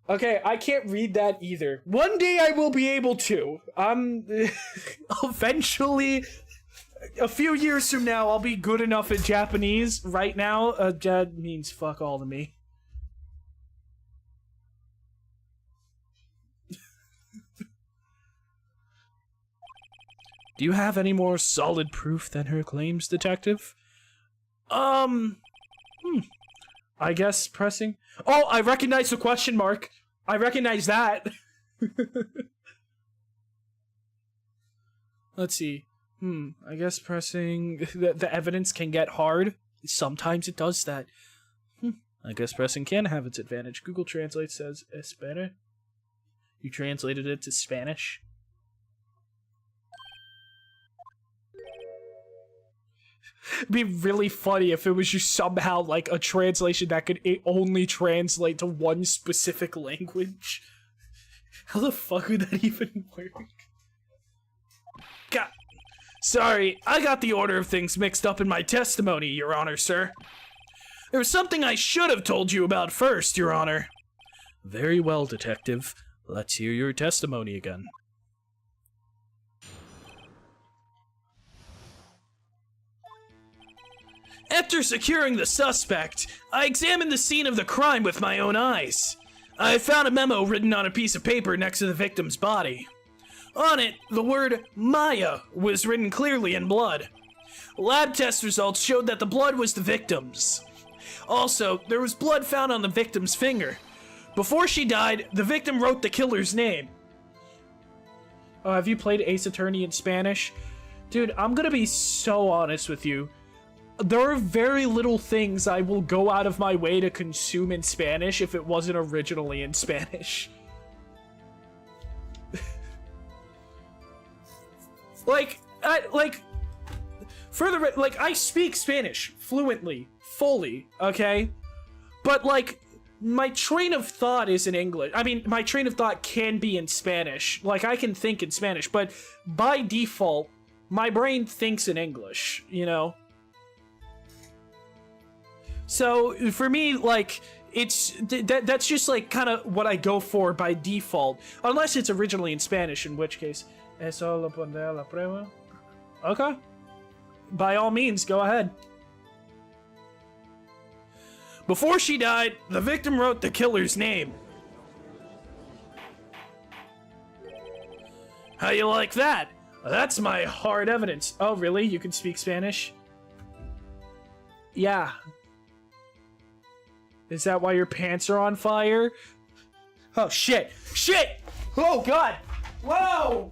Okay, I can't read that either. One day I will be able to. Eventually, a few years from now, I'll be good enough at Japanese. Right now, that means fuck all to me. Do you have any more solid proof than her claims, Detective? I guess pressing. Oh, I recognize the question mark. I recognize that. Let's see. I guess pressing the evidence can get hard. Sometimes it does that. I guess pressing can have its advantage. Google Translate says Espera. You translated it to Spanish. It'd be really funny if it was just somehow like a translation that could only translate to one specific language. How the fuck would that even work? God. Sorry, I got the order of things mixed up in my testimony, Your Honor, sir. There was something I should have told you about first, Your Honor. Very well, Detective. Let's hear your testimony again. After securing the suspect, I examined the scene of the crime with my own eyes. I found a memo written on a piece of paper next to the victim's body. On it, the word Maya was written clearly in blood. Lab test results showed that the blood was the victim's. Also, there was blood found on the victim's finger. Before she died, the victim wrote the killer's name. Oh, have you played Ace Attorney in Spanish? Dude, I'm gonna be so honest with you. There are very little things I will go out of my way to consume in Spanish if it wasn't originally in Spanish. I speak Spanish fluently, fully, okay? But, like, my train of thought is in English. I mean, my train of thought can be in Spanish. Like, I can think in Spanish, but by default, my brain thinks in English, you know? So, for me, like, it's, that's just, like, kind of what I go for by default. Unless it's originally in Spanish, in which case, eso lo pondré a la prueba. Okay. By all means, go ahead. Before she died, the victim wrote the killer's name. How you like that? That's my hard evidence. Oh, really? You can speak Spanish? Yeah. Is that why your pants are on fire? Oh, shit. Shit! Oh, God! Whoa!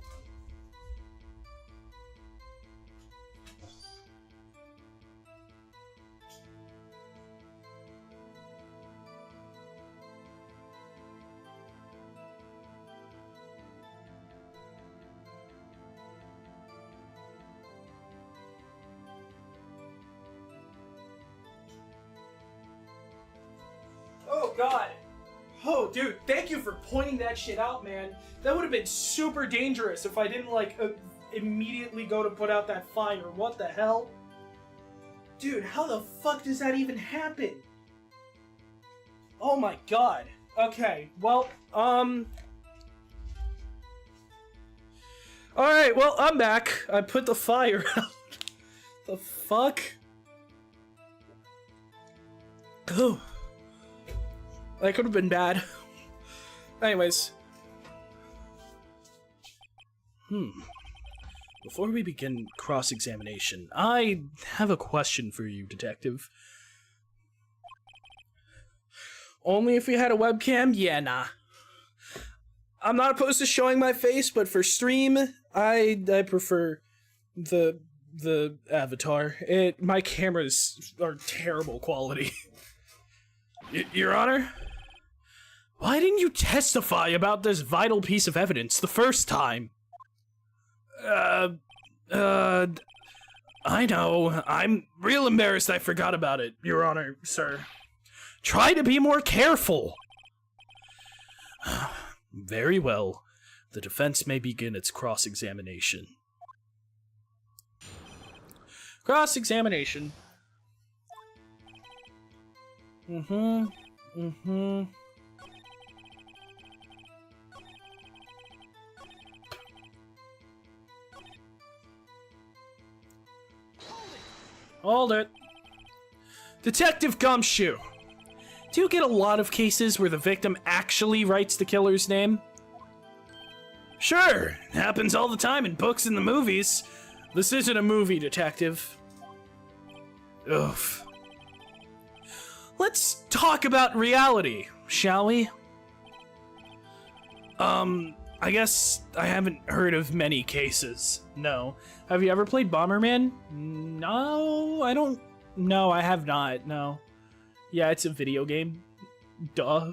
Oh, God. Oh, dude, thank you for pointing that shit out, man. That would have been super dangerous if I didn't, like, immediately go to put out that fire. What the hell? Dude, how the fuck does that even happen? Oh my God. Okay, well, Alright, well, I'm back. I put the fire out. The fuck? Oh. That could have been bad. Anyways. Before we begin cross-examination, I have a question for you, Detective. Only if we had a webcam? Yeah, nah. I'm not opposed to showing my face, but for stream, I prefer the avatar. My cameras are terrible quality. Your Honor? Why didn't you testify about this vital piece of evidence the first time? I know. I'm real embarrassed I forgot about it, Your Honor, sir. Try to be more careful. Very well. The defense may begin its cross-examination. Cross-examination. Hold it. Detective Gumshoe. Do you get a lot of cases where the victim actually writes the killer's name? Sure, it happens all the time in books and the movies. This isn't a movie, Detective. Oof. Let's talk about reality, shall we? I guess I haven't heard of many cases. No. Have you ever played Bomberman? No, I don't. No, I have not. No. Yeah, it's a video game. Duh.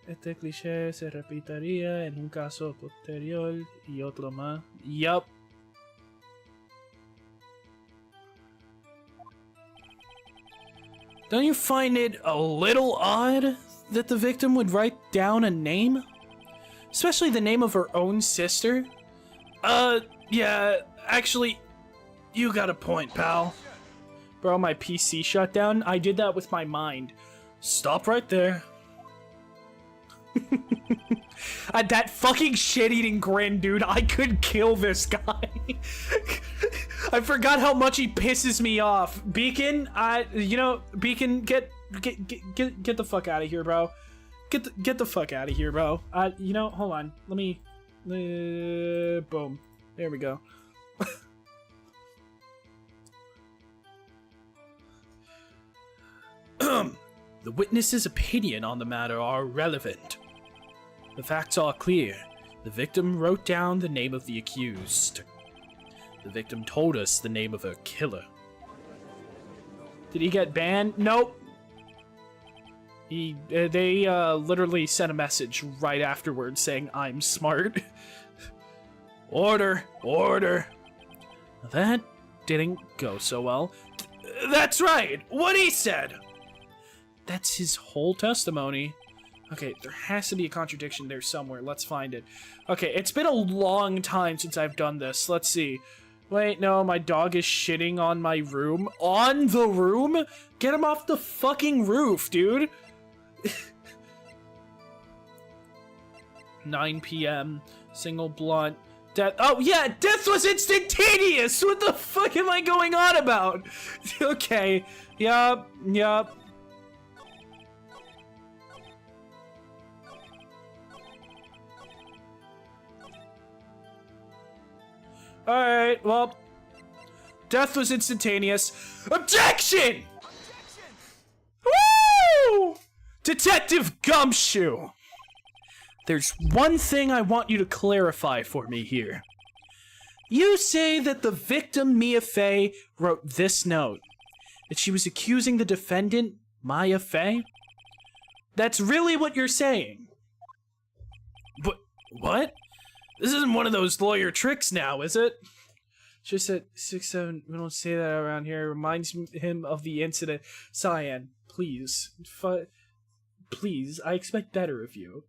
Este cliché se repetiría en un caso posterior y otro más. Yup. Don't you find it a little odd that the victim would write down a name? Especially the name of her own sister? Yeah, actually, you got a point, pal. Bro, my PC shut down. I did that with my mind. Stop right there. That fucking shit-eating grin, dude. I could kill this guy. I forgot how much he pisses me off. Beacon, Beacon, get the fuck out of here, bro. Get the fuck out of here, bro. Hold on. Let me. Boom. There we go. The witness's opinion on the matter are relevant. The facts are clear. The victim wrote down the name of the accused. The victim told us the name of her killer. Did he get banned? Nope. They literally sent a message right afterwards saying, "I'm smart." Order, order. That didn't go so well. That's right, what he said. That's his whole testimony. Okay, there has to be a contradiction there somewhere. Let's find it. Okay, it's been a long time since I've done this. Let's see. Wait, no, my dog is shitting on my room. On the room? Get him off the fucking roof, dude. 9 p.m. Single blunt. Death. Oh, yeah, death was instantaneous! What the fuck am I going on about? Okay. Yup. Alright, well. Death was instantaneous. Objection! Woo! Detective Gumshoe! There's one thing I want you to clarify for me here. You say that the victim, Mia Fey, wrote this note. That she was accusing the defendant, Maya Fey? That's really what you're saying. But, what? This isn't one of those lawyer tricks now, is it? Just at 6-7, we don't say that around here. It reminds him of the incident. Cyan, please. Please, I expect better of you.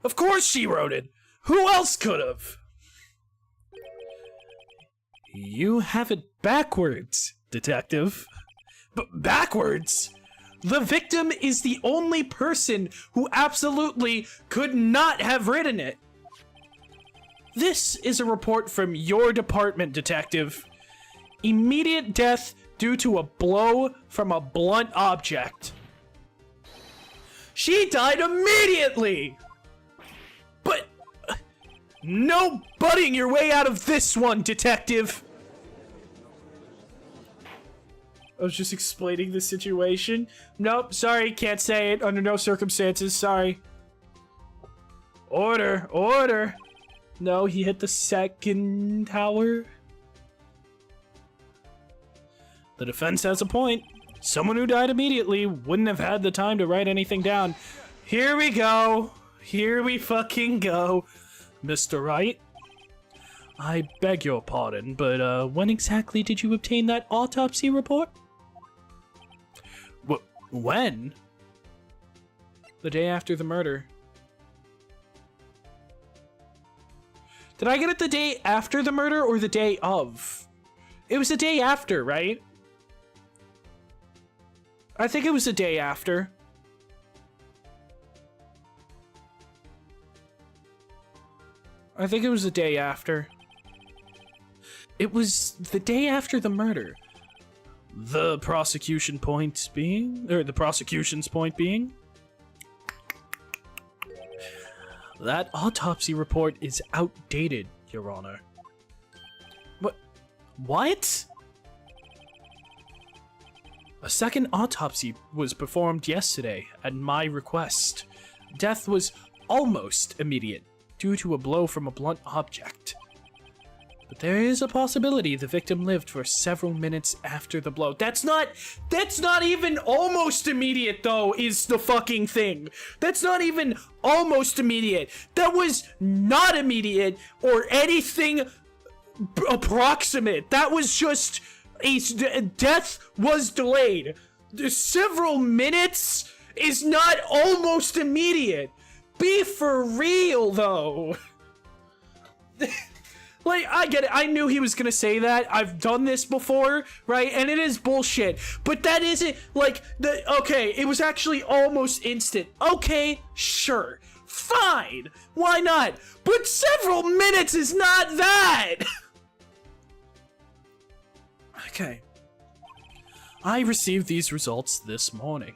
Of course she wrote it! Who else could have? You have it backwards, detective. Backwards? The victim is the only person who absolutely could not have written it. This is a report from your department, detective. Immediate death due to a blow from a blunt object. She died immediately! But no butting your way out of this one, detective! I was just explaining the situation. Nope, sorry, can't say it under no circumstances, sorry. Order, order! No, he hit the second tower. The defense has a point. Someone who died immediately wouldn't have had the time to write anything down. Here we go. Here we fucking go. Mr. Wright? I beg your pardon, but when exactly did you obtain that autopsy report? When? The day after the murder. Did I get it the day after the murder or the day of? It was the day after, right? I think it was the day after. I think it was the day after. It was the day after the murder. The prosecution's point being? That autopsy report is outdated, Your Honor. What? A second autopsy was performed yesterday at my request. Death was almost immediate due to a blow from a blunt object. But there is a possibility the victim lived for several minutes after the blow. That's not even almost immediate, though, is the fucking thing. That's not even almost immediate. That was not immediate or anything approximate. That was just death was delayed. Several minutes is not almost immediate. Be for real, though. Like, I get it. I knew he was gonna say that. I've done this before, right? And it is bullshit. But that isn't, like, okay, it was actually almost instant. Okay, sure. Fine. Why not? But several minutes is not that! Okay. I received these results this morning.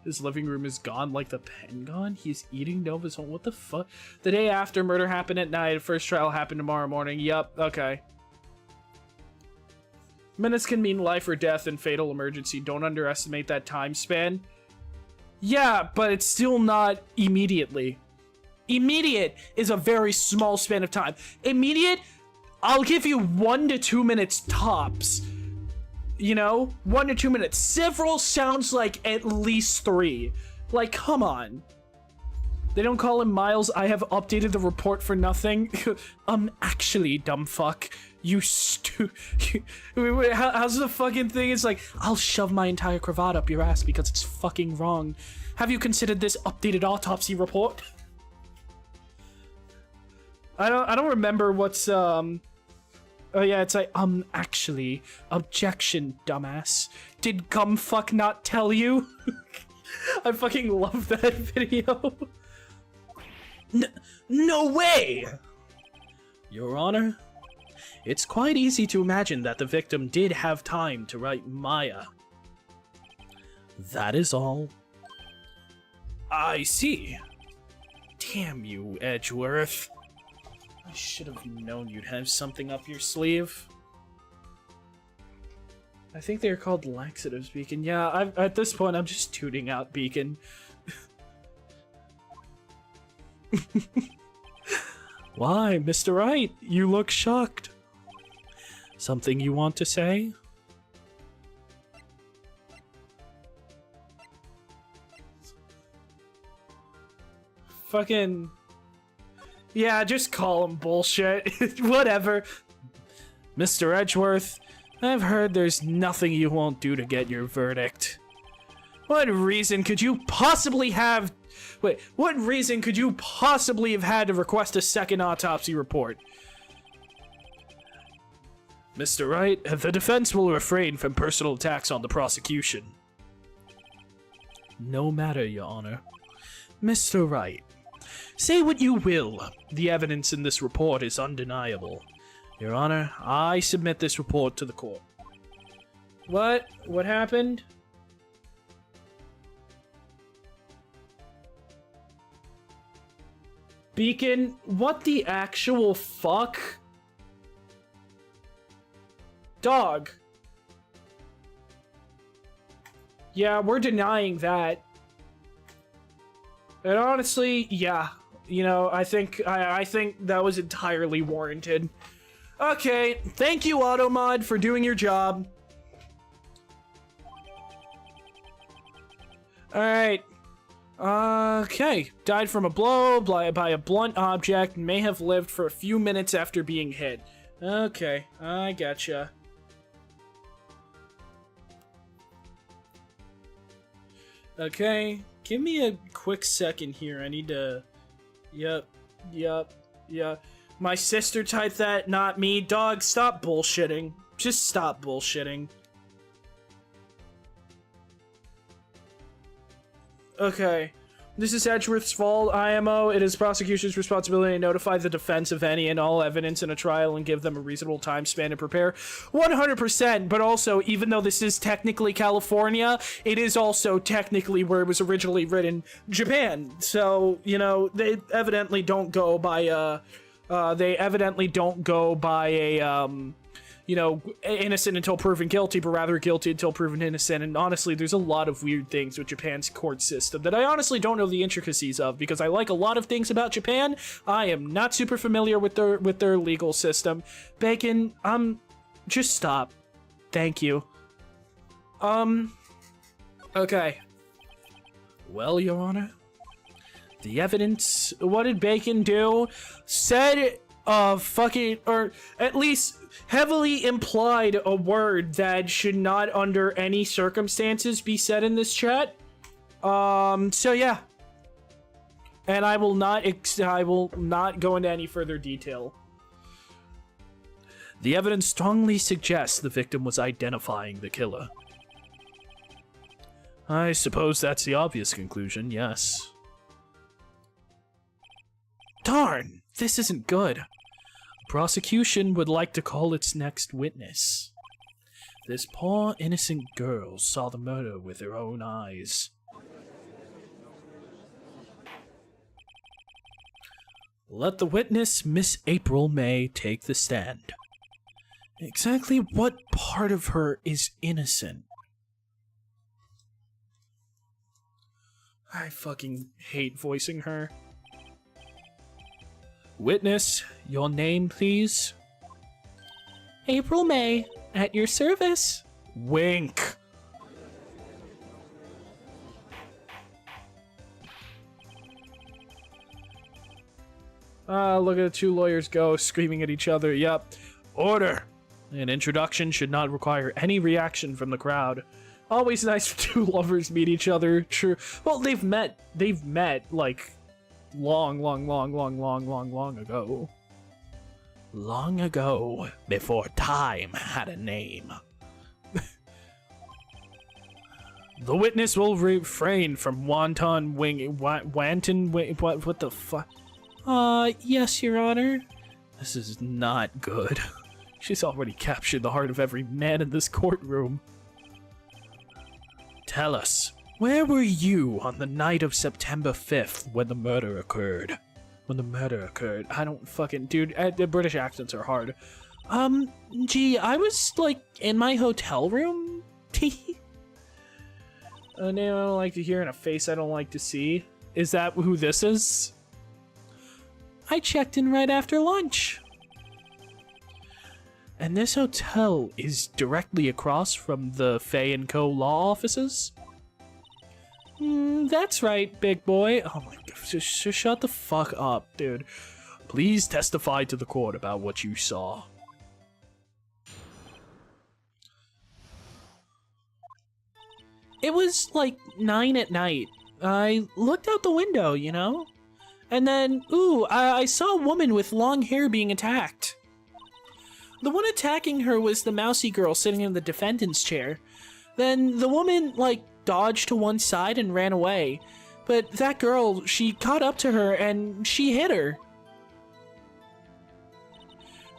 His living room is gone like the pen gone. He's eating Nova's home. What the fuck? The day after murder happened at night. First trial happened tomorrow morning. Yup. Okay. Minutes can mean life or death in fatal emergency. Don't underestimate that time span. Yeah, but it's still not immediately. Immediate is a very small span of time. Immediate, I'll give you 1 to 2 minutes tops. You know, 1 to 2 minutes. Several sounds like at least 3. Like, come on. They don't call him Miles. I have updated the report for nothing. Actually, dumb fuck. You how's the fucking thing? It's like, I'll shove my entire cravat up your ass because it's fucking wrong. Have you considered this updated autopsy report? I don't remember what's, oh yeah, it's like, actually, objection, dumbass. Did Gumfuck not tell you? I fucking love that video. No way! Your Honor, it's quite easy to imagine that the victim did have time to write Maya. That is all. I see. Damn you, Edgeworth. I should have known you'd have something up your sleeve. I think they're called laxatives, Beacon. Yeah, at this point, I'm just tooting out Beacon. Why, Mr. Wright? You look shocked. Something you want to say? Fucking... Yeah, just call him bullshit. Whatever. Mr. Edgeworth, I've heard there's nothing you won't do to get your verdict. What reason could you possibly have... Wait, what reason could you possibly have had to request a second autopsy report? Mr. Wright, the defense will refrain from personal attacks on the prosecution. No matter, Your Honor. Mr. Wright, say what you will. The evidence in this report is undeniable. Your Honor, I submit this report to the court. What? What happened? Beacon, what the actual fuck? Dog. Yeah, we're denying that. And honestly, yeah. You know, I think that was entirely warranted. Okay, thank you, Automod, for doing your job. Alright. Okay. Died from a blow by a blunt object and may have lived for a few minutes after being hit. Okay, I gotcha. Okay, give me a quick second here. I need to... Yep. My sister typed that, not me. Dog, stop bullshitting. Just stop bullshitting. Okay. This is Edgeworth's fault, IMO. It is prosecution's responsibility to notify the defense of any and all evidence in a trial and give them a reasonable time span to prepare. 100%, but also, even though this is technically California, it is also technically where it was originally written, Japan. So, you know, they evidently don't go by, you know, innocent until proven guilty, but rather guilty until proven innocent. And honestly, there's a lot of weird things with Japan's court system that I honestly don't know the intricacies of, because I like a lot of things about Japan. I am not super familiar with their legal system. Bacon, just stop. Thank you. Okay. Well, Your Honor, the evidence, what did Bacon do? Said, fucking, or at least heavily implied a word that should not under any circumstances be said in this chat. So yeah. And I will not go into any further detail. The evidence strongly suggests the victim was identifying the killer. I suppose that's the obvious conclusion, yes. Darn, this isn't good. Prosecution would like to call its next witness. This poor innocent girl saw the murder with her own eyes. Let the witness, Miss April May, take the stand. Exactly what part of her is innocent? I fucking hate voicing her. Witness, your name, please? April May, at your service. Wink. Look at the two lawyers go, screaming at each other. Yep. Order. An introduction should not require any reaction from the crowd. Always nice when two lovers meet each other. True. Well, they've met, like, long ago. Long ago, before time had a name. The witness will refrain from what the fuck? Yes, Your Honor. This is not good. She's already captured the heart of every man in this courtroom. Tell us, where were you on the night of September 5th when the murder occurred? I don't fucking... Dude, the British accents are hard. Gee, I was, like, in my hotel room? A name I don't like to hear and a face I don't like to see. Is that who this is? I checked in right after lunch. And this hotel is directly across from the Fay & Co. law offices? That's right, big boy. Oh my god, just shut the fuck up, dude. Please testify to the court about what you saw. It was like 9 at night. I looked out the window, you know? And then, I saw a woman with long hair being attacked. The one attacking her was the mousy girl sitting in the defendant's chair. Then the woman, like, dodged to one side and ran away. But that girl, she caught up to her and she hit her.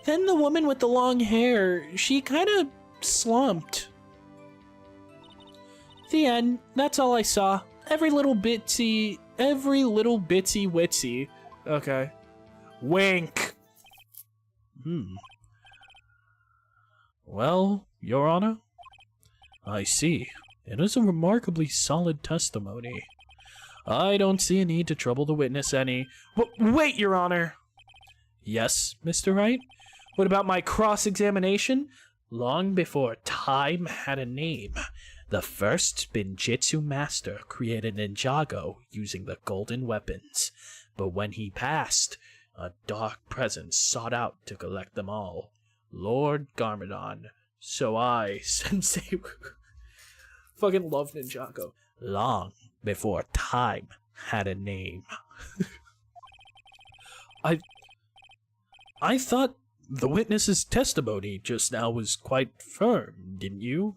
Then the woman with the long hair, she kind of slumped. The end. That's all I saw. Every little bitsy witsy. Okay. Wink. Well, Your Honor, I see. It is a remarkably solid testimony. I don't see a need to trouble the witness any. Wait, Your Honor! Yes, Mr. Wright? What about my cross-examination? Long before time had a name, the first Spinjitzu master created Ninjago using the golden weapons. But when he passed, a dark presence sought out to collect them all. Lord Garmadon. So I, Sensei, fucking love Ninjago. Long before time had a name. I thought the witness's testimony just now was quite firm, didn't you?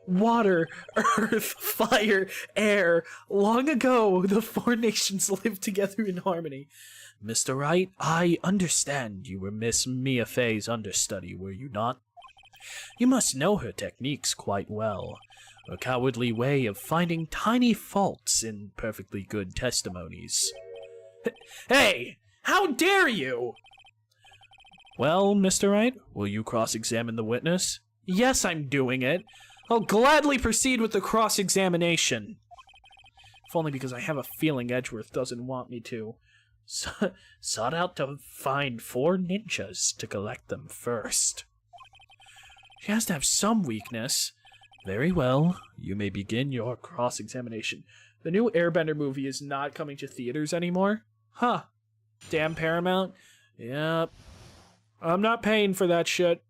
Water, earth, fire, air. Long ago, the four nations lived together in harmony. Mr. Wright, I understand you were Miss Mia Fey's understudy, were you not? You must know her techniques quite well. A cowardly way of finding tiny faults in perfectly good testimonies. Hey! How dare you! Well, Mr. Wright, will you cross-examine the witness? Yes, I'm doing it. I'll gladly proceed with the cross-examination. If only because I have a feeling Edgeworth doesn't want me to. Sought out to find 4 ninjas to collect them first. She has to have some weakness. Very well, you may begin your cross-examination. The new Airbender movie is not coming to theaters anymore? Huh. Damn Paramount. Yep. I'm not paying for that shit.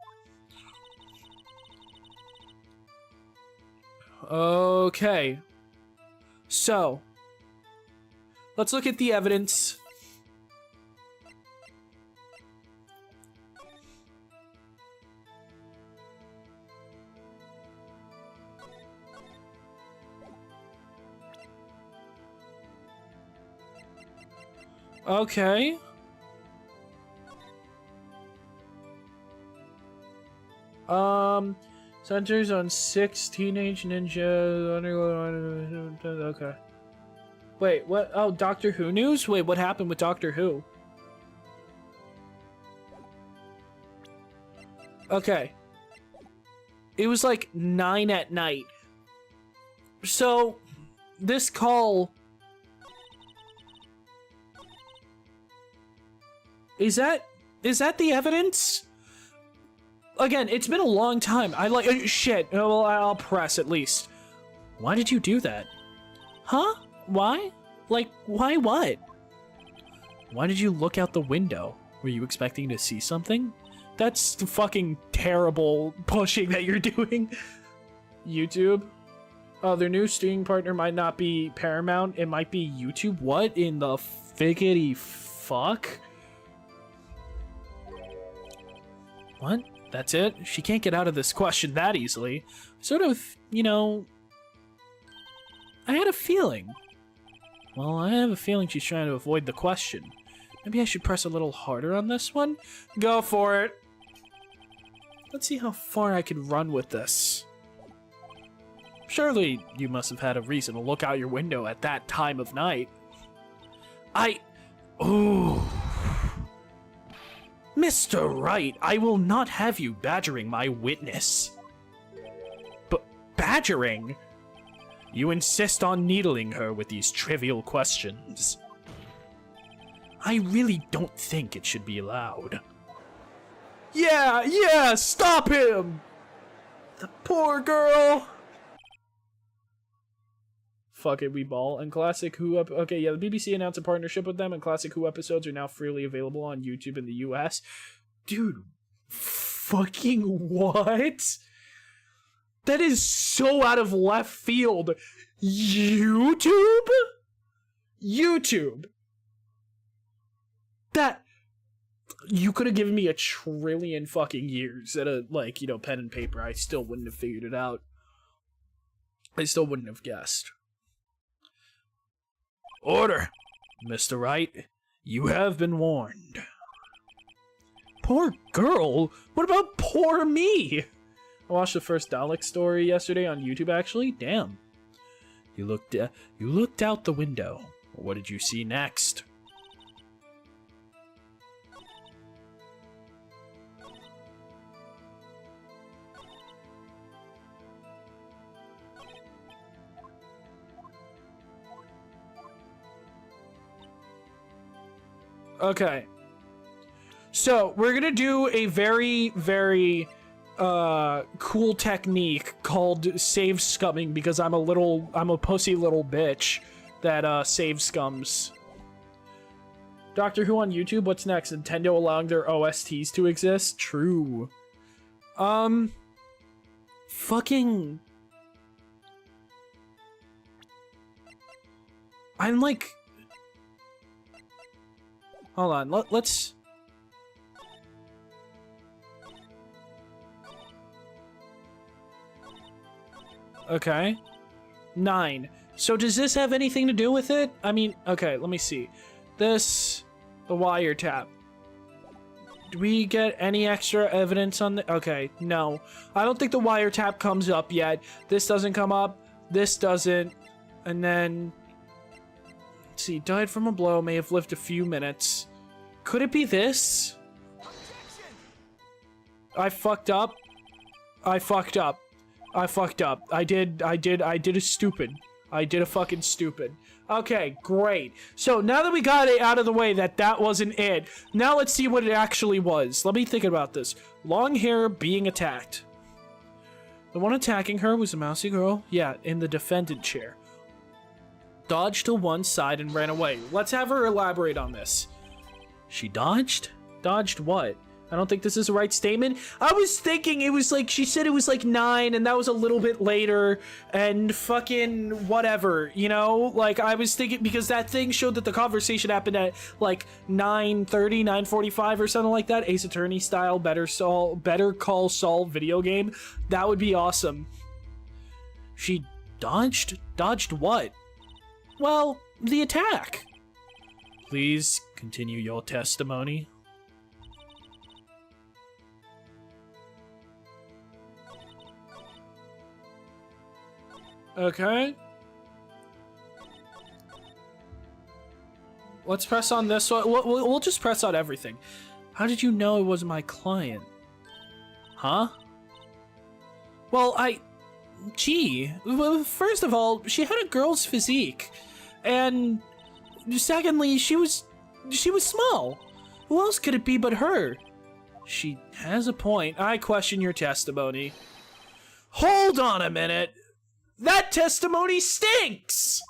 Okay. So, let's look at the evidence. Okay. Centers on 6 teenage ninjas. Okay. Wait, what? Oh, Doctor Who news? Wait, what happened with Doctor Who? Okay. It was like 9 at night. So, this call... Is that the evidence? Again, it's been a long time. I like shit. Oh, well, I'll press at least. Why did you do that? Huh? Why? Like, why what? Why did you look out the window? Were you expecting to see something? That's the fucking terrible pushing that you're doing. YouTube? Oh, their new streaming partner might not be Paramount. It might be YouTube. What in the figgity fuck? What? That's it? She can't get out of this question that easily. Sort of, you know... I had a feeling. Well, I have a feeling she's trying to avoid the question. Maybe I should press a little harder on this one? Go for it! Let's see how far I can run with this. Surely you must have had a reason to look out your window at that time of night. Ooh... Mr. Wright, I will not have you badgering my witness. Badgering? You insist on needling her with these trivial questions. I really don't think it should be allowed. Yeah, stop him! The poor girl! Fuck it, we ball. And Classic Who okay, yeah, the BBC announced a partnership with them, and Classic Who episodes are now freely available on YouTube in the US. Dude, fucking what? That is so out of left field. YouTube? YouTube. That... You could have given me 1 trillion fucking years at a, like, you know, pen and paper. I still wouldn't have figured it out. I still wouldn't have guessed. Order! Mr. Wright, you have been warned. Poor girl? What about poor me? I watched the first Dalek story yesterday on YouTube, actually. Damn. You looked out the window. What did you see next? Okay. So, we're gonna do a very, very cool technique called save scumming, because I'm a pussy little bitch that save scums. Doctor Who on YouTube, what's next? Nintendo allowing their OSTs to exist? True. Fucking... I'm like... Hold on, let's... Okay. 9. So does this have anything to do with it? I mean, okay, let me see. This... The wiretap. Do we get any extra evidence on the... Okay, no. I don't think the wiretap comes up yet. This doesn't come up. This doesn't. And then... Let's see, died from a blow, may have lived a few minutes. Could it be this? I fucked up. I fucked up. I fucked up. I did a stupid. I did a fucking stupid. Okay, great. So now that we got it out of the way that wasn't it, now let's see what it actually was. Let me think about this. Long hair being attacked. The one attacking her was a mousy girl. Yeah, in the defendant chair. Dodged to one side and ran away. Let's have her elaborate on this. She dodged? Dodged what? I don't think this is the right statement. I was thinking it was like, she said it was like 9 and that was a little bit later and fucking whatever, you know? Like I was thinking, because that thing showed that the conversation happened at like 9:30, 9:45 or something like that. Ace Attorney style, Better Call Saul video game. That would be awesome. She dodged? Dodged what? Well, the attack. Please continue your testimony. Okay. Let's press on this one. We'll just press on everything. How did you know it was my client? Huh? Well, gee. Well, first of all, she had a girl's physique. And secondly, she was small. Who else could it be but her? She has a point. I question your testimony. Hold on a minute. That testimony stinks!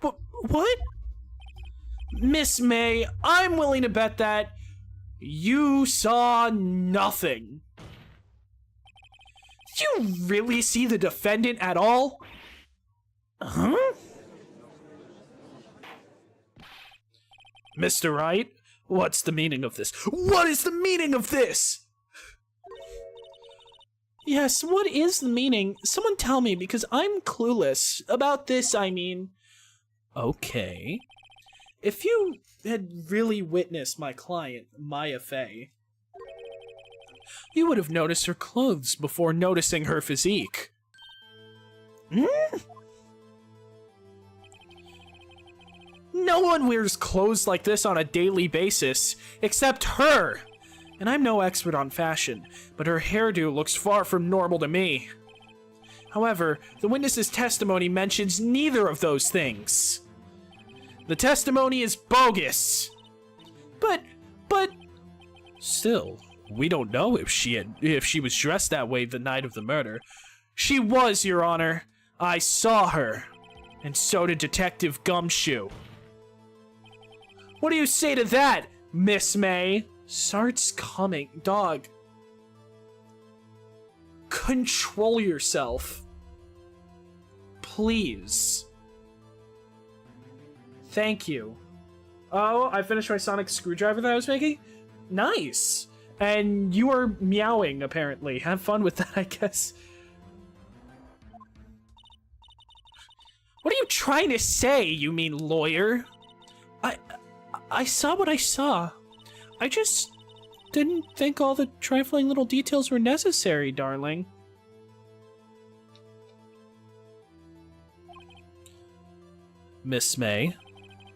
What? Miss May, I'm willing to bet that you saw nothing. Did you really see the defendant at all? Huh? Mr. Wright, what's the meaning of this? What is the meaning of this? Yes, what is the meaning? Someone tell me, because I'm clueless. About this, I mean. Okay. If you had really witnessed my client, Maya Fey, you would have noticed her clothes before noticing her physique. No one wears clothes like this on a daily basis, except her! And I'm no expert on fashion, but her hairdo looks far from normal to me. However, the witness's testimony mentions neither of those things. The testimony is bogus. But... Still, we don't know if she was dressed that way the night of the murder. She was, Your Honor. I saw her. And so did Detective Gumshoe. What do you say to that, Miss May? Starts coming. Dog. Control yourself. Please. Thank you. Oh, I finished my sonic screwdriver that I was making? Nice. And you are meowing, apparently. Have fun with that, I guess. What are you trying to say, you mean lawyer? I saw what I saw. I just didn't think all the trifling little details were necessary, darling. Miss May,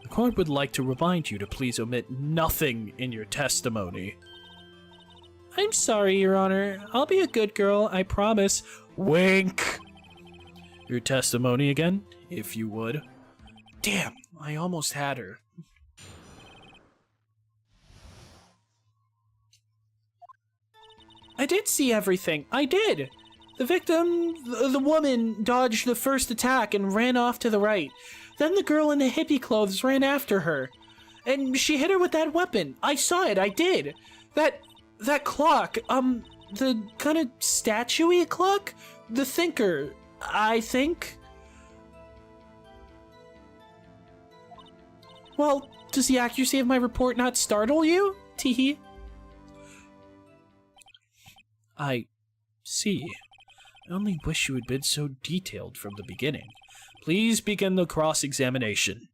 the court would like to remind you to please omit nothing in your testimony. I'm sorry, Your Honor. I'll be a good girl, I promise. Wink! Your testimony again, if you would. Damn, I almost had her. I did see everything. I did. The victim, the woman, dodged the first attack and ran off to the right. Then the girl in the hippie clothes ran after her. And she hit her with that weapon. I saw it, I did. That clock, the kind of statue-y clock? The Thinker, I think. Well, does the accuracy of my report not startle you? Teehee. I see. I only wish you had been so detailed from the beginning. Please begin the cross-examination.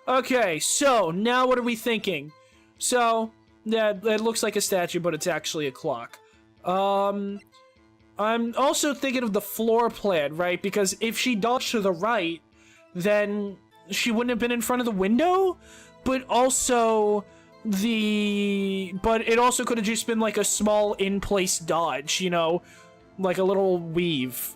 Okay, so now what are we thinking? So, yeah, it looks like a statue, but it's actually a clock. I'm also thinking of the floor plan, right? Because if she dodged to the right, then she wouldn't have been in front of the window? but also but it also could have just been like a small in-place dodge, you know, like a little weave.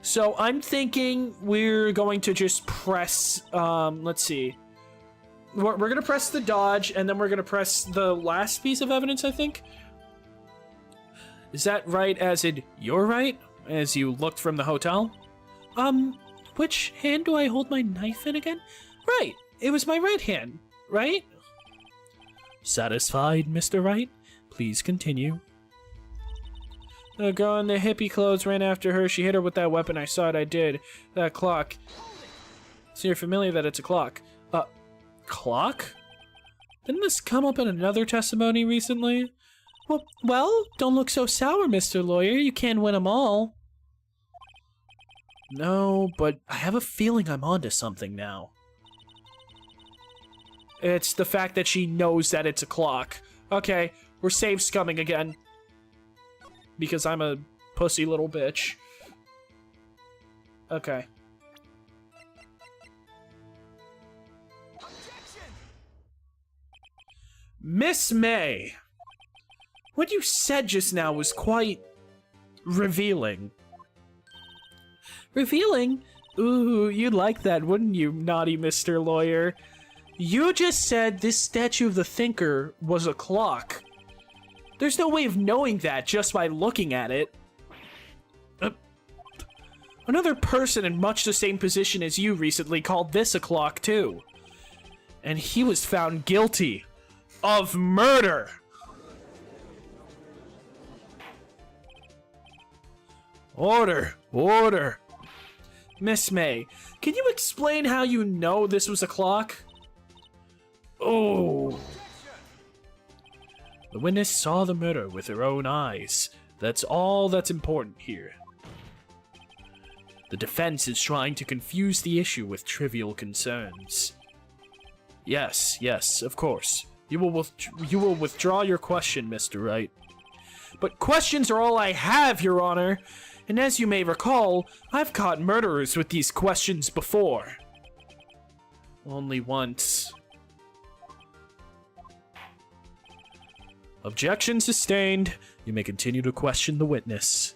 So I'm thinking we're going to just press, let's see. We're going to press the dodge, and then we're going to press the last piece of evidence, I think. Is that right, as in you're right? As you looked from the hotel? Which hand do I hold my knife in again? Right, it was my right hand, right? Satisfied, Mr. Wright? Please continue. The girl in the hippie clothes ran after her. She hit her with that weapon. I saw it, I did. That clock. So you're familiar that it's a clock. Clock? Didn't this come up in another testimony recently? Well, don't look so sour, Mr. Lawyer. You can't win them all. No, but I have a feeling I'm onto something now. It's the fact that she knows that it's a clock. Okay, we're save scumming again. Because I'm a pussy little bitch. Okay. Miss May! What you said just now was quite revealing. Revealing? Ooh, you'd like that, wouldn't you, naughty Mr. Lawyer? You just said this statue of the Thinker was a clock. There's no way of knowing that just by looking at it. Another person in much the same position as you recently called this a clock, too. And he was found guilty of murder. Order, order. Miss May, can you explain how you know this was a clock? Oh. The witness saw the murder with her own eyes. That's all that's important here. The defense is trying to confuse the issue with trivial concerns. Yes, yes, of course. You will withdraw your question, Mr. Wright. But questions are all I have, Your Honor. And as you may recall, I've caught murderers with these questions before. Only once. Objection sustained. You may continue to question the witness.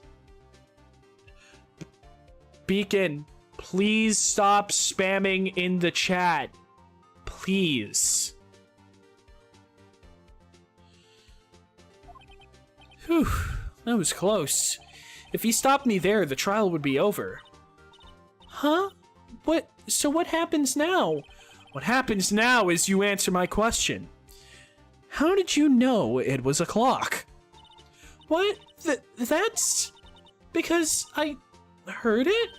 Beacon, please stop spamming in the chat. Please. Whew, that was close. If he stopped me there, the trial would be over. Huh? So what happens now? What happens now is you answer my question. How did you know it was a clock? What? That's... because I heard it?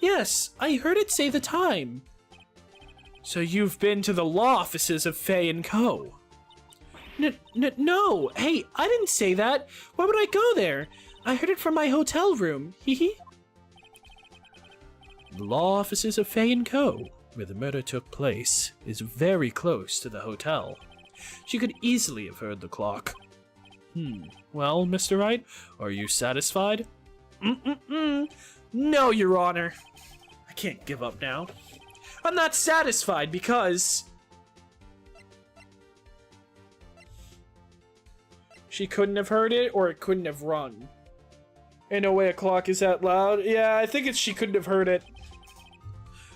Yes, I heard it say the time. So you've been to the law offices of Fay & Co.? No. Hey, I didn't say that. Why would I go there? I heard it from my hotel room. Hee. The law offices of Fay & Co., where the murder took place, is very close to the hotel. She could easily have heard the clock. Well, Mr. Wright, are you satisfied? No, Your Honor. I can't give up now. I'm not satisfied because... she couldn't have heard it, or it couldn't have rung. Ain't no way a clock is that loud. Yeah, I think it's she couldn't have heard it.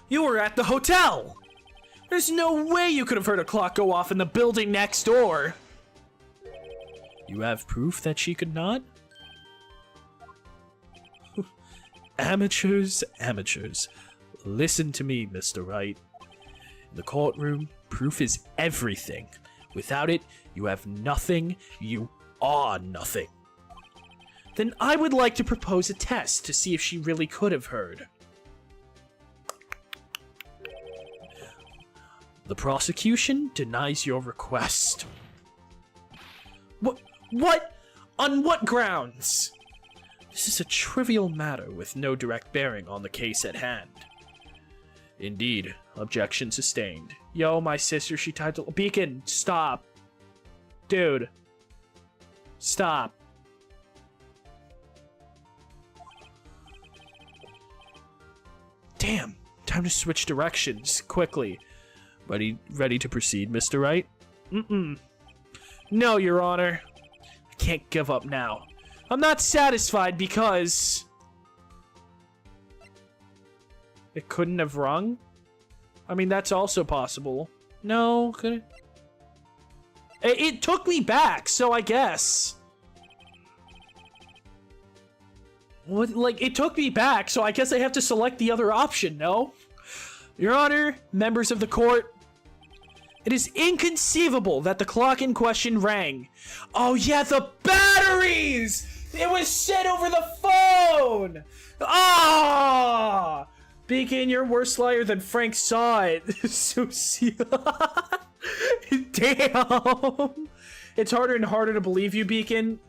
You were at the hotel! There's no way you could have heard a clock go off in the building next door! You have proof that she could not? Amateurs. Listen to me, Mr. Wright. In the courtroom, proof is everything. Without it, you have nothing. You are nothing. Then I would like to propose a test to see if she really could have heard. The prosecution denies your request. What? On what grounds? This is a trivial matter with no direct bearing on the case at hand. Indeed, objection sustained. Yo, my sister, she tied to... Beacon, stop. Dude. Stop. Damn, time to switch directions, quickly. Ready to proceed, Mr. Wright? No, Your Honor. I can't give up now. I'm not satisfied because... It couldn't have rung? I mean, that's also possible. No, could it? It took me back, so I guess. What, like, it took me back, so I guess I have to select the other option, no? Your Honor, members of the court, it is inconceivable that the clock in question rang. Oh yeah, the batteries! It was set over the phone! Ah! Beacon, you're worse liar than Frank saw it. Damn! It's harder and harder to believe you, Beacon.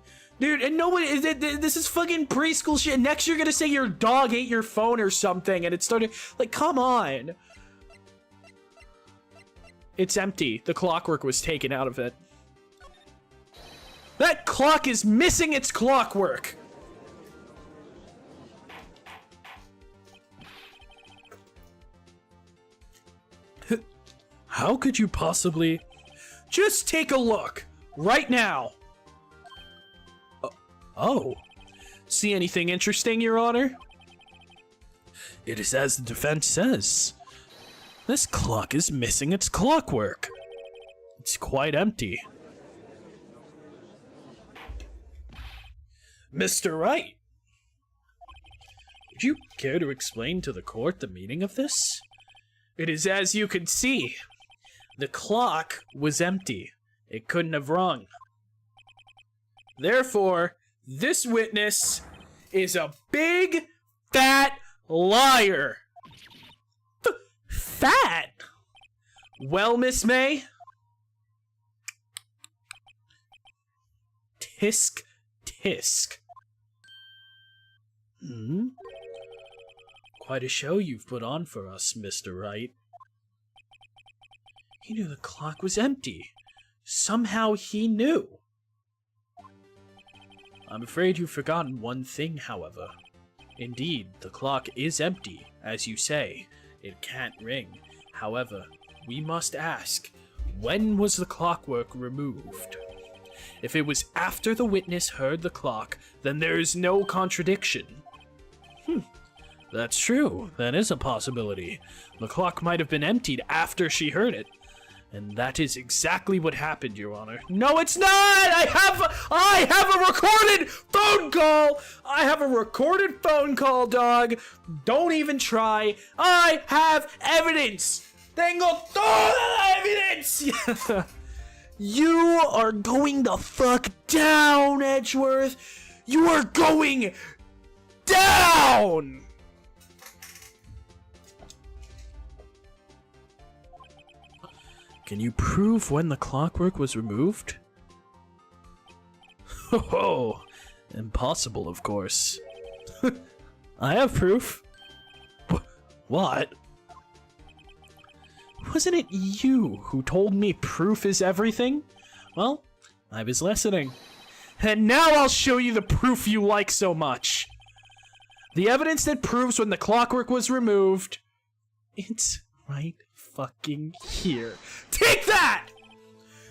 Dude, and no one, this is fucking preschool shit. Next you're gonna say your dog ate your phone or something, and it started, like, come on. It's empty. The clockwork was taken out of it. That clock is missing its clockwork. How could you possibly... Just take a look. Right now. Oh. See anything interesting, Your Honor? It is as the defense says. This clock is missing its clockwork. It's quite empty. Mr. Wright, would you care to explain to the court the meaning of this? It is as you can see. The clock was empty. It couldn't have rung. Therefore, this witness is a big, fat liar. Fat? Well, Miss May? Tisk, tisk. Quite a show you've put on for us, Mr. Wright. He knew the clock was empty. Somehow he knew. I'm afraid you've forgotten one thing, however. Indeed, the clock is empty, as you say. It can't ring. However, we must ask, when was the clockwork removed? If it was after the witness heard the clock, then there is no contradiction. That's true. That is a possibility. The clock might have been emptied after she heard it. And that is exactly what happened, Your Honor. No, it's not! I have a recorded phone call! I have a recorded phone call, dog. Don't even try. I have evidence! Tengo toda la evidence! You are going the fuck down, Edgeworth! You are going down! Can you prove when the clockwork was removed? Oh, impossible, of course. I have proof. What? Wasn't it you who told me proof is everything? Well, I was listening. And now I'll show you the proof you like so much. The evidence that proves when the clockwork was removed. It's right fucking here. Take that!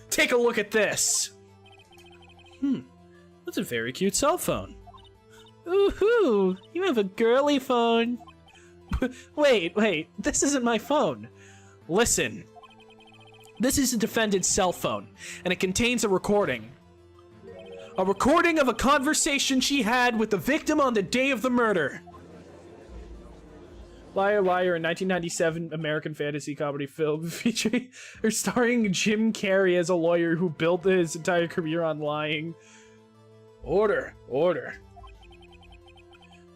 Take a look at this. That's a very cute cell phone. Ooh-hoo, you have a girly phone. Wait, this isn't my phone. Listen. This is the defendant's cell phone, and it contains a recording. A recording of a conversation she had with the victim on the day of the murder. Liar, Liar, a 1997 American fantasy comedy film featuring or starring Jim Carrey as a lawyer who built his entire career on lying. Order.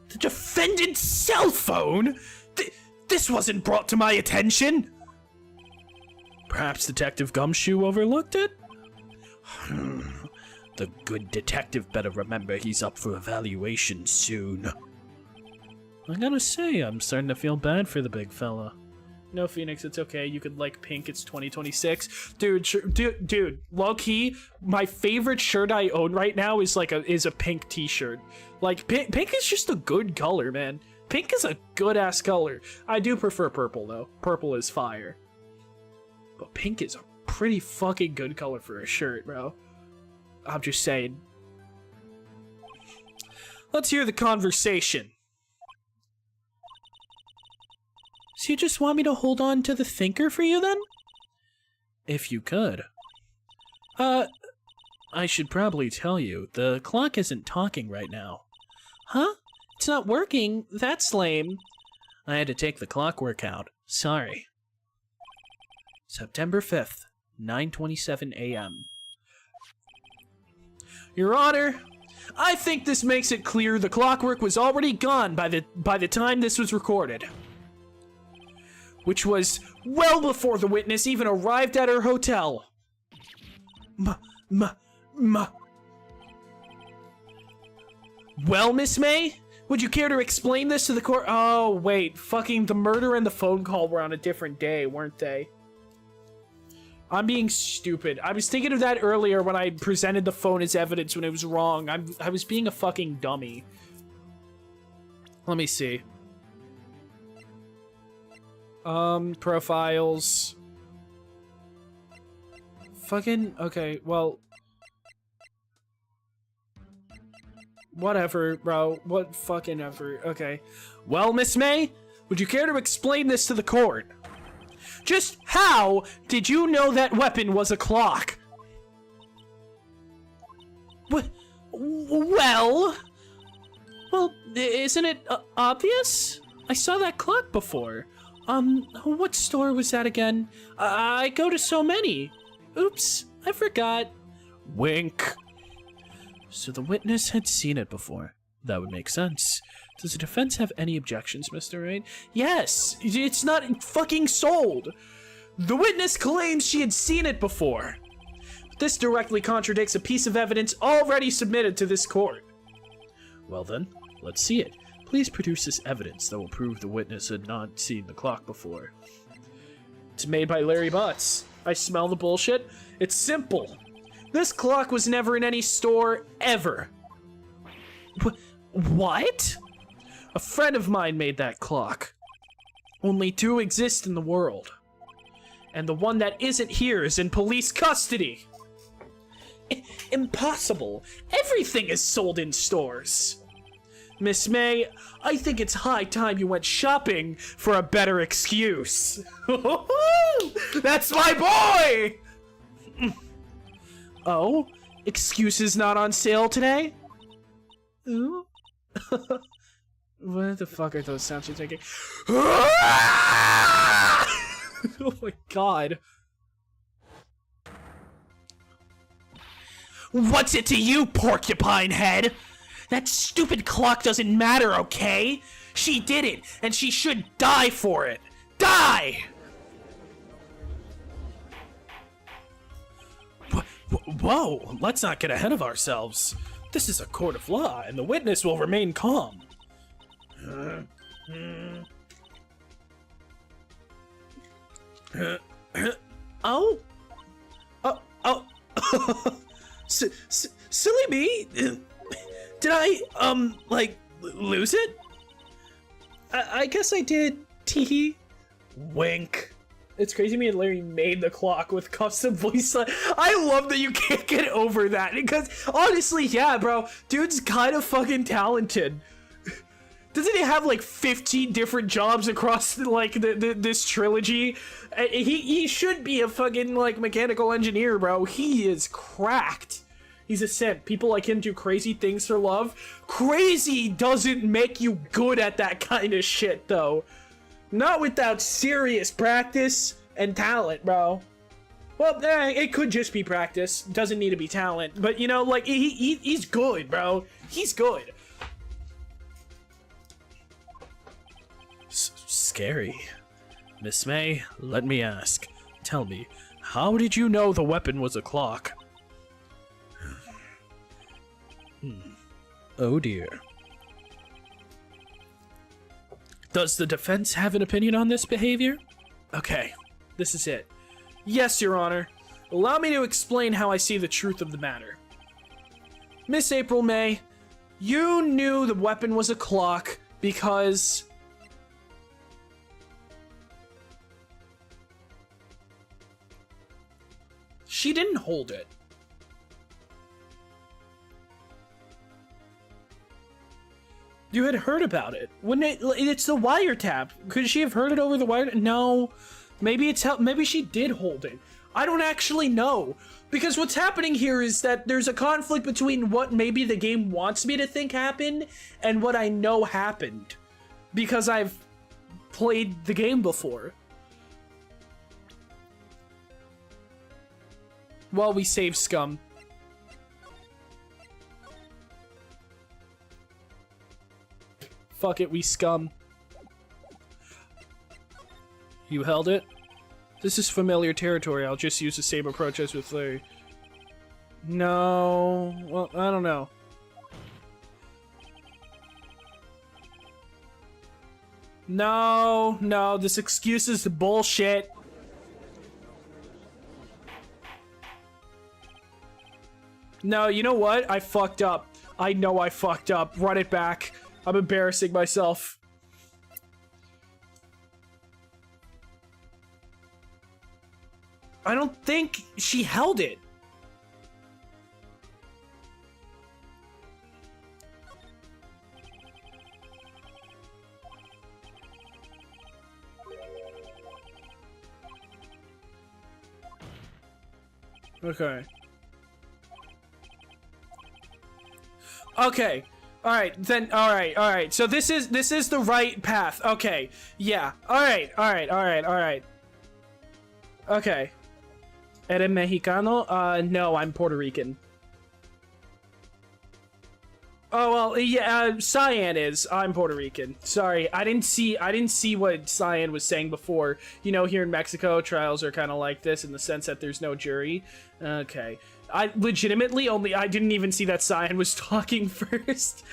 The defendant's cell phone? This wasn't brought to my attention. Perhaps Detective Gumshoe overlooked it? The good detective better remember he's up for evaluation soon. I gotta say, I'm starting to feel bad for the big fella. No, Phoenix, it's okay. You could like pink. It's 2026, dude. Low key, my favorite shirt I own right now is like a pink T-shirt. Like pink is just a good color, man. Pink is a good ass color. I do prefer purple though. Purple is fire. But pink is a pretty fucking good color for a shirt, bro. I'm just saying. Let's hear the conversation. So you just want me to hold on to the thinker for you then? If you could. I should probably tell you, the clock isn't talking right now. Huh? It's not working? That's lame. I had to take the clockwork out. Sorry. September 5th, 9:27 a.m. Your Honor, I think this makes it clear the clockwork was already gone by the time this was recorded. Which was well before the witness even arrived at her hotel. Well, Miss May, would you care to explain this to the court? Oh, wait, fucking the murder and the phone call were on a different day, weren't they? I'm being stupid. I was thinking of that earlier when I presented the phone as evidence when it was wrong. I was being a fucking dummy. Let me see. Profiles. Fucking, okay, well. Whatever, bro. What fucking ever. Okay. Well, Miss May, would you care to explain this to the court? Just how did you know that weapon was a clock? Well, isn't it obvious? I saw that clock before. What store was that again? I go to so many. Oops, I forgot. Wink. So the witness had seen it before. That would make sense. Does the defense have any objections, Mr. Rain? Yes! It's not fucking sold! The witness claims she had seen it before. This directly contradicts a piece of evidence already submitted to this court. Well then, let's see it. Please produce this evidence that will prove the witness had not seen the clock before. It's made by Larry Butts. I smell the bullshit. It's simple. This clock was never in any store, ever. What? A friend of mine made that clock. Only two exist in the world. And the one that isn't here is in police custody. Impossible. Everything is sold in stores. Miss May, I think it's high time you went shopping for a better excuse. That's my boy! Oh? Excuses not on sale today? Ooh? What the fuck are those sounds you're taking? Oh my god. What's it to you, porcupine head? That stupid clock doesn't matter, okay? She did it, and she should die for it. Die! Whoa, let's not get ahead of ourselves. This is a court of law, and the witness will remain calm. Oh? Oh. Silly me? Did I, like, lose it? I guess I did. Teehee. Wink. It's crazy me and Larry made the clock with custom voice line. I love that you can't get over that, because honestly, yeah, bro, dude's kind of fucking talented. Doesn't he have like 15 different jobs across like this trilogy? He should be a fucking like mechanical engineer, bro. He is cracked. He's a simp. People like him do crazy things for love. Crazy doesn't make you good at that kind of shit, though. Not without serious practice and talent, bro. Well, it could just be practice. Doesn't need to be talent. But, you know, like, he's good, bro. He's good. Scary. Miss May, let me ask. Tell me, how did you know the weapon was a clock? Oh dear. Does the defense have an opinion on this behavior? Okay, this is it. Yes, Your Honor. Allow me to explain how I see the truth of the matter. Miss April May, you knew the weapon was a clock because... She didn't hold it. You had heard about it. Wouldn't it? It's the wiretap. Could she have heard it over the wire? No. Maybe maybe she did hold it. I don't actually know. Because what's happening here is that there's a conflict between what maybe the game wants me to think happened and what I know happened. Because I've played the game before. While we save scum. Fuck it, we scum. You held it? This is familiar territory. I'll just use the same approach as with Larry. No. Well, I don't know. No, this excuse is bullshit. No, you know what? I fucked up. I know I fucked up. Run it back. I'm embarrassing myself. I don't think she held it. Okay. Okay. All right. Then all right. So this is the right path. Okay. Yeah. All right. Okay. ¿Eres mexicano? No, I'm Puerto Rican. Oh well, yeah, Cyan is. I'm Puerto Rican. Sorry, I didn't see what Cyan was saying before. You know, here in Mexico, trials are kind of like this in the sense that there's no jury. Okay. I didn't even see that Cyan was talking first.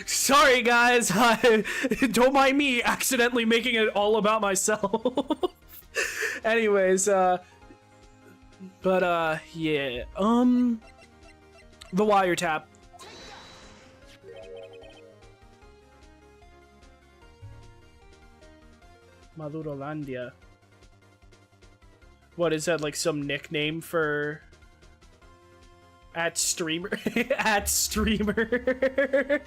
Sorry, guys. Don't mind me accidentally making it all about myself. Anyways, yeah. The wiretap. Madurolandia. What is that, like some nickname for at streamer? At streamer.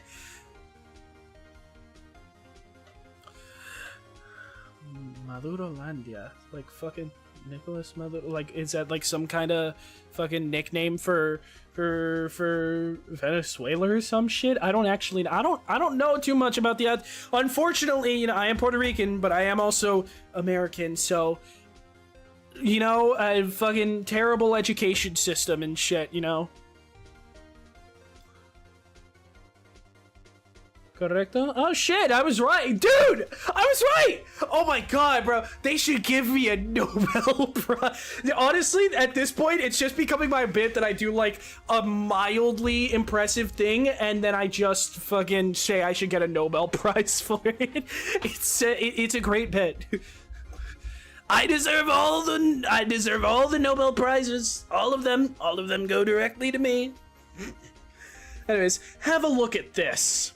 Madurolandia. Like fucking Nicholas Maduro, like is that like some kind of fucking nickname for Venezuela or some shit? I don't know too much about the unfortunately, you know, I am Puerto Rican, but I am also American, so you know, a fucking terrible education system and shit, you know. Correcto? Oh shit, I was right. Dude, I was right. Oh my god, bro. They should give me a Nobel Prize. Honestly, at this point, it's just becoming my bit that I do like a mildly impressive thing and then I just fucking say I should get a Nobel Prize for it. It's a great bit. I deserve all the Nobel Prizes. All of them go directly to me. Anyways, have a look at this.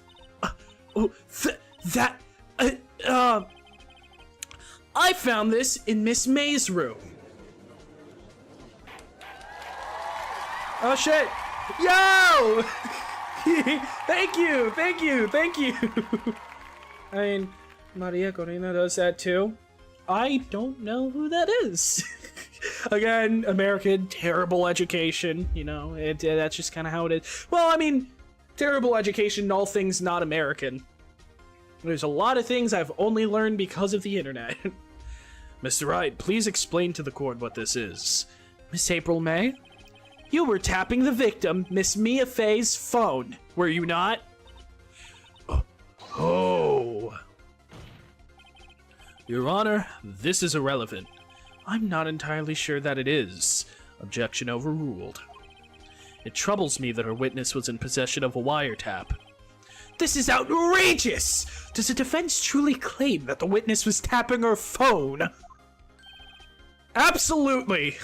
I found this in Miss May's room. Oh shit! Yo! Thank you. I mean, Maria Corina does that too. I don't know who that is. Again, American, terrible education. You know, that's just kind of how it is. Well, I mean, terrible education in all things not American. There's a lot of things I've only learned because of the internet. Mr. Wright, please explain to the court what this is. Miss April May? You were tapping the victim, Miss Mia Fey's phone, were you not? Oh. Your Honor, this is irrelevant. I'm not entirely sure that it is. Objection overruled. It troubles me that our witness was in possession of a wiretap. This is outrageous! Does the defense truly claim that the witness was tapping her phone? Absolutely!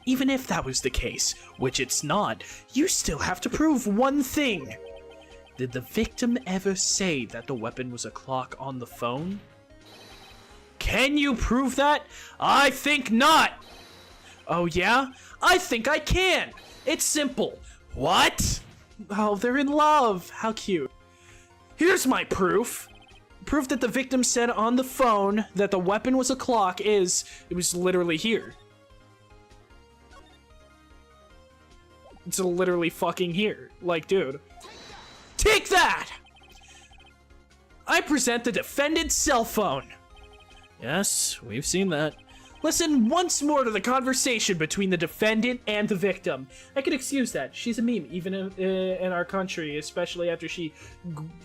Even if that was the case, which it's not, you still have to prove one thing. Did the victim ever say that the weapon was a clock on the phone? Can you prove that? I think not! Oh yeah? I think I can. It's simple. What? Oh, they're in love. How cute. Here's my proof. Proof that the victim said on the phone that the weapon was a clock it was literally here. It's literally fucking here. Like, dude. Take that! I present the defendant's cell phone. Yes, we've seen that. Listen once more to the conversation between the defendant and the victim. I can excuse that. She's a meme, even in our country, especially after she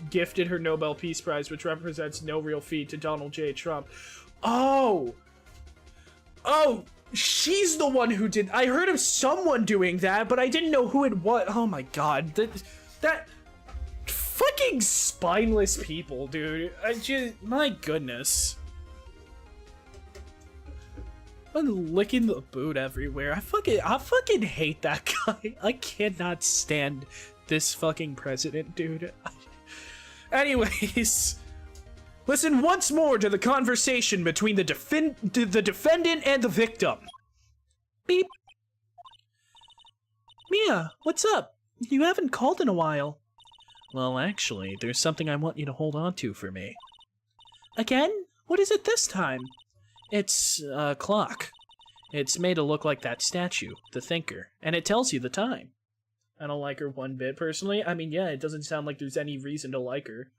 gifted her Nobel Peace Prize, which represents no real feat, to Donald J. Trump. Oh, she's the one who did. I heard of someone doing that, but I didn't know who it was. Oh my god, that fucking spineless people, dude. My goodness. I'm licking the boot everywhere. I fucking hate that guy. I cannot stand this fucking president, dude. Anyways, listen once more to the conversation between the defendant and the victim. Beep. Mia, what's up? You haven't called in a while. Well, actually, there's something I want you to hold on to for me. Again? What is it this time? It's a clock. It's made to look like that statue, the Thinker, and it tells you the time. I don't like her one bit, personally. I mean, yeah, it doesn't sound like there's any reason to like her.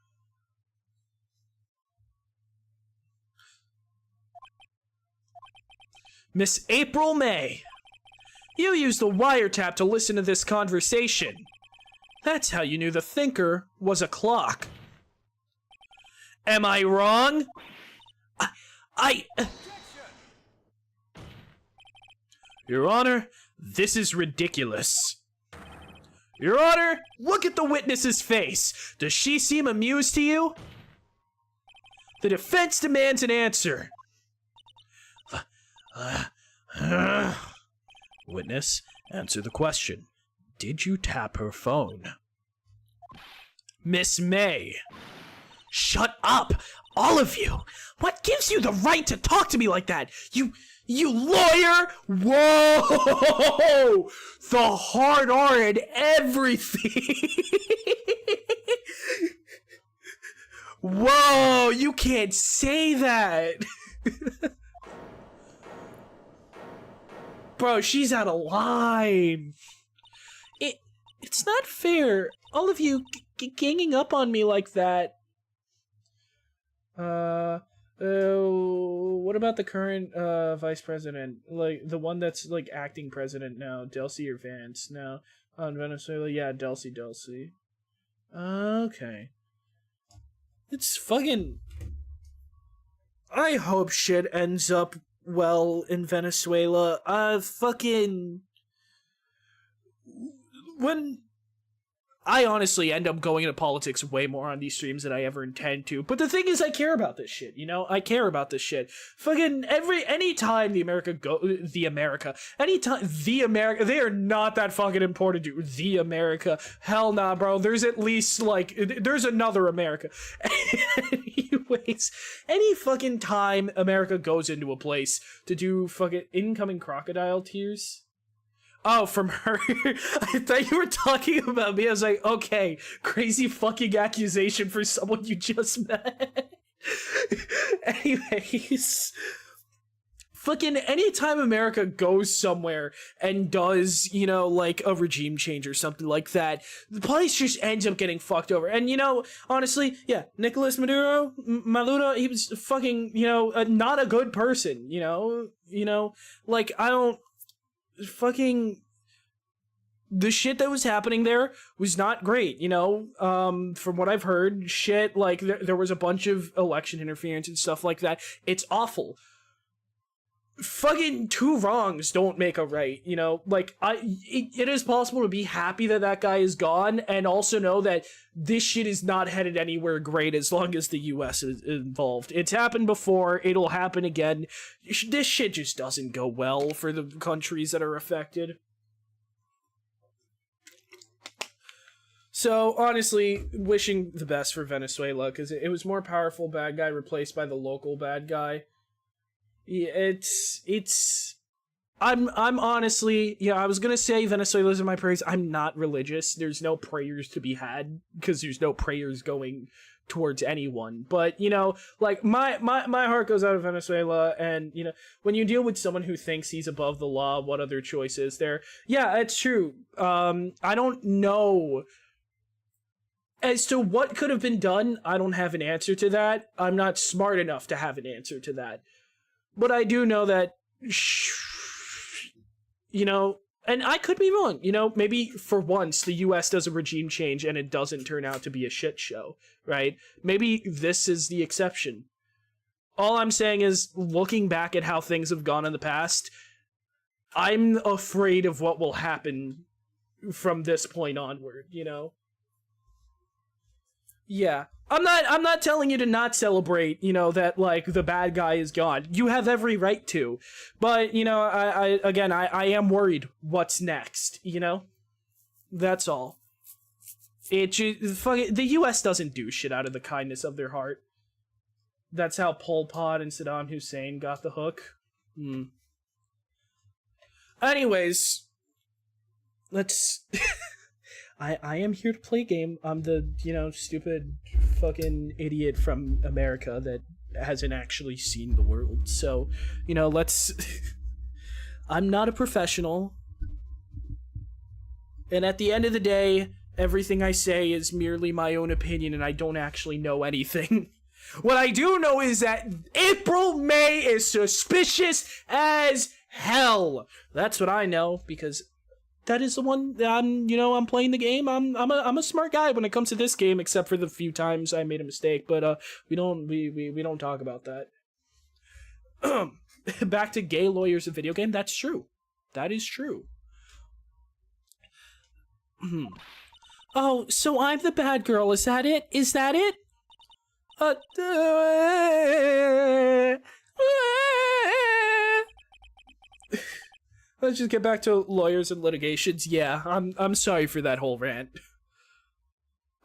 Miss April May. You used the wiretap to listen to this conversation. That's how you knew the Thinker was a clock. Am I wrong? Your Honor, this is ridiculous. Your Honor, look at the witness's face. Does she seem amused to you? The defense demands an answer. Witness, answer the question. Did you tap her phone? Miss May. Shut up, all of you. What gives you the right to talk to me like that? You lawyer? Whoa! The hard R and everything. Whoa, you can't say that. Bro, she's out of line. It's not fair. All of you ganging up on me like that. What about the current vice president? Like the one that's like acting president now, Delcy or Vance now on Venezuela? Yeah, Delcy. Okay. It's fucking. I hope shit ends up well in Venezuela. Fucking. When I honestly end up going into politics way more on these streams than I ever intend to. But the thing is, I care about this shit, you know? I care about this shit. Fucking anytime they are not that fucking important, dude. The America. Hell nah, bro. There's at least, like, there's another America. Anyways, any fucking time America goes into a place to do fucking incoming crocodile tears. Oh, from her. I thought you were talking about me. I was like, okay, crazy fucking accusation for someone you just met. Anyways, fucking anytime America goes somewhere and does, you know, like a regime change or something like that, the place just ends up getting fucked over. And, you know, honestly, yeah, Nicolas Maduro, he was fucking, you know, not a good person, you know, like, I don't. Fucking the shit that was happening there was not great, you know. From what I've heard, shit like there was a bunch of election interference and stuff like that. It's awful. Fucking two wrongs don't make a right, you know. Like it is possible to be happy that guy is gone and also know that this shit is not headed anywhere great as long as the US is involved. It's happened before, it'll happen again. This shit just doesn't go well for the countries that are affected. So, honestly, wishing the best for Venezuela, because it was more powerful bad guy replaced by the local bad guy. Yeah, it's I'm honestly, yeah, I was gonna say Venezuela's in my prayers. I'm not religious. There's no prayers to be had because there's no prayers going towards anyone. But, you know, like my heart goes out to Venezuela, and, you know, when you deal with someone who thinks he's above the law, what other choice is there? Yeah, it's true. I don't know as to what could have been done. I don't have an answer to that. I'm not smart enough to have an answer to that. But I do know that, you know, and I could be wrong, you know, maybe for once the US does a regime change and it doesn't turn out to be a shit show, right? Maybe this is the exception. All I'm saying is, looking back at how things have gone in the past, I'm afraid of what will happen from this point onward, you know? Yeah. I'm not telling you to not celebrate, you know, that, like, the bad guy is gone. You have every right to. But, you know, I am worried what's next, you know? That's all. The US doesn't do shit out of the kindness of their heart. That's how Pol Pot and Saddam Hussein got the hook. Anyways, let's... I am here to play a game. I'm the, you know, stupid fucking idiot from America that hasn't actually seen the world. So, you know, let's... I'm not a professional. And at the end of the day, everything I say is merely my own opinion and I don't actually know anything. What I do know is that April May is suspicious as hell. That's what I know, because that is the one that I'm playing the game. I'm a smart guy when it comes to this game, except for the few times I made a mistake, but we don't talk about that. Back to gay lawyers in video game. That's true. That is true. Oh, so I'm the bad girl. Is that it? Is that it? Let's just get back to lawyers and litigations. Yeah, I'm sorry for that whole rant.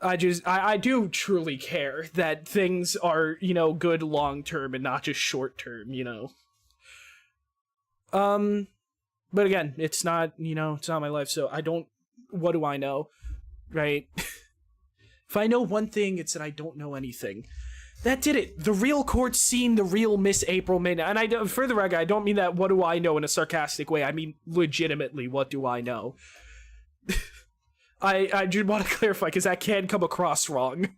I do truly care that things are, you know, good long term and not just short term, you know. But again, it's not, you know, it's not my life, so what do I know? Right? If I know one thing, it's that I don't know anything. That did it. The real court seen the real Miss April May. And for the record, I don't mean that what do I know in a sarcastic way. I mean legitimately, what do I know? I just want to clarify because that can come across wrong.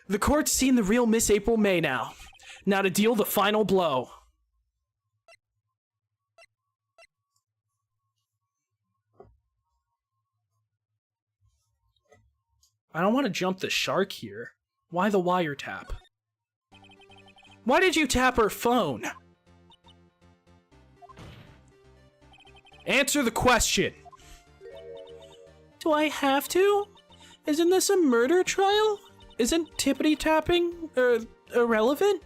The court's seen the real Miss April May now. Now to deal the final blow. I don't want to jump the shark here. Why the wiretap? Why did you tap her phone? Answer the question. Do I have to? Isn't this a murder trial? Isn't tippity tapping irrelevant?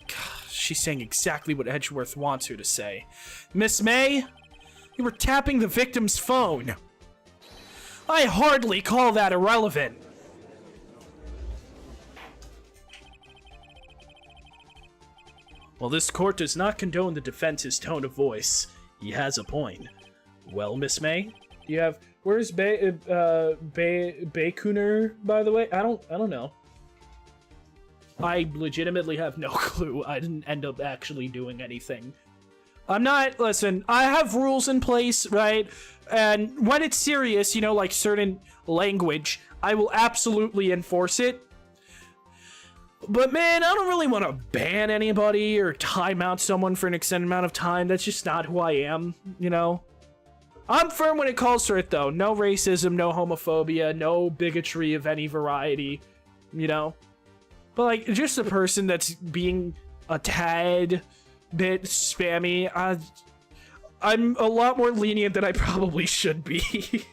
God, she's saying exactly what Edgeworth wants her to say. Miss May, you were tapping the victim's phone. I hardly call that irrelevant. Well, this court does not condone the defense's tone of voice. He has a point. Well, Miss May, do you have... Where's Bakuner, by the way? I don't know. I legitimately have no clue. I didn't end up actually doing anything. Listen, I have rules in place, right? And when it's serious, you know, like certain language, I will absolutely enforce it. But man, I don't really want to ban anybody or time out someone for an extended amount of time. That's just not who I am, you know? I'm firm when it calls for it, though. No racism, no homophobia, no bigotry of any variety, you know? But, like, just a person that's being a tad bit spammy, I'm a lot more lenient than I probably should be.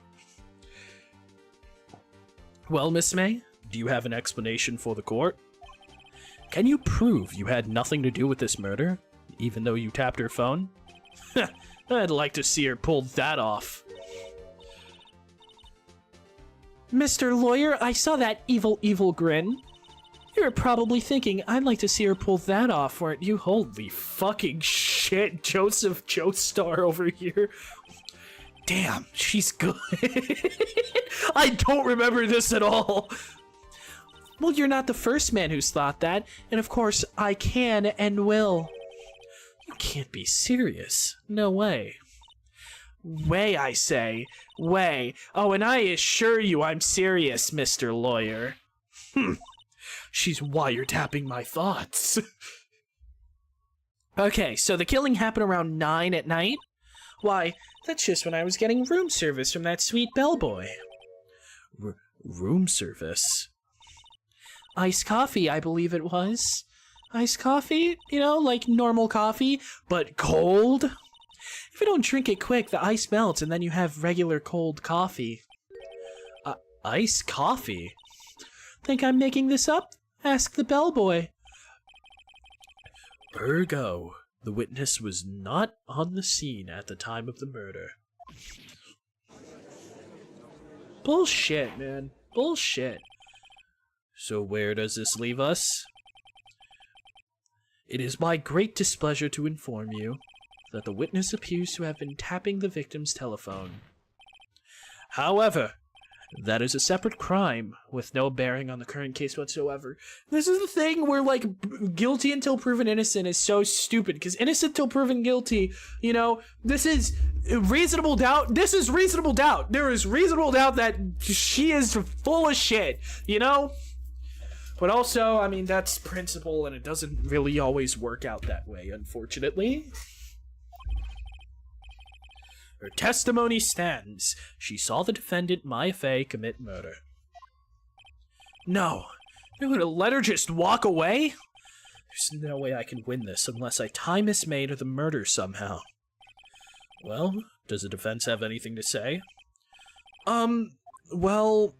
Well, Miss May, do you have an explanation for the court? Can you prove you had nothing to do with this murder, even though you tapped her phone? I'd like to see her pull that off. Mr. Lawyer, I saw that evil grin. You were probably thinking, I'd like to see her pull that off, weren't you? Holy fucking shit. shit, Joseph Joestar over here. Damn, she's good. I don't remember this at all. Well, you're not the first man who's thought that, and of course, I can and will. You can't be serious. No way. Way, I say. Way. Oh, and I assure you I'm serious, Mr. Lawyer. She's wiretapping my thoughts. Okay, so the killing happened around 9 at night? Why, that's just when I was getting room service from that sweet bellboy. Room service? Iced coffee, I believe it was. Iced coffee? You know, like normal coffee, but cold? If you don't drink it quick, the ice melts and then you have regular cold coffee. Iced coffee? Think I'm making this up? Ask the bellboy. Ergo, the witness was not on the scene at the time of the murder. Bullshit, man. Bullshit. So where does this leave us? It is my great displeasure to inform you that the witness appears to have been tapping the victim's telephone. However, that is a separate crime with no bearing on the current case whatsoever. This is the thing where, like, guilty until proven innocent is so stupid, because innocent till proven guilty, you know, this is reasonable doubt. This is reasonable doubt. There is reasonable doubt that she is full of shit, you know? But also, I mean, that's principle, and it doesn't really always work out that way, unfortunately. Her testimony stands. She saw the defendant, Maya Fey, commit murder. No. You're gonna let her just walk away? There's no way I can win this unless I tie Miss May to the murder somehow. Well, does the defense have anything to say? Well...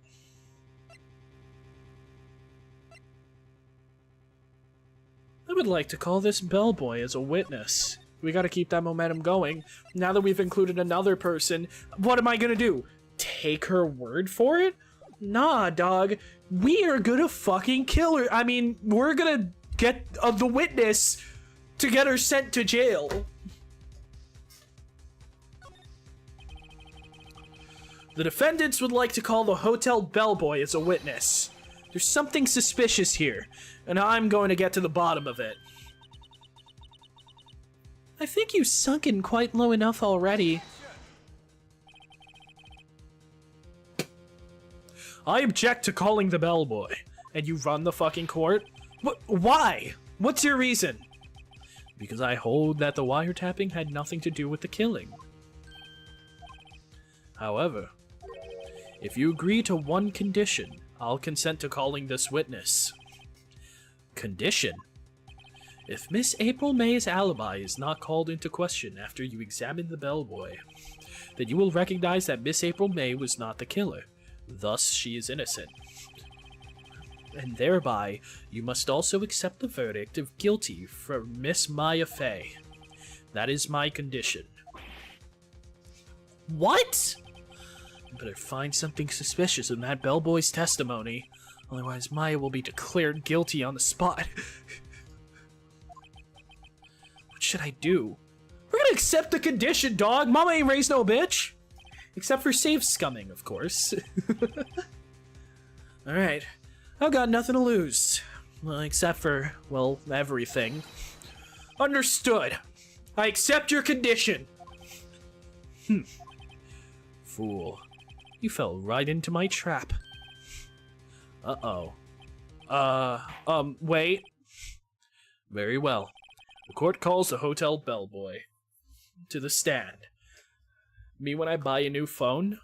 I would like to call this bellboy as a witness. We gotta keep that momentum going. Now that we've included another person, what am I gonna do? Take her word for it? Nah, dog. We are gonna fucking kill her. I mean, we're gonna get the witness to get her sent to jail. The defendants would like to call the hotel bellboy as a witness. There's something suspicious here, and I'm going to get to the bottom of it. I think you've sunken quite low enough already. I object to calling the bellboy. And you run the fucking court? Why? What's your reason? Because I hold that the wiretapping had nothing to do with the killing. However, if you agree to one condition, I'll consent to calling this witness. Condition? If Miss April May's alibi is not called into question after you examine the bellboy, then you will recognize that Miss April May was not the killer. Thus, she is innocent. And thereby, you must also accept the verdict of guilty for Miss Maya Fey. That is my condition. What? You better find something suspicious in that bellboy's testimony, otherwise Maya will be declared guilty on the spot. What should I do? We're gonna accept the condition, dog. Mama ain't raised no bitch. Except for safe scumming, of course. Alright. I've got nothing to lose. Well, except for, well, everything. Understood. I accept your condition. Fool. You fell right into my trap. Uh-oh. Wait. Very well. The court calls the hotel bellboy to the stand. Me when I buy a new phone?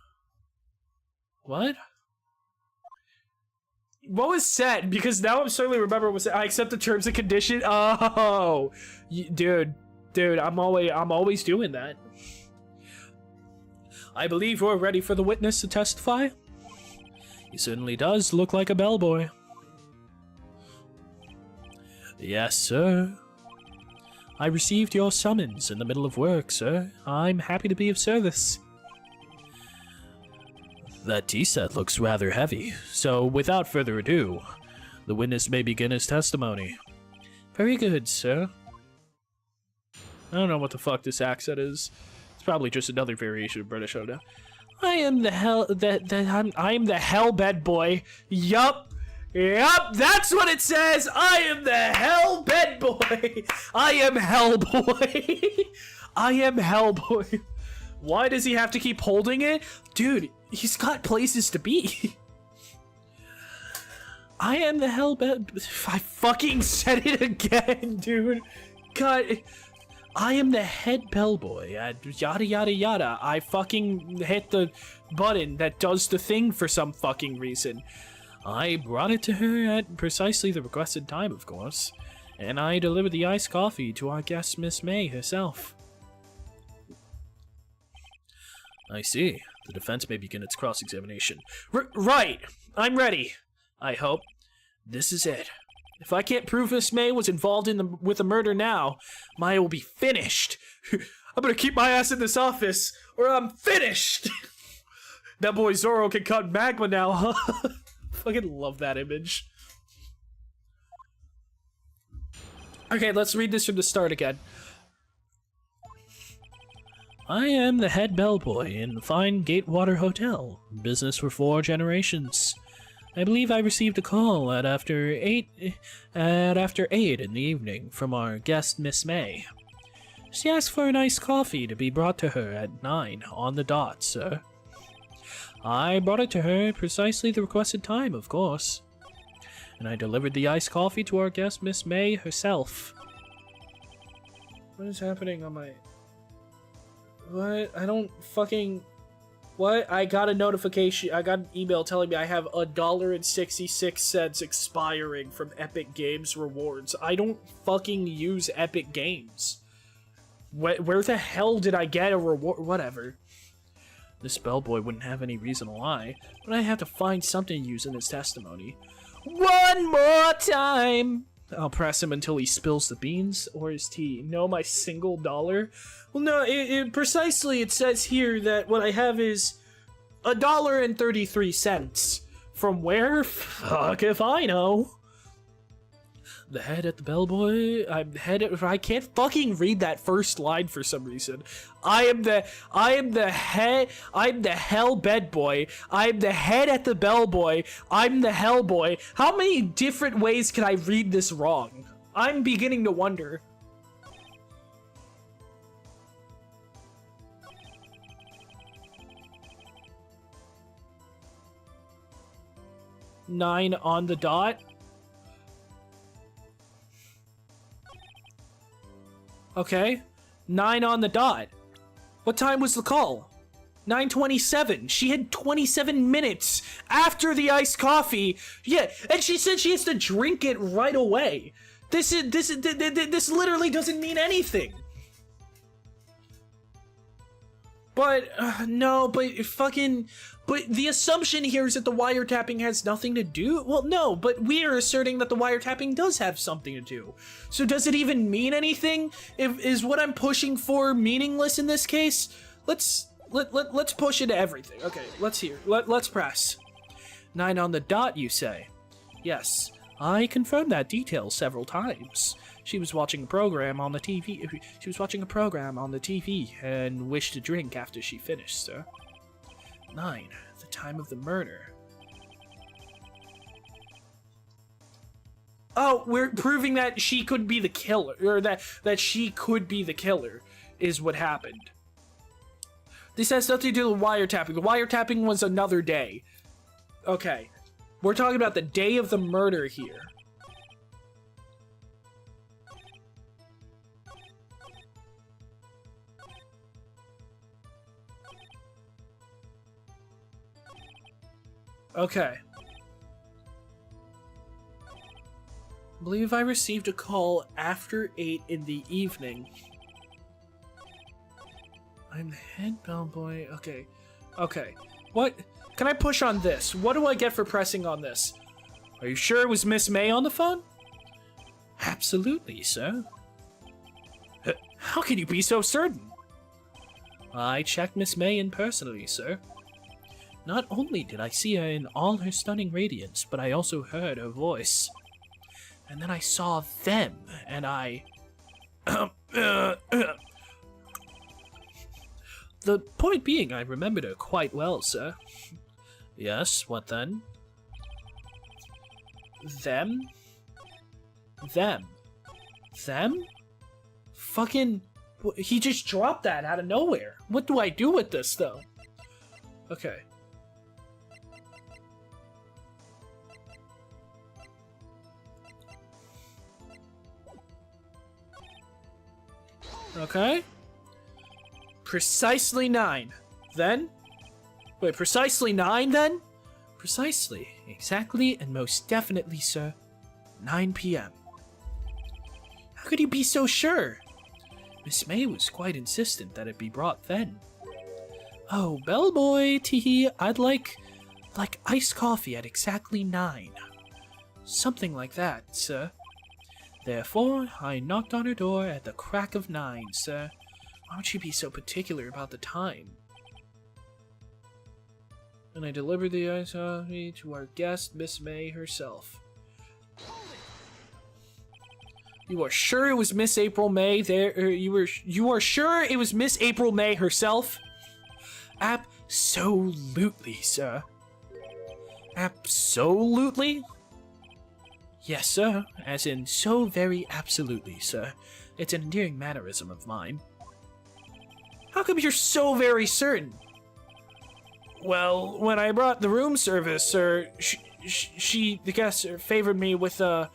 What? What was said? Because now I'm starting to remember what was said. I accept the terms and conditions. Oh, dude, I'm always doing that. I believe we're ready for the witness to testify. He certainly does look like a bellboy. Yes, sir. I received your summons in the middle of work, sir. I'm happy to be of service. That tea set looks rather heavy, so without further ado, the witness may begin his testimony. Very good, sir. I don't know what the fuck this accent is. It's probably just another variation of British. I don't know. I am the hell I am the hellbed boy. Yup. Yup, that's what it says. I am the hellbed boy. I am Hellboy. I am Hellboy. Why does he have to keep holding it? Dude, he's got places to be. I am the hellbed. I fucking said it again, dude. God. I am the head bellboy at yada yada yada. I fucking hit the button that does the thing for some fucking reason. I brought it to her at precisely the requested time, of course. And I delivered the iced coffee to our guest, Miss May herself. I see. The defense may begin its cross-examination. Right! I'm ready. I hope. This is it. If I can't prove Miss May was involved with the murder now, Maya will be finished. I'm gonna keep my ass in this office, or I'm finished! That boy Zorro can cut magma now, huh? Fucking love that image. Okay, let's read this from the start again. I am the head bellboy in the fine Gatewater Hotel. Business for 4 generations. I believe I received a call at after 8 in the evening from our guest, Miss May. She asked for an iced coffee to be brought to her at 9 on the dot, sir. I brought it to her precisely the requested time, of course. And I delivered the iced coffee to our guest, Miss May herself. What is happening on my... What? I don't fucking... What? I got a notification. I got an email telling me I have $1.66 expiring from Epic Games rewards. I don't fucking use Epic Games. Where the hell did I get a reward? Whatever. This bellboy wouldn't have any reason to lie, but I have to find something to use in his testimony. One more time! I'll press him until he spills the beans or his tea. No, my single dollar? Well, no, precisely it says here that what I have is $1.33. From where? Fuck if I know. The head at the bellboy. I can't fucking read that first line for some reason. I am the head. I'm the hell bed boy. I'm the head at the bellboy. I'm the hellboy. How many different ways can I read this wrong? I'm beginning to wonder. Nine on the dot. Okay. 9 on the dot. What time was the call? 9:27. She had 27 minutes after the iced coffee. Yeah, and she said she has to drink it right away. This literally doesn't mean anything. But no, but the assumption here is that the wiretapping has nothing to do. Well, no, but we are asserting that the wiretapping does have something to do. So does it even mean anything? Is what I'm pushing for meaningless in this case? Let's push into everything. Okay, let's press. 9 on the dot, you say? Yes, I confirmed that detail several times. She was watching a program on the TV. She was watching a program on the TV and wished to drink after she finished, sir. 9, the time of the murder. Oh, we're proving that she could be the killer, or that she could be the killer, is what happened. This has nothing to do with wiretapping. The wiretapping was another day. Okay, we're talking about the day of the murder here. Okay. I believe I received a call after 8 in the evening. I'm the head bellboy. Okay. Okay. What? Can I push on this? What do I get for pressing on this? Are you sure it was Miss May on the phone? Absolutely, sir. How can you be so certain? I checked Miss May in personally, sir. Not only did I see her in all her stunning radiance, but I also heard her voice. And then I saw them, and I... The point being, I remembered her quite well, sir. Yes, what then? Them? Them? Fucking... He just dropped that out of nowhere. What do I do with this, though? Okay. Okay. Precisely 9. Then? Wait, precisely 9 then? Precisely, exactly, and most definitely, sir. 9 p.m. How could you be so sure? Miss May was quite insistent that it be brought then. Oh, bellboy, teehee, I'd like iced coffee at exactly 9. Something like that, sir. Therefore, I knocked on her door at the crack of 9, sir. Why would she be so particular about the time? And I delivered the iced coffee to our guest, Miss May herself. You are sure it was Miss April May there? You are sure it was Miss April May herself? Absolutely, sir. Absolutely? Yes, sir. As in, so very absolutely, sir. It's an endearing mannerism of mine. How come you're so very certain? Well, when I brought the room service, sir, the guest favored me with a,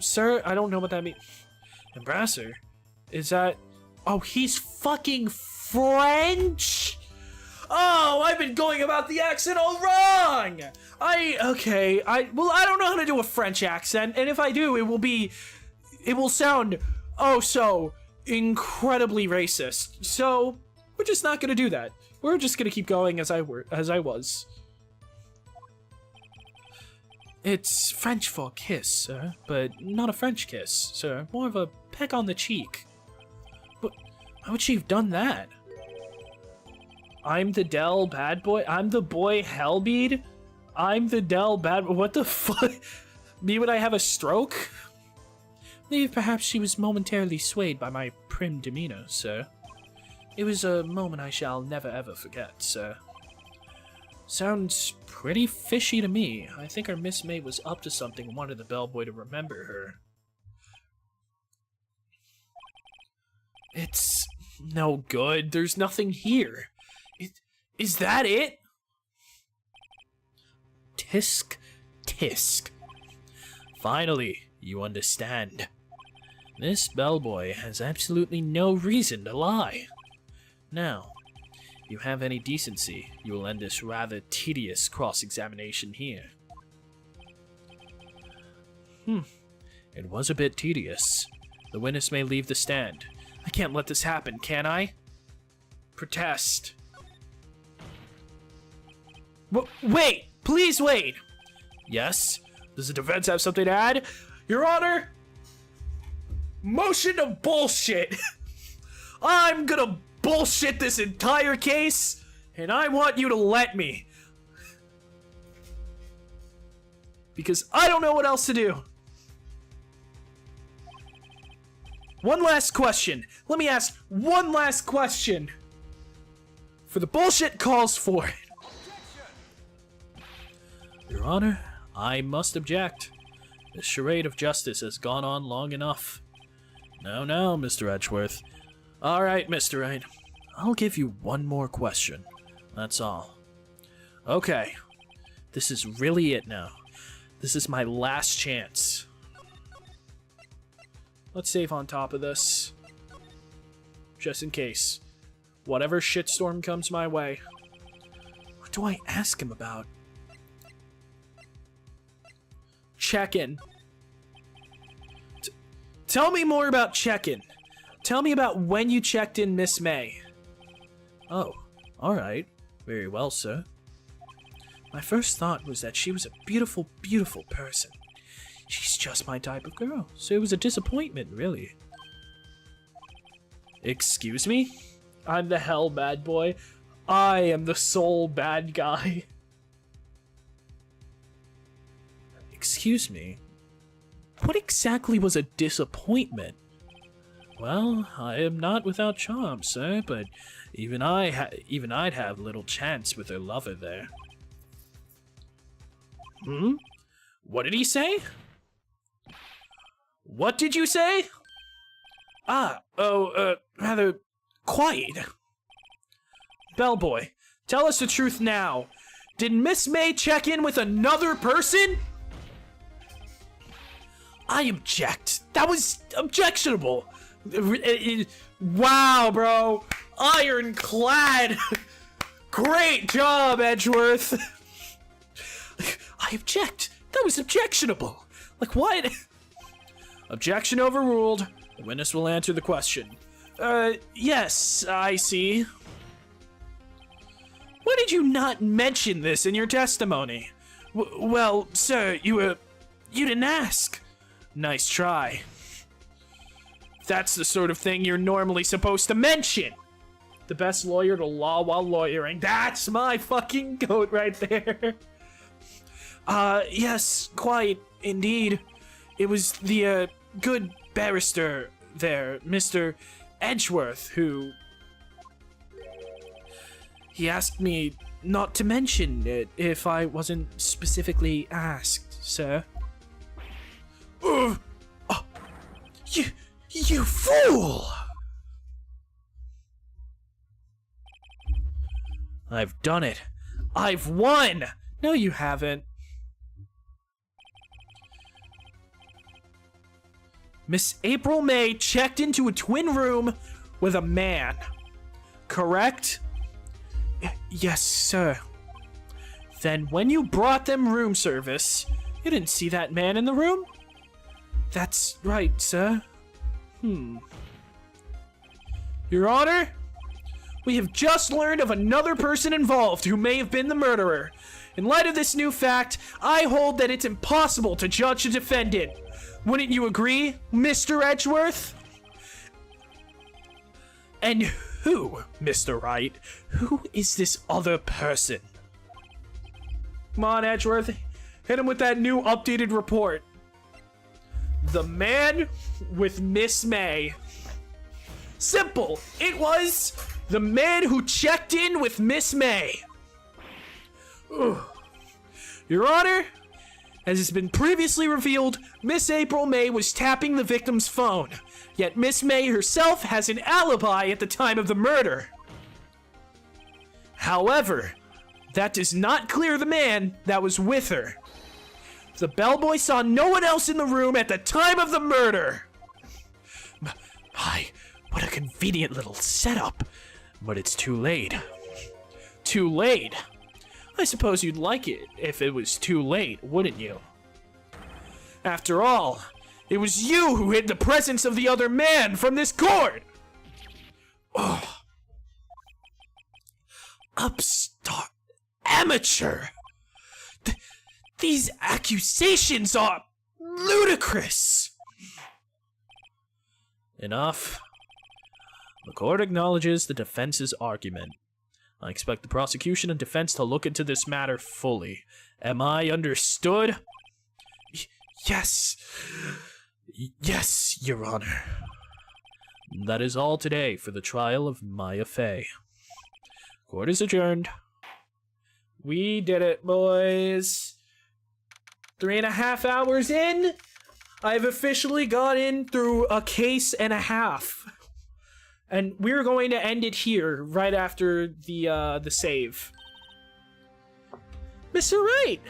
sir, I don't know what that means. Embrasser? Is that... Oh, he's fucking French? Oh, I've been going about the accent all wrong! Okay, I don't know how to do a French accent, and if I do, it will sound, oh so, incredibly racist. So, we're just not gonna do that. We're just gonna keep going as I was. It's French for kiss, sir, but not a French kiss, sir. More of a peck on the cheek. But how would she have done that? I'm the Dell bad boy? I'm the boy Hellbead? I'm the Dell bad... What the fuck? Me when I have a stroke? Believe perhaps she was momentarily swayed by my prim demeanor, sir. It was a moment I shall never ever forget, sir. Sounds pretty fishy to me. I think our Miss May was up to something and wanted the bellboy to remember her. It's no good. There's nothing here. Is that it? Tisk, tisk. Finally, you understand. This bellboy has absolutely no reason to lie. Now, if you have any decency, you will end this rather tedious cross-examination here. It was a bit tedious. The witness may leave the stand. I can't let this happen, can I? Protest. Wait! Please wait! Yes? Does the defense have something to add? Your Honor! Motion to bullshit! I'm gonna bullshit this entire case, and I want you to let me. Because I don't know what else to do. One last question. Let me ask one last question. For the bullshit calls for it. Your Honor, I must object. The charade of justice has gone on long enough. Now, Mr. Edgeworth. Alright, Mr. Wright. I'll give you one more question. That's all. Okay. This is really it now. This is my last chance. Let's save on top of this. Just in case. Whatever shitstorm comes my way. What do I ask him about? Check-in. Tell me more about check-in. Tell me about when you checked in Miss May. Oh, alright. Very well, sir. My first thought was that she was a beautiful, beautiful person. She's just my type of girl, so it was a disappointment, really. Excuse me? I'm the hell bad boy. I am the sole bad guy. Excuse me. What exactly was a disappointment? Well, I am not without charm, sir, but even I'd have little chance with her lover there. Hmm? What did he say? What did you say? Rather quiet. Bellboy, tell us the truth now. Did Miss May check in with another person? I object. That was objectionable. Wow, bro. Ironclad. Great job, Edgeworth. I object. That was objectionable. Like, what? Objection overruled. The witness will answer the question. Yes, I see. Why did you not mention this in your testimony? Well, sir, you didn't ask. Nice try. That's the sort of thing you're normally supposed to mention. The best lawyer to law while lawyering. That's my fucking goat right there. Yes, quite, indeed. It was the, good barrister there, Mr. Edgeworth, who... He asked me not to mention it if I wasn't specifically asked, sir. You fool! I've done it. I've won! No, you haven't. Miss April May checked into a twin room with a man. Correct? Yes, sir. Then when you brought them room service, you didn't see that man in the room? That's right, sir. Your Honor, we have just learned of another person involved who may have been the murderer. In light of this new fact, I hold that it's impossible to judge a defendant. Wouldn't you agree, Mr. Edgeworth? And who, Mr. Wright? Who is this other person? Come on, Edgeworth. Hit him with that new updated report. The man with Miss May. Simple. It was the man who checked in with Miss May. Ugh. Your Honor, as has been previously revealed, Miss April May was tapping the victim's phone, yet Miss May herself has an alibi at the time of the murder. However, that does not clear the man that was with her. The bellboy saw no one else in the room at the time of the murder. My, what a convenient little setup. But it's too late. Too late? I suppose you'd like it if it was too late, wouldn't you? After all, it was you who hid the presence of the other man from this court! Oh. Upstart amateur! These accusations are ludicrous! Enough. The court acknowledges the defense's argument. I expect the prosecution and defense to look into this matter fully. Am I understood? Yes. Yes, Your Honor. That is all today for the trial of Maya Fey. Court is adjourned. We did it, boys. 3.5 hours in, I've officially gotten through a case and a half. And we're going to end it here, right after the save. Mr. Wright,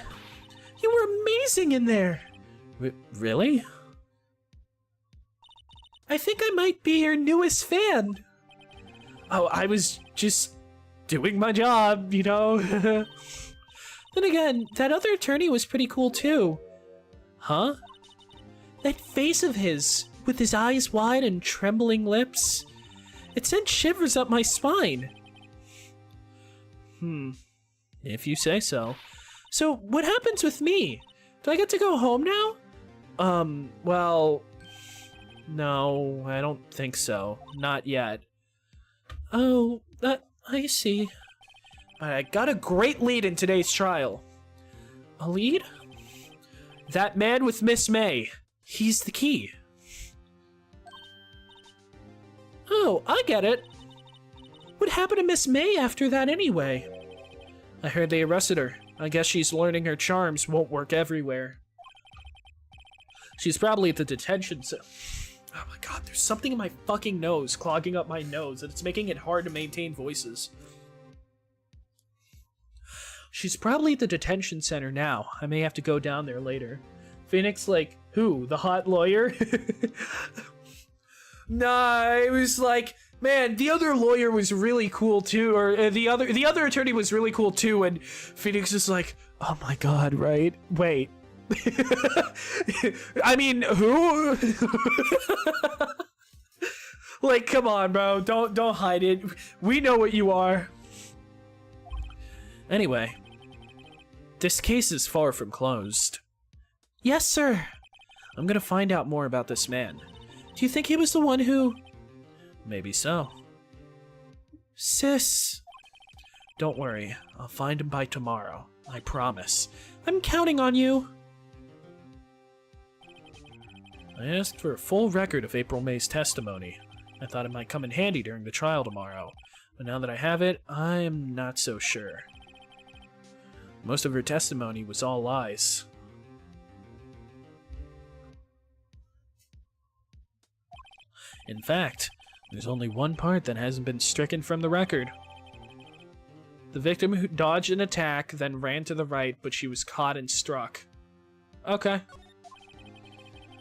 you were amazing in there. Really? I think I might be your newest fan. Oh, I was just doing my job, you know? Then again, that other attorney was pretty cool too. Huh? That face of his, with his eyes wide and trembling lips. It sent shivers up my spine. If you say so. So, what happens with me? Do I get to go home now? Well... No, I don't think so. Not yet. Oh, I see. I got a great lead in today's trial. A lead? That man with Miss May. He's the key. Oh, I get it. What happened to Miss May after that anyway? I heard they arrested her. I guess she's learning her charms won't work everywhere. She's probably at the detention center. Oh my god, there's something in my fucking nose clogging up my nose and it's making it hard to maintain voices. She's probably at the detention center now. I may have to go down there later. Phoenix, like, who? The hot lawyer? Nah, it was like, man, the other lawyer was really cool too, or the other attorney was really cool too, and Phoenix is like, oh my god, right? Wait. I mean, who? Like, come on, bro. Don't hide it. We know what you are. Anyway, this case is far from closed. Yes, sir. I'm gonna find out more about this man. Do you think he was the one who... Maybe so. Sis. Don't worry. I'll find him by tomorrow. I promise. I'm counting on you. I asked for a full record of April May's testimony. I thought it might come in handy during the trial tomorrow. But now that I have it, I'm not so sure. Most of her testimony was all lies. In fact, there's only one part that hasn't been stricken from the record. The victim who dodged an attack, then ran to the right, but she was caught and struck. Okay.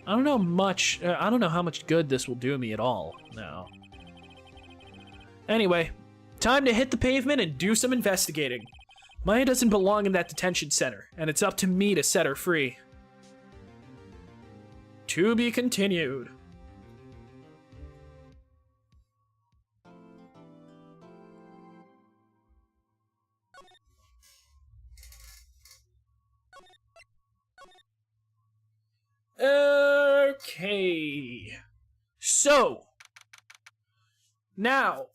I don't know how much good this will do me at all, now. Anyway, time to hit the pavement and do some investigating. Maya doesn't belong in that detention center, and it's up to me to set her free. To be continued. Okay. So, now,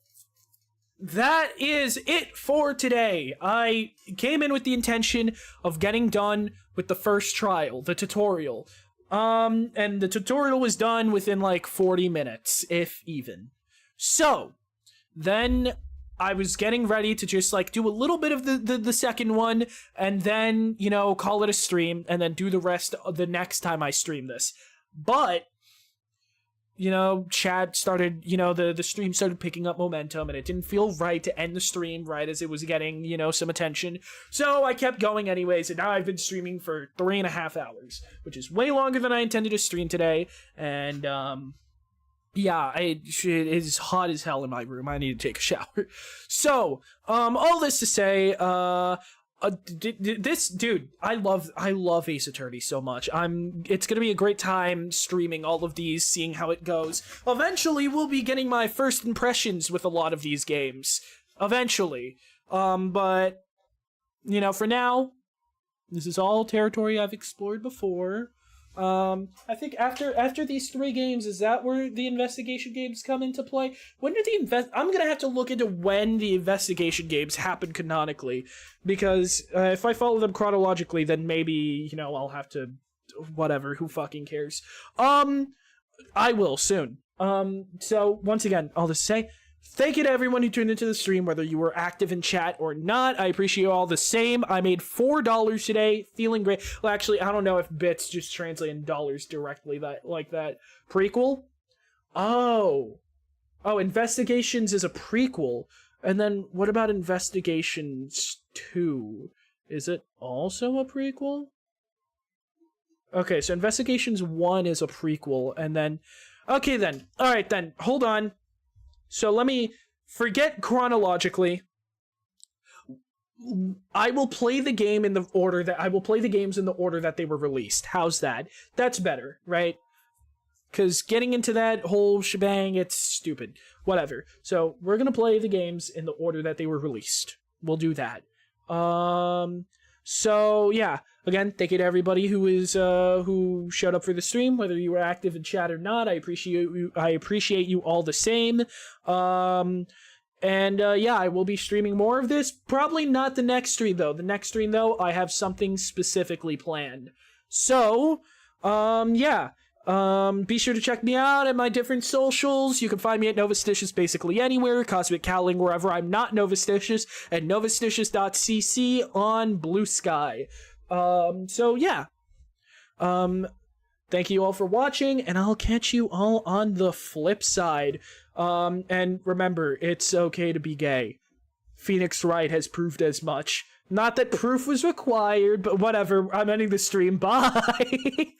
that is it for today. I came in with the intention of getting done with the first trial, the tutorial. And the tutorial was done within like 40 minutes, if even. So, then I was getting ready to just like do a little bit of the second one and then, you know, call it a stream and then do the rest the next time I stream this. But, you know, chat started, you know, the stream started picking up momentum and it didn't feel right to end the stream right as it was getting, you know, some attention. So I kept going anyways, and now I've been streaming for 3.5 hours, which is way longer than I intended to stream today. And, yeah, it is hot as hell in my room. I need to take a shower. So, all this to say, this dude, I love Ace Attorney so much. It's gonna be a great time streaming all of these, seeing how it goes. Eventually, we'll be getting my first impressions with a lot of these games. Eventually, but you know, for now, this is all territory I've explored before. I think after these 3 games, is that where the investigation games come into play? When did I'm gonna have to look into when the investigation games happen canonically, because if I follow them chronologically, then maybe, you know, I'll have to, whatever, who fucking cares? I will soon. So once again, all this to say, thank you to everyone who tuned into the stream, whether you were active in chat or not. I appreciate you all the same. I made $4 today, feeling great. Well, actually, I don't know if bits just translate in dollars directly like that. Prequel? Oh, Investigations is a prequel. And then what about Investigations 2? Is it also a prequel? Okay, so Investigations 1 is a prequel, and then... Okay then, alright then, hold on. So let me forget chronologically. I will play the game in the order that I will play the games in the order that they were released. How's that? That's better, right? Because getting into that whole shebang, it's stupid. Whatever. So we're gonna play the games in the order that they were released. We'll do that. So yeah, again, thank you to everybody who showed up for the stream, whether you were active in chat or not. I appreciate you all the same. Yeah, I will be streaming more of this. Probably not the next stream though. The next stream though, I have something specifically planned. So, yeah. Be sure to check me out at my different socials. You can find me at Novastitious basically anywhere, Cosmic Cowling wherever I'm not Novastitious, and novastitious.cc on Blue Sky. So yeah. Thank you all for watching, and I'll catch you all on the flip side. And remember, it's okay to be gay. Phoenix Wright has proved as much. Not that proof was required, but whatever. I'm ending the stream. Bye!